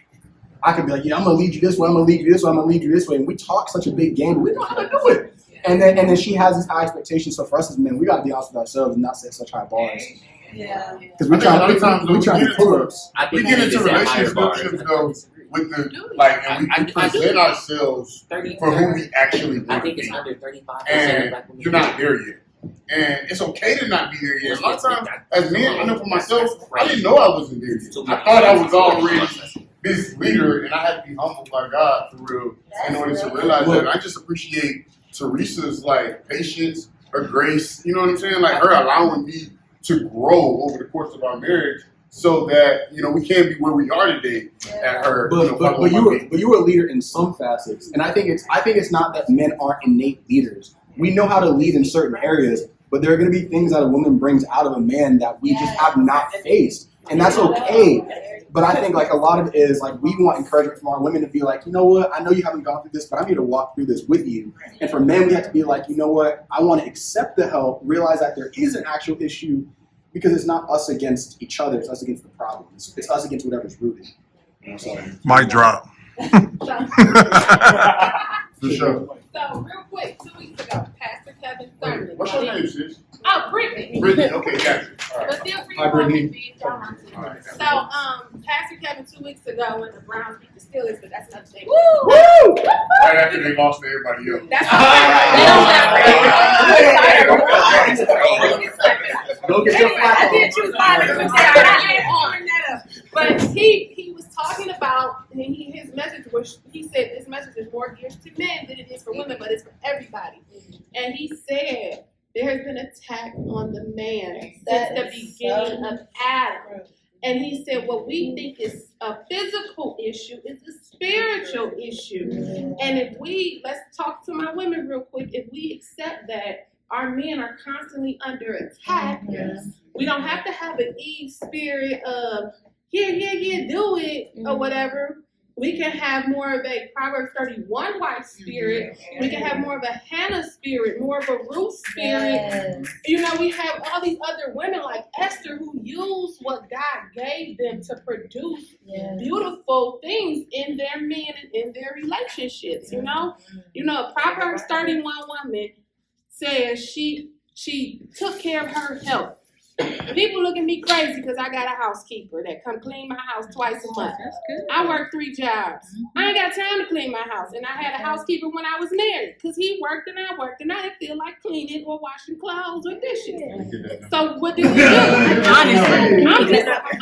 [SPEAKER 9] I could be like, yeah, I'm going to lead you this way, I'm going to lead you this way, I'm going to lead you this way. And we talk such a big game, but we don't know how to do it. And then she has these high expectations. So for us as men, we got to be honest with ourselves and not set such high bars.
[SPEAKER 3] Yeah.
[SPEAKER 9] Because we try to pull ups.
[SPEAKER 3] We get into relationships though with the like, and we present ourselves for who we actually want.
[SPEAKER 7] I think it's under 35%.
[SPEAKER 3] And you're not there yet. And it's okay to not be there yet. A lot of times, as men, I know for myself, I didn't know I wasn't there yet. I thought I was already this leader, and I had to be humbled by God for real in order to realize that. I just appreciate Theresa's like patience, her grace. You know what I'm saying? Like her allowing me to grow over the course of our marriage, so that we can be where we are today. At her,
[SPEAKER 9] but you were a leader in some facets, and I think it's not that men aren't innate leaders. We know how to lead in certain areas, but there are going to be things that a woman brings out of a man that we just have not faced, and that's okay. But I think like a lot of it is like we want encouragement from our women to be like, you know what, I know you haven't gone through this, but I'm here to walk through this with you. And for men, we have to be like, you know what, I want to accept the help, realize that there is an actual issue, because it's not us against each other, it's us against the problem. It's us against whatever's rooted.
[SPEAKER 10] Mic drop.
[SPEAKER 3] For sure.
[SPEAKER 11] So real quick, 2 weeks ago, Pastor Kevin sermon.
[SPEAKER 3] What's your name, sis?
[SPEAKER 11] Oh, Brittany.
[SPEAKER 3] Brittany, okay, gotcha. All right.
[SPEAKER 11] But feel free
[SPEAKER 3] Hi,
[SPEAKER 11] to call me
[SPEAKER 3] Brittany.
[SPEAKER 11] B if y'all want to. So, Pastor Kevin 2 weeks ago when the Browns beat the Steelers, but that's another thing.
[SPEAKER 3] Woo! Woo! Right after they lost to everybody else.
[SPEAKER 11] That's
[SPEAKER 9] Go get your flag
[SPEAKER 11] I did choose mine. But he was talking about, and his message was, he said this message is more geared to men than it is for women, but it's for everybody. And he said there has been an attack on the man since the beginning of Adam. And he said what we think is a physical issue is a spiritual issue. And if let's talk to my women real quick, if we accept that our men are constantly under attack, we don't have to have an Eve spirit of, yeah, do it, or whatever. We can have more of a Proverbs 31 wife spirit. We can have more of a Hannah spirit, more of a Ruth spirit. We have all these other women like Esther who use what God gave them to produce beautiful things in their men and in their relationships. Proverbs 31 woman says she took care of her health. People look at me crazy because I got a housekeeper that come clean my house twice a month. I work 3 jobs. I ain't got time to clean my house. And I had a housekeeper when I was married because he worked and I worked and I didn't feel like cleaning or washing clothes or dishes. So what did we do? Honestly,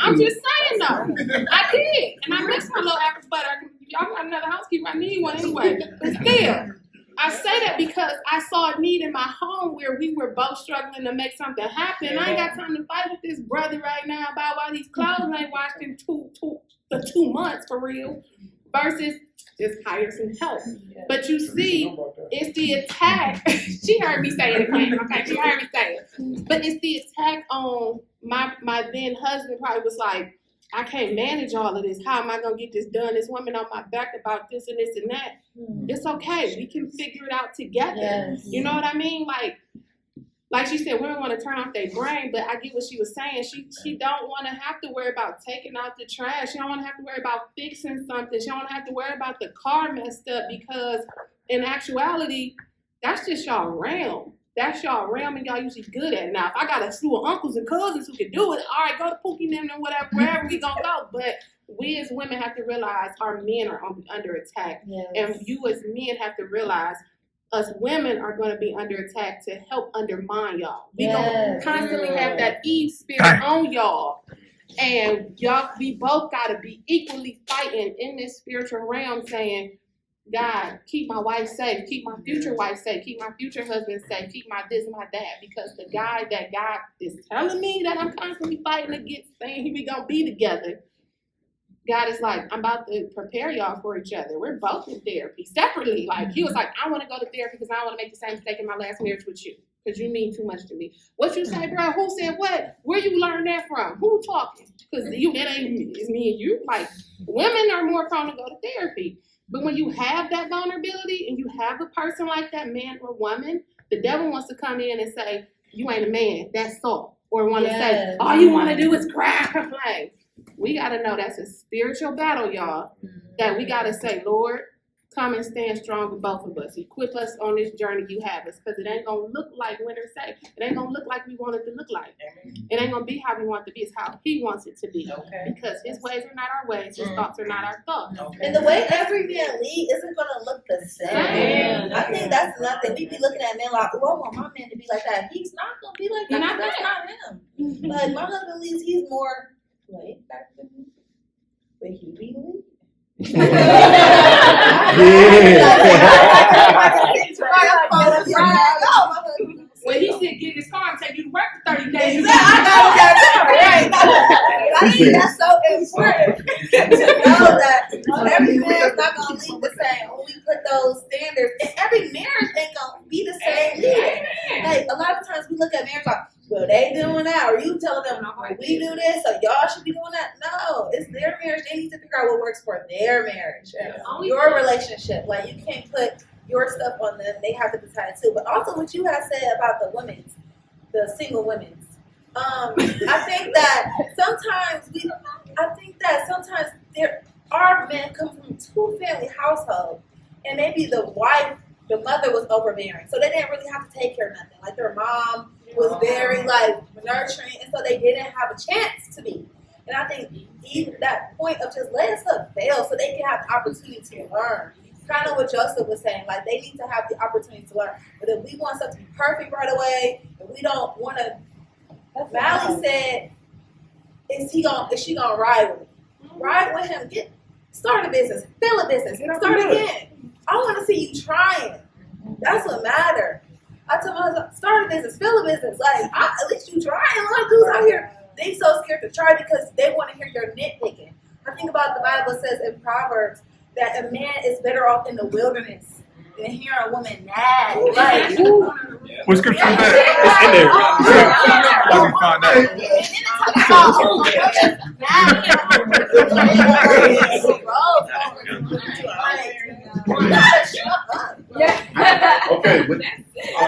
[SPEAKER 11] I'm just saying though. I did. And I miss my little apple butter. Y'all got another housekeeper. I need one anyway. But still. I say that because I saw a need in my home where we were both struggling to make something happen. I ain't got time to fight with this brother right now about why these clothes ain't washed in 2 months for real, versus just hire some help. But you see, it's the attack. She heard me say it again. Okay, she heard me say it. But it's the attack on my then husband. Probably was like, I can't manage all of this. How am I going to get this done? This woman on my back about this and this and that. It's okay. We can figure it out together. Yes. You know what I mean? Like she said, women want to turn off their brain, but I get what she was saying. She don't want to have to worry about taking out the trash. She don't want to have to worry about fixing something. She don't want to have to worry about the car messed up because in actuality, that's just y'all realm. That's y'all realm and y'all usually good at it. Now, if I got a slew of uncles and cousins who can do it, all right, go to Pookie and them and whatever, wherever we gonna go. But we as women have to realize our men are under attack. Yes. And you as men have to realize us women are going to be under attack to help undermine y'all. We gonna constantly have that Eve spirit on y'all. And we both gotta be equally fighting in this spiritual realm, saying, God, keep my wife safe, keep my future wife safe, keep my future husband safe, keep my this and my that. Because the guy that God is telling me that I'm constantly fighting against, saying we gonna be together, God is like, I'm about to prepare y'all for each other. We're both in therapy separately. Like, he was like, I want to go to therapy because I don't want to make the same mistake in my last marriage with you. Because you mean too much to me. What you say, bro? Who said what? Where you learn that from? Who talking? Because it ain't me. It's me and you. Like, women are more prone to go to therapy. But when you have that vulnerability and you have a person like that, man or woman, the devil wants to come in and say, you ain't a man. That's all. Or want to say, all you want to do is cry and complain. We got to know that's a spiritual battle, y'all, that we got to say, Lord, come and stand strong with both of us. Equip us on this journey you have us, because it ain't going to look like winners say. It ain't going to look like we want it to look like. It ain't going to be how we want it to be. It's how he wants it to be. Because his ways are not our ways. His thoughts are not our thoughts.
[SPEAKER 8] And the way every man lead isn't going to look the same. I think that's nothing. We be looking at men like, oh, I want my man to be like that. He's not going to be like that. That's not him. Like, my husband leads, he's more laid back than me. But he be lead.
[SPEAKER 11] When he said get his car and take you to work for 30 days.
[SPEAKER 8] I think that's so important to know that every man's not gonna lead the same. When we put those standards, and every marriage ain't gonna be the same either. Like, a lot of times we look at marriage like, well, they doing that, or you telling them, we do this, so y'all should be doing that. No, it's their marriage. They need to figure out what works for their marriage, your relationship. Like, you can't put your stuff on them. They have to decide too. But also what you have said about the single women's. I think that sometimes our men come from two-family household, and maybe the mother was overbearing, so they didn't really have to take care of nothing. Like, their mom was very nurturing, and so they didn't have a chance to be. And I think even that point of just letting stuff fail so they can have the opportunity to learn. Kind of what Joseph was saying, like, they need to have the opportunity to learn. But if we want stuff to be perfect right away, and we don't want to, Valley said, is she gonna ride with me? Ride with him. Start a business, fill a business, start again. I want to see you trying. That's what matters. I told my husband, start a business, fill a business. Like, at least you trying. A lot of dudes out here, they so scared to try because they want to hear your nitpicking. I think about the Bible says in Proverbs that a man is better off in the wilderness than hearing a woman nag. Like,
[SPEAKER 10] what scripture is that? It's in there. Let me find
[SPEAKER 3] Okay, but I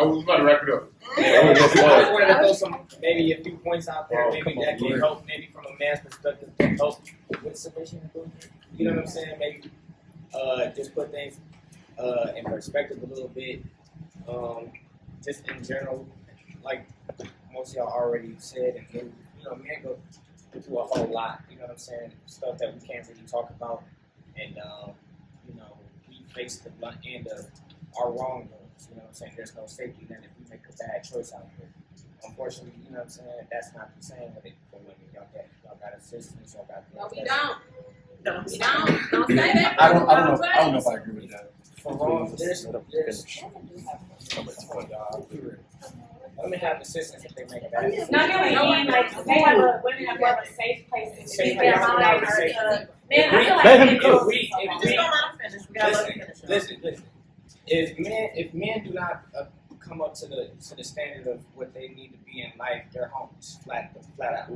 [SPEAKER 3] was about to wrap it up.
[SPEAKER 13] I just wanted to throw maybe a few points out there, maybe that can help, maybe from a man's perspective, help with submission. You know what I'm saying? Maybe just put things in perspective a little bit. Just in general, like most of y'all already said, and men go through a whole lot. You know what I'm saying? Stuff that we can't really talk about, and we face the blunt end of our wrongdoings. You know what I'm saying? There's no safety net if we make a bad choice out here. Unfortunately, you know what I'm saying? That's not the same with it for women. Y'all got assistance, y'all got things.
[SPEAKER 11] No, we don't. Don't say that.
[SPEAKER 2] I don't know if I agree with that.
[SPEAKER 13] Women have assistance if they make bad decisions.
[SPEAKER 14] Not only women have women have more of a safe place to speak their mind. Men, I feel like
[SPEAKER 13] Listen. If men do not come up to the standard of what they need to be in life, they're homeless, flat out.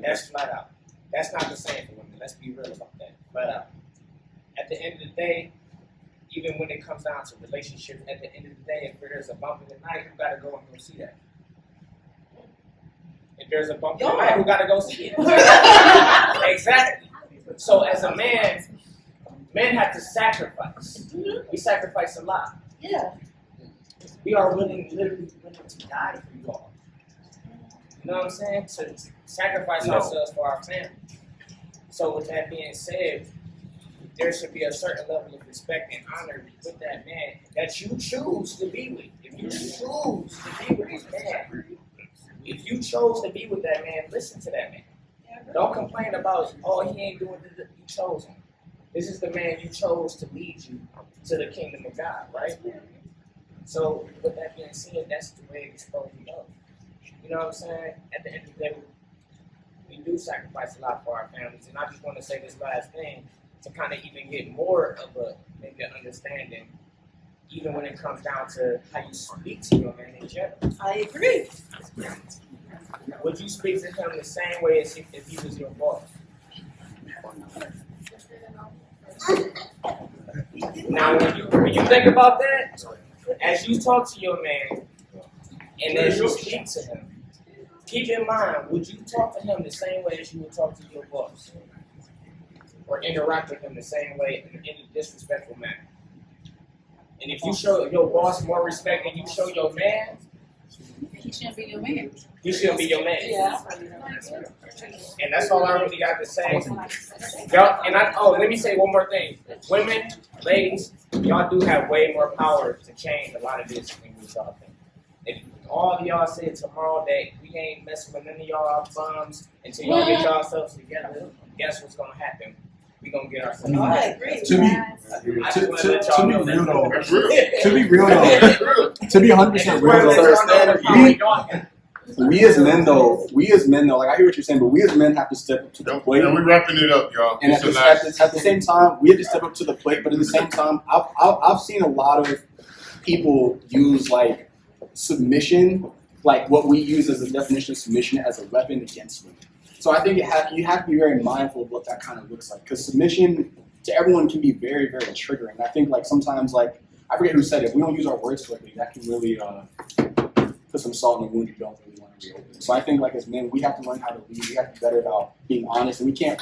[SPEAKER 13] That's flat out. That's not the same for women. Let's be real about that. Flat out. At the end of the day, even when it comes down to relationships, at the end of the day, if there's a bump in the night, who gotta go and go see that? If there's a bump in the night, who gotta go see it? Exactly. So as a man, men have to sacrifice. We sacrifice a lot.
[SPEAKER 8] Yeah.
[SPEAKER 13] We are literally willing to die for you all. You know what I'm saying? To sacrifice ourselves for our family. So with that being said, there should be a certain level of respect and honor with that man that you choose to be with. If you choose to be with this man, if you chose to be with that man, listen to that man. Don't complain about, oh, he ain't doing it. You chose him. This is the man you chose to lead you to the kingdom of God, right? So with that being said, that's the way it's supposed to go. You know what I'm saying? At the end of the day, we do sacrifice a lot for our families. And I just want to say this last thing to kind of even get more of a maybe an understanding, even when it comes down to how you speak to your man in general.
[SPEAKER 18] I agree.
[SPEAKER 13] Would you speak to him the same way as if he was your boss? Now, when you think about that, as you talk to your man and as you speak to him, keep in mind, would you talk to him the same way as you would talk to your boss? Or interact with him the same way in a disrespectful manner? And if you show your boss more respect than you show your man,
[SPEAKER 6] He shouldn't be your man.
[SPEAKER 13] he shouldn't be your man.
[SPEAKER 6] Yeah.
[SPEAKER 13] And that's all I really got to say. Y'all, and let me say one more thing. Women, ladies, y'all do have way more power to change a lot of this than we y'all think. If all of y'all said tomorrow that we ain't messing with none of y'all bums until y'all get yourselves together, guess what's gonna happen? We gonna get ourselves together.
[SPEAKER 18] I agree.
[SPEAKER 9] To be real though, to be 100% real though, we as men though, like I hear what you're saying, but we as men have to step up to the plate.
[SPEAKER 3] And we're wrapping it up, y'all.
[SPEAKER 9] And at the same time, we have to step up to the plate. But at the same time, I've seen a lot of people use like submission, like what we use as a definition of submission, as a weapon against women. So I think you have to be very mindful of what that kind of looks like, because submission to everyone can be very, very triggering. I think like sometimes, like I forget who said it, if we don't use our words correctly, that can really put some salt in the wound you don't really want to reopen. So I think like as men, we have to learn how to lead. We have to be better about being honest, and we can't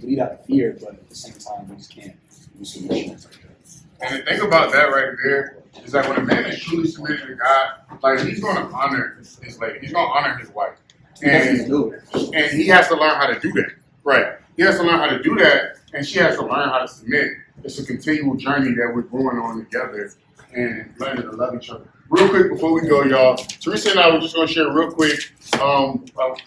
[SPEAKER 9] lead out of fear, but at the same time, we just can't use submission.
[SPEAKER 3] And the thing about that right there is that when a man is truly submitted to God, like he's going to honor his lady, he's going to honor his wife, and he has to learn how to do that. Right? He has to learn how to do that, and she has to learn how to submit. It's a continual journey that we're going on together and learning to love each other. Real quick before we go, y'all, Theresa and I were just going to share real quick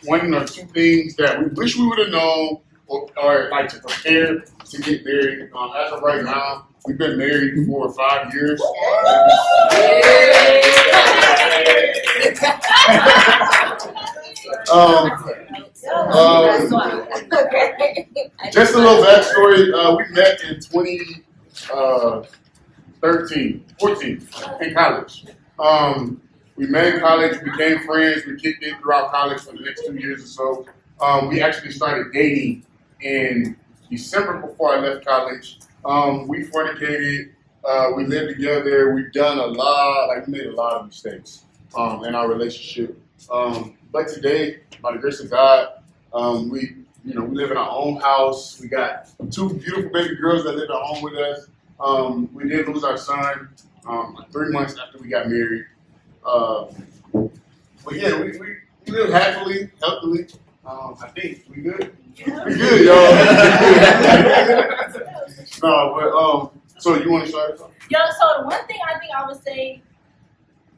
[SPEAKER 3] one or two things that we wish we would have known or like to prepare to get married. As of right now, we've been married for 5 years. Just a little backstory. We met in 2014 in college. We met in college, we became friends, we kicked it throughout college for the next 2 years or so. We actually started dating in December before I left college. We fornicated, we lived together, we've done we made a lot of mistakes in our relationship. But today, by the grace of God, we live in our own house. We got 2 beautiful baby girls that live at home with us. We did lose our son 3 months after we got married. But yeah, we live happily, healthily. I think we good. Yeah. We good, y'all. No, but so you want to start?
[SPEAKER 1] Yo, so the one thing I think I would say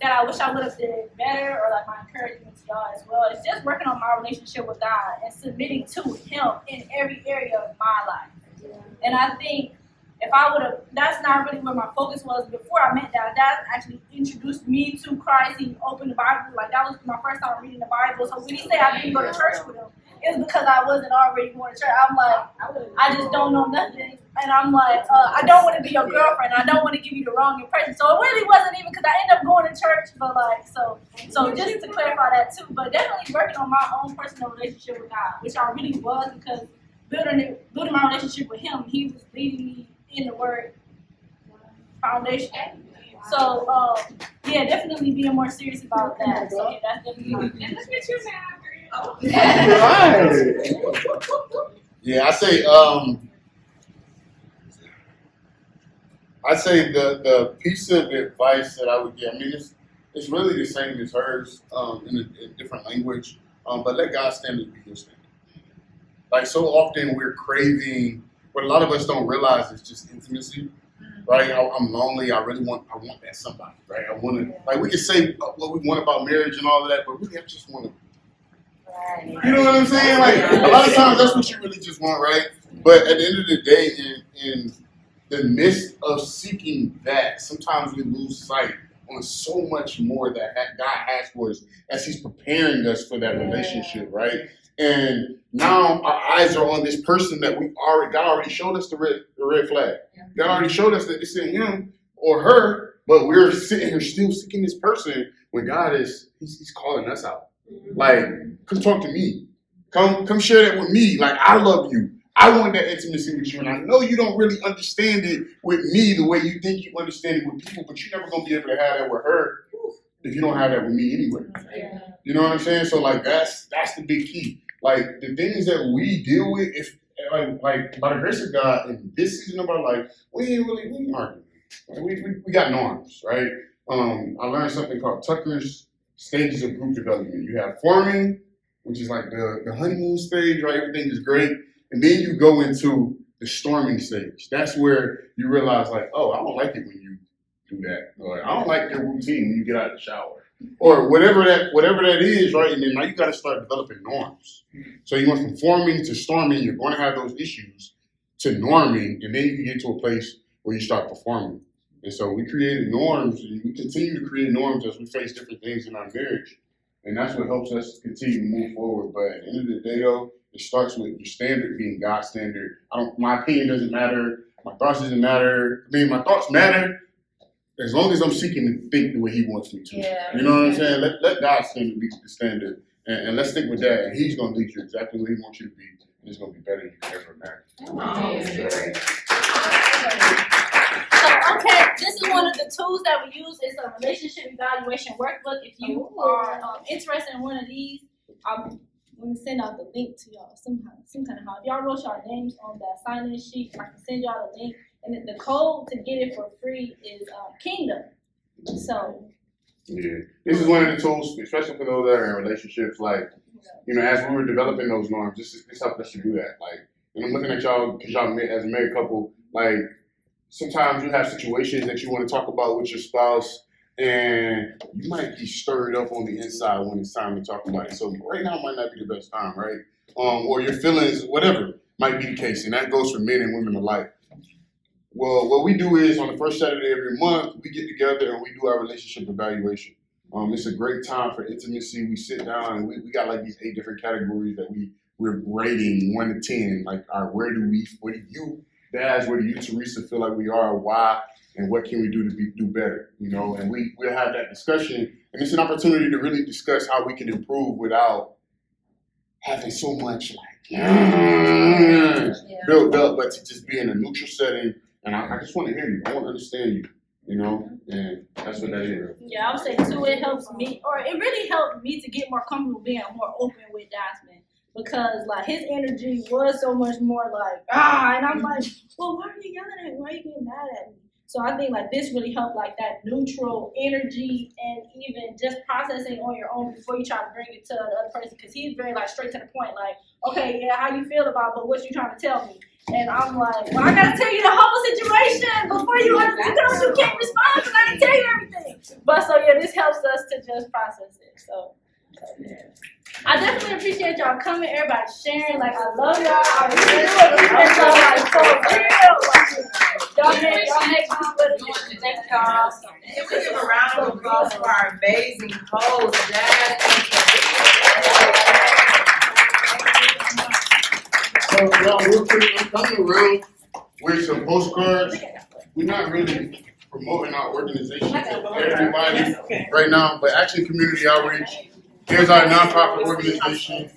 [SPEAKER 1] that I wish I would have did better, or like my encouragement to y'all as well, is just working on my relationship with God and submitting to Him in every area of my life. And I think if I would have, that's not really where my focus was before I met that. That actually introduced me to Christ. He opened the Bible. Like, that was my first time reading the Bible. So when he said I didn't go to church with him, it's because I wasn't already going to church. I'm like, I just don't know nothing. And I'm like, I don't want to be your girlfriend. I don't want to give you the wrong impression. So it really wasn't even because I ended up going to church. But like, so just to clarify that too. But definitely working on my own personal relationship with God, which I really was, because building my relationship with Him, He was leading me in the Word foundation. So yeah, definitely being more serious about that. So yeah, that's definitely. And look at you now.
[SPEAKER 3] Yeah, I'd say the piece of advice that I would give, I mean, it's really the same as hers in a different language, but let God's standard be your standard. Like, so often we're craving, what a lot of us don't realize is just intimacy, right? I'm lonely, I want that somebody, right? I want to, like, we can say what we want about marriage and all of that, but we just want to You know what I'm saying? Like a lot of times that's what you really just want, right? But at the end of the day, in the midst of seeking that, sometimes we lose sight on so much more that God has for us as He's preparing us for that relationship, right? And now our eyes are on this person that God already showed us the red flag. God already showed us that it's in him or her, but we're sitting here still seeking this person when God He's calling us out. Like, come talk to me. Come share that with me. Like, I love you. I want that intimacy with you. And I know you don't really understand it with me the way you think you understand it with people, but you're never going to be able to have that with her if you don't have that with me anyway. You know what I'm saying? So, like, that's the big key. Like, the things that we deal with, if like by the grace of God, in this season of our life, we ain't arguing. We got norms, right? I learned something called Tucker's stages of group development. You have forming, which is like the honeymoon stage, right? Everything is great. And then you go into the storming stage. That's where you realize, like, oh, I don't like it when you do that. Or I don't like your routine when you get out of the shower. Or whatever that is, right? And then now you got to start developing norms. So you went from forming to storming. You're going to have those issues to norming, and then you can get to a place where you start performing. And so we created norms, and we continue to create norms as we face different things in our marriage. And that's what helps us continue to move forward. But at the end of the day, though, it starts with your standard being God's standard. My opinion doesn't matter. My thoughts doesn't matter. I mean, my thoughts matter as long as I'm seeking to think the way He wants me to. Yeah. You know what I'm saying? Let God's standard be the standard. And let's stick with that. And He's going to lead you exactly where He wants you to be. And it's going to be better than you could ever imagine.
[SPEAKER 1] So, okay, this is one of the tools that we use. It's a relationship evaluation workbook. If you are interested in one of these, I'm going to send out the link to y'all some kind of how. If y'all wrote y'all names on that sign-in sheet, I can send y'all the link. And the code to get it for free is Kingdom. So.
[SPEAKER 3] Yeah, this is one of the tools, especially for those that are in relationships. Like, you know, as we were developing those norms, this helped us to do that. Like, and I'm looking at y'all because y'all as a married couple. Like, sometimes you have situations that you want to talk about with your spouse, and you might be stirred up on the inside when it's time to talk about it. So right now might not be the best time, right? Or your feelings, whatever might be the case, and that goes for men and women alike. Well, what we do is on the first Saturday every month, we get together and we do our relationship evaluation. It's a great time for intimacy. We sit down and we got like these 8 different categories that we're rating 1 to 10. Like, where do you, Daz, where do you, Theresa, feel like we are, why, and what can we do to do better? You know, and we'll have that discussion, and it's an opportunity to really discuss how we can improve without having so much built up, but to just be in a neutral setting. And I just want to hear you. I want to understand you, you know? And that's what that is.
[SPEAKER 1] Yeah, I would say, too, it helps me, or it really helped me to get more comfortable being more open with Dasmond. Because, like, his energy was so much more like, and I'm like, well, why are you yelling at me? Why are you getting mad at me? So I think, like, this really helped, like, that neutral energy and even just processing on your own before you try to bring it to the other person. Because he's very, like, straight to the point, like, okay, yeah, how you feel about it, but what you trying to tell me? And I'm like, well, I got to tell you the whole situation before you can't respond because I didn't tell you everything. But so, yeah, this helps us to just process it. So yeah. I definitely appreciate y'all coming, everybody sharing. Like, I love y'all. I really do appreciate y'all. Like, so real. Y'all make this what it is. Thank y'all.
[SPEAKER 4] Can we give a round of applause for our amazing host,
[SPEAKER 3] So, y'all, real quick, I'm coming around with some postcards. We're not really promoting our organization to everybody right now, but actually community outreach. Here's our nonprofit organization.